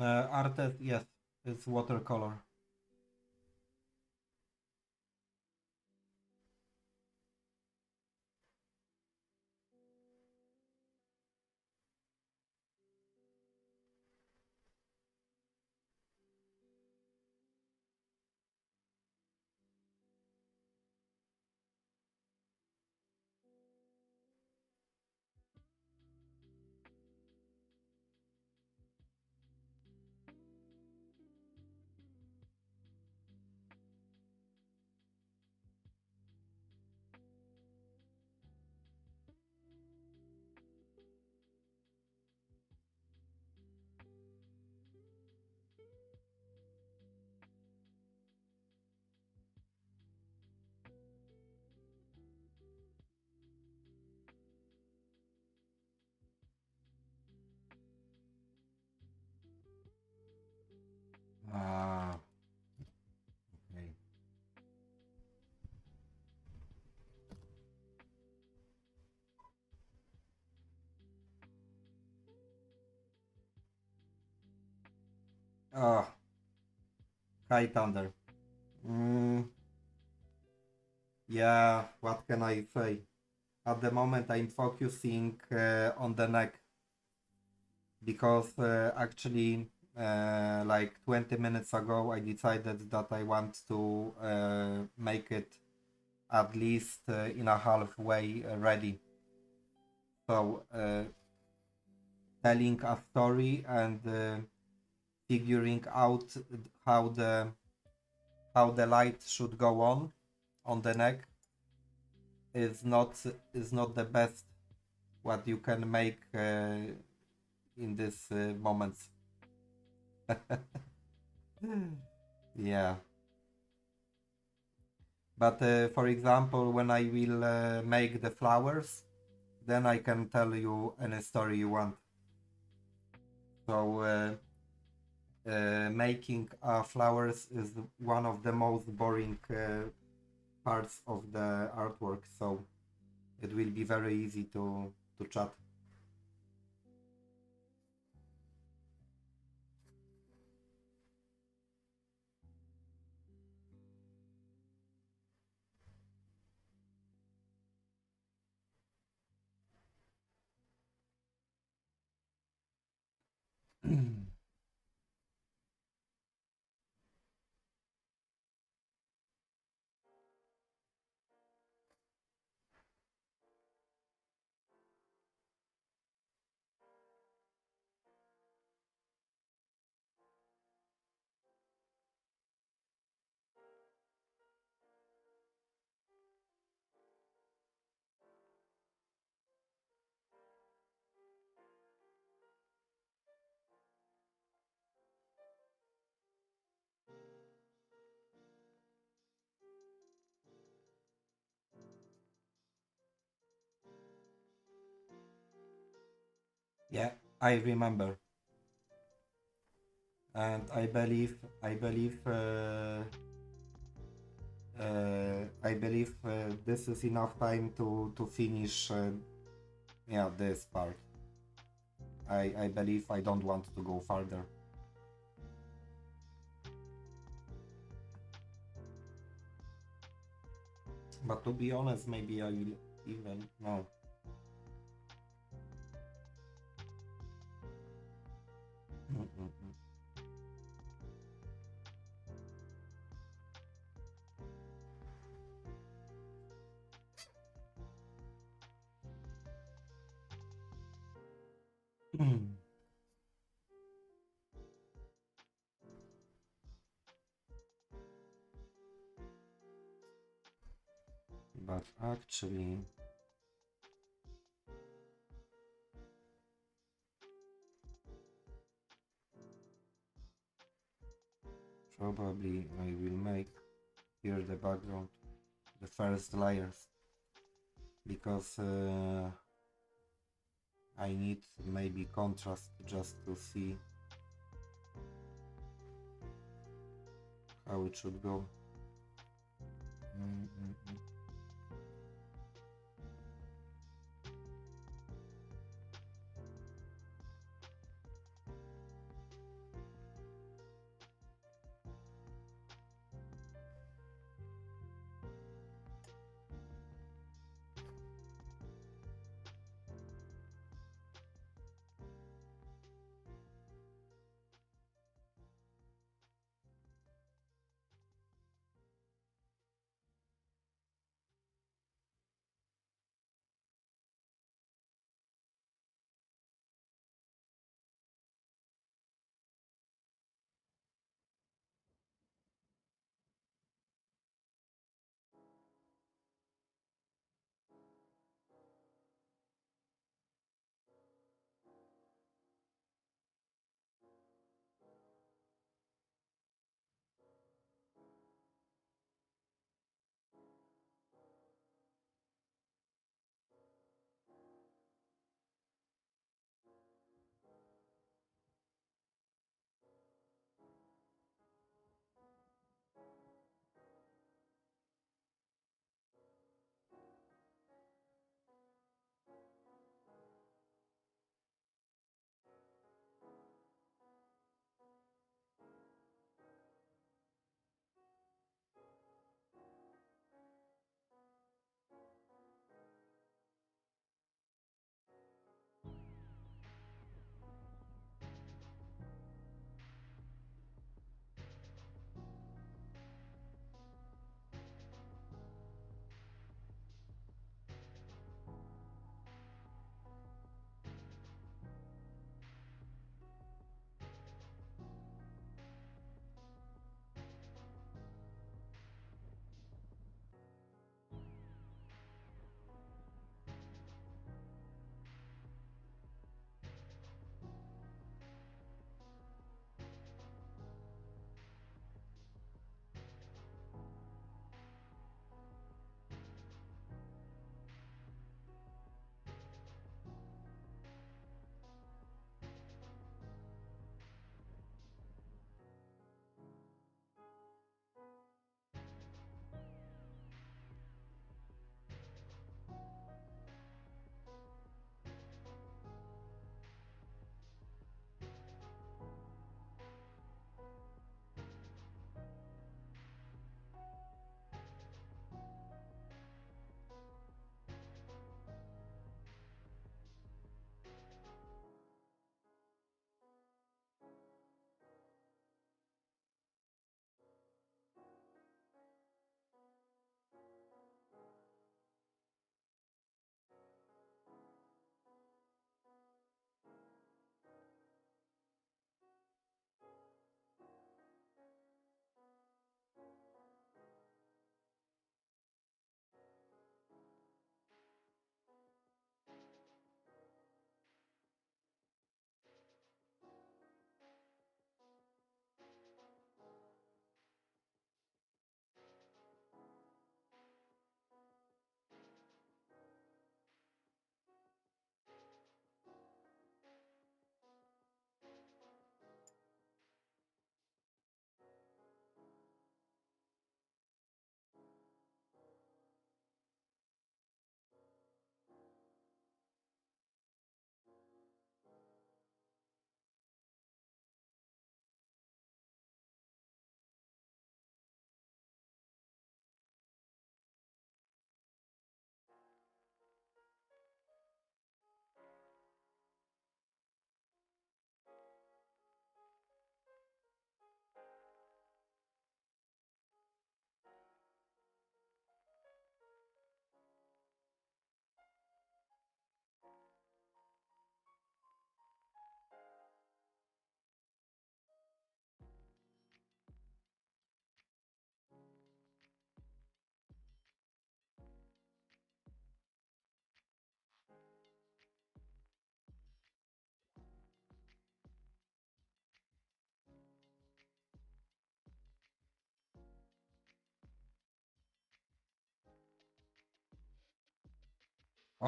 Artist, yes, it's watercolor. Oh, High Thunder. Mm, yeah, what can I say? At the moment, I'm focusing on the neck because actually, like 20 minutes ago, I decided that I want to make it at least in a halfway ready. So, telling a story and figuring out how the how the light should go on the neck is not is not the best what you can make in these moments. Yeah, but for example, when I will make the flowers, then I can tell you any story you want. So making flowers is one of the most boring parts of the artwork, so it will be very easy to chat. Yeah, I remember, and I believe this is enough time to finish. Yeah, this part. I believe I don't want to go further. But to be honest, maybe I will even no. Mm-mm-mm. But actually, probably I will make here the background, the first layers, because I need maybe contrast just to see how it should go. Mm-mm-mm.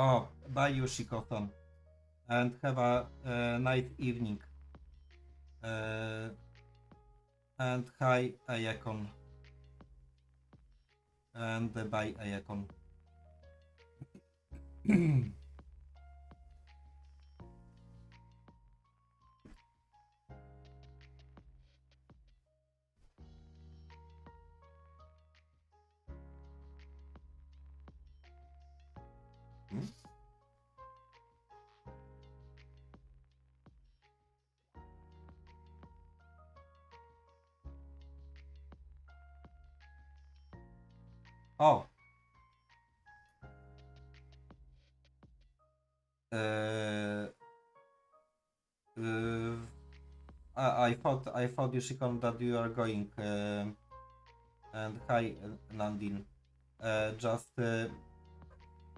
Oh, bye Yoshiko-san, and have a nice evening. And hi Ayakon, and bye Ayakon. Hmm? Oh, uh, uh, I thought Yoshikon that you are going. And hi Nandin. Just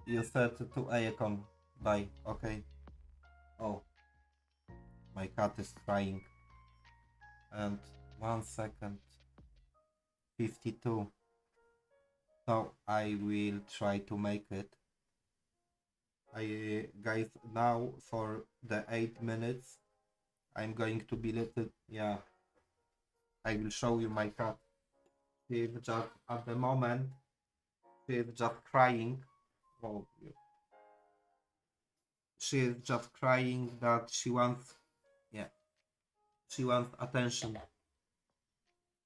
you said to Ayakon. Bye. Okay. Oh, my cat is crying. And 1 second. 52. So I will try to make it. Guys, now for the 8 minutes, I'm going to be little. Yeah, I will show you my cat. She's just at the moment. She's just crying. Oh, she is just crying that she wants. Yeah, she wants attention.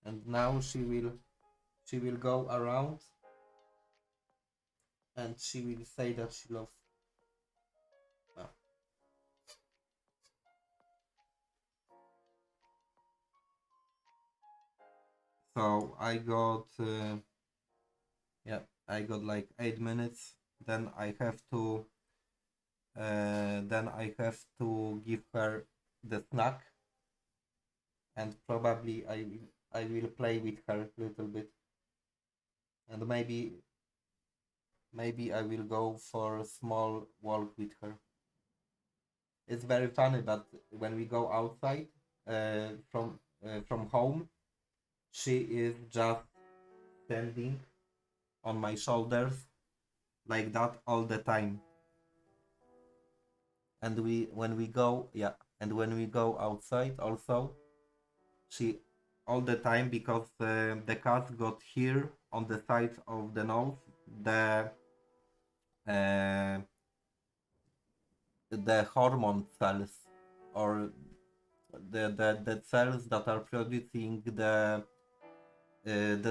And now she will go around and she will say that she loves. Oh. So I got like 8 minutes. Then I have to give her the snack, and probably I will play with her a little bit, and maybe I will go for a small walk with her. It's very funny, but when we go outside from home, she is just standing on my shoulders like that all the time. And when we go, yeah, and when we go outside also, she all the time, because the cat got here on the side of the nose uh, the hormone cells, or the cells that are producing the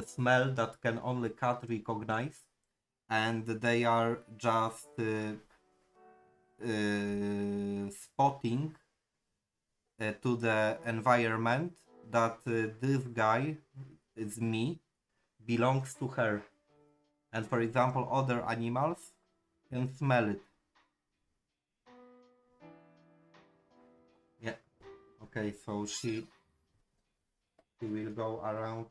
smell that can only cat recognize, and they are just spotting to the environment that this guy is me belongs to her, and for example other animals can smell it. Yeah, okay, so she will go around.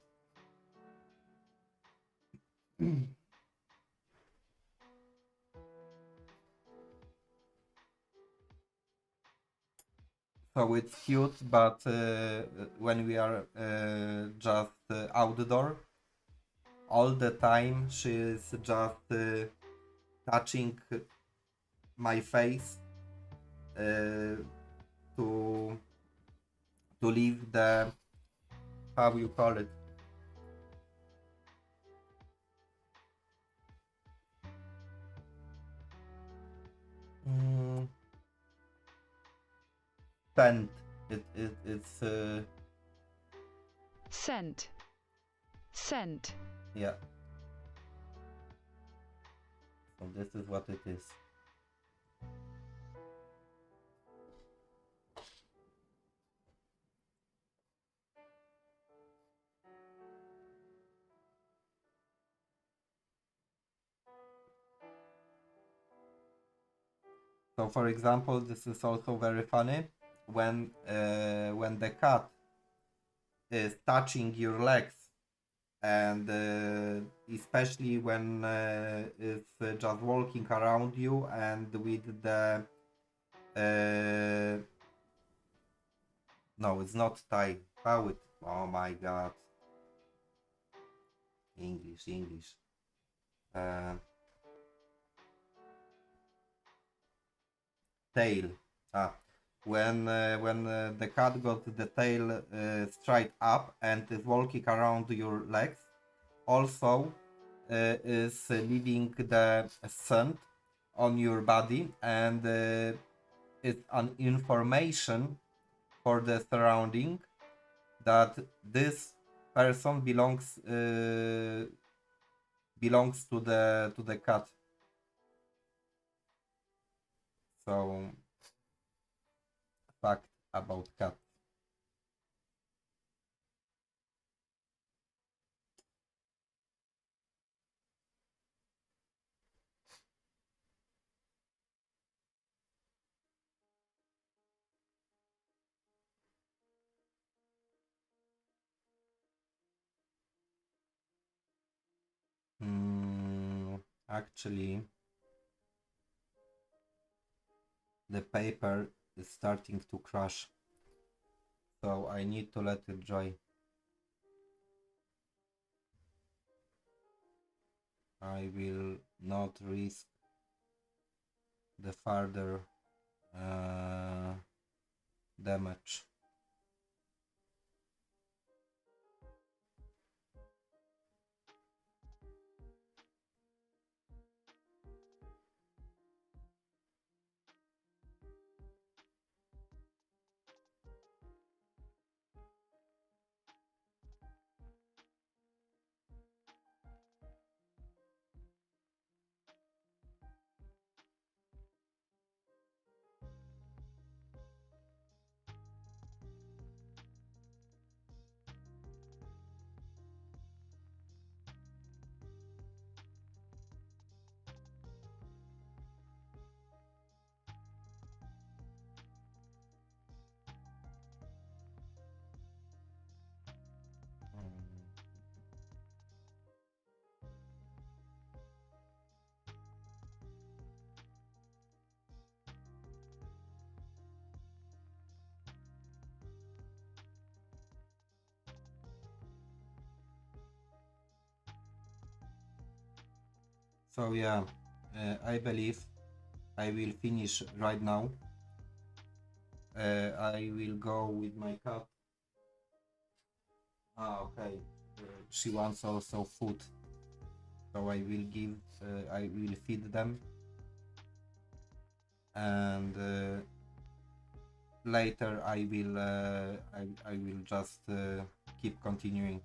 So it's cute, but when we are just outdoor, all the time she's just touching my face uh, to leave the, how you call it, mm, scent. It's Scent. Scent. yeah. So this is what it is. So for example, this is also very funny when the cat is touching your legs, and especially when it's just walking around you, and with the no, it's not Thai. How it? Oh my god! English. Uh, tail. When the cat got the tail straight up and is walking around your legs, also is leaving the scent on your body, and it's an information for the surrounding that this person belongs to the cat. So fact about cat. Actually, the paper is starting to crash, so I need to let it dry. I will not risk the further damage. So yeah, I believe I will finish right now. I will go with my cat. Okay. She wants also food, so I will feed them, and later I will just keep continuing.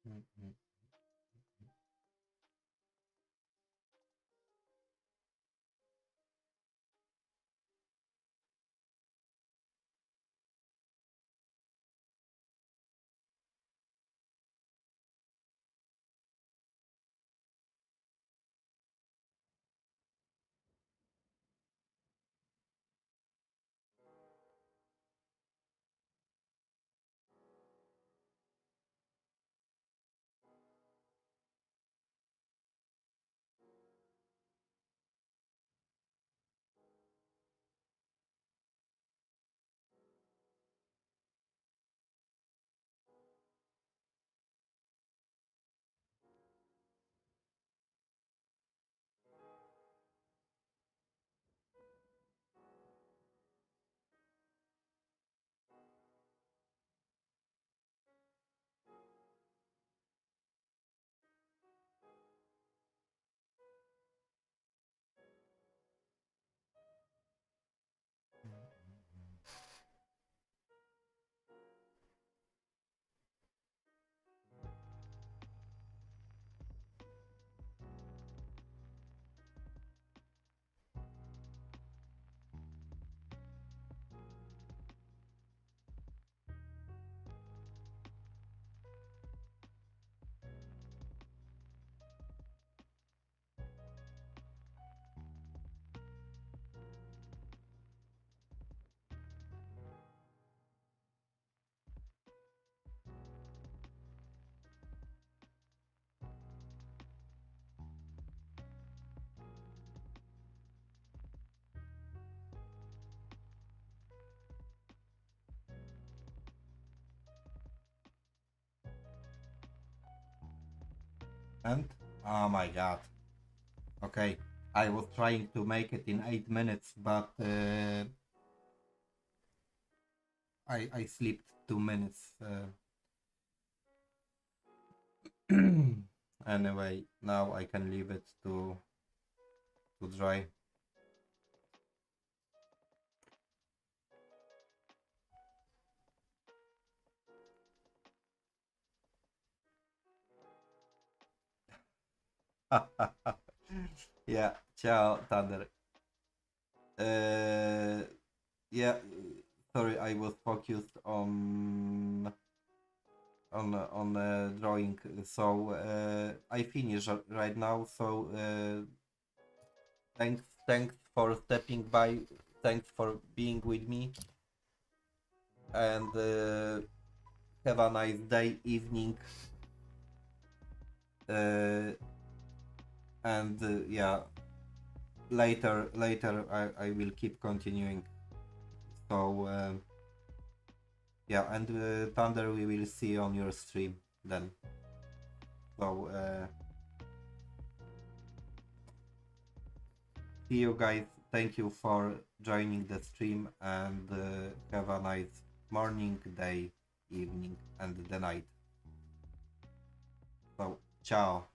Mhm. And oh my god. Okay, I was trying to make it in 8 minutes, but I slept 2 minutes. Anyway, now I can leave it to dry. Yeah, ciao, Thunder. Yeah, sorry, I was focused on drawing, so I finish right now. So thanks for stepping by, thanks for being with me, and have a nice day, evening, and yeah, later I will keep continuing. So yeah, and Thunder, we will see on your stream then. So see you guys. Thank you for joining the stream, and have a nice morning, day, evening, and the night. So ciao.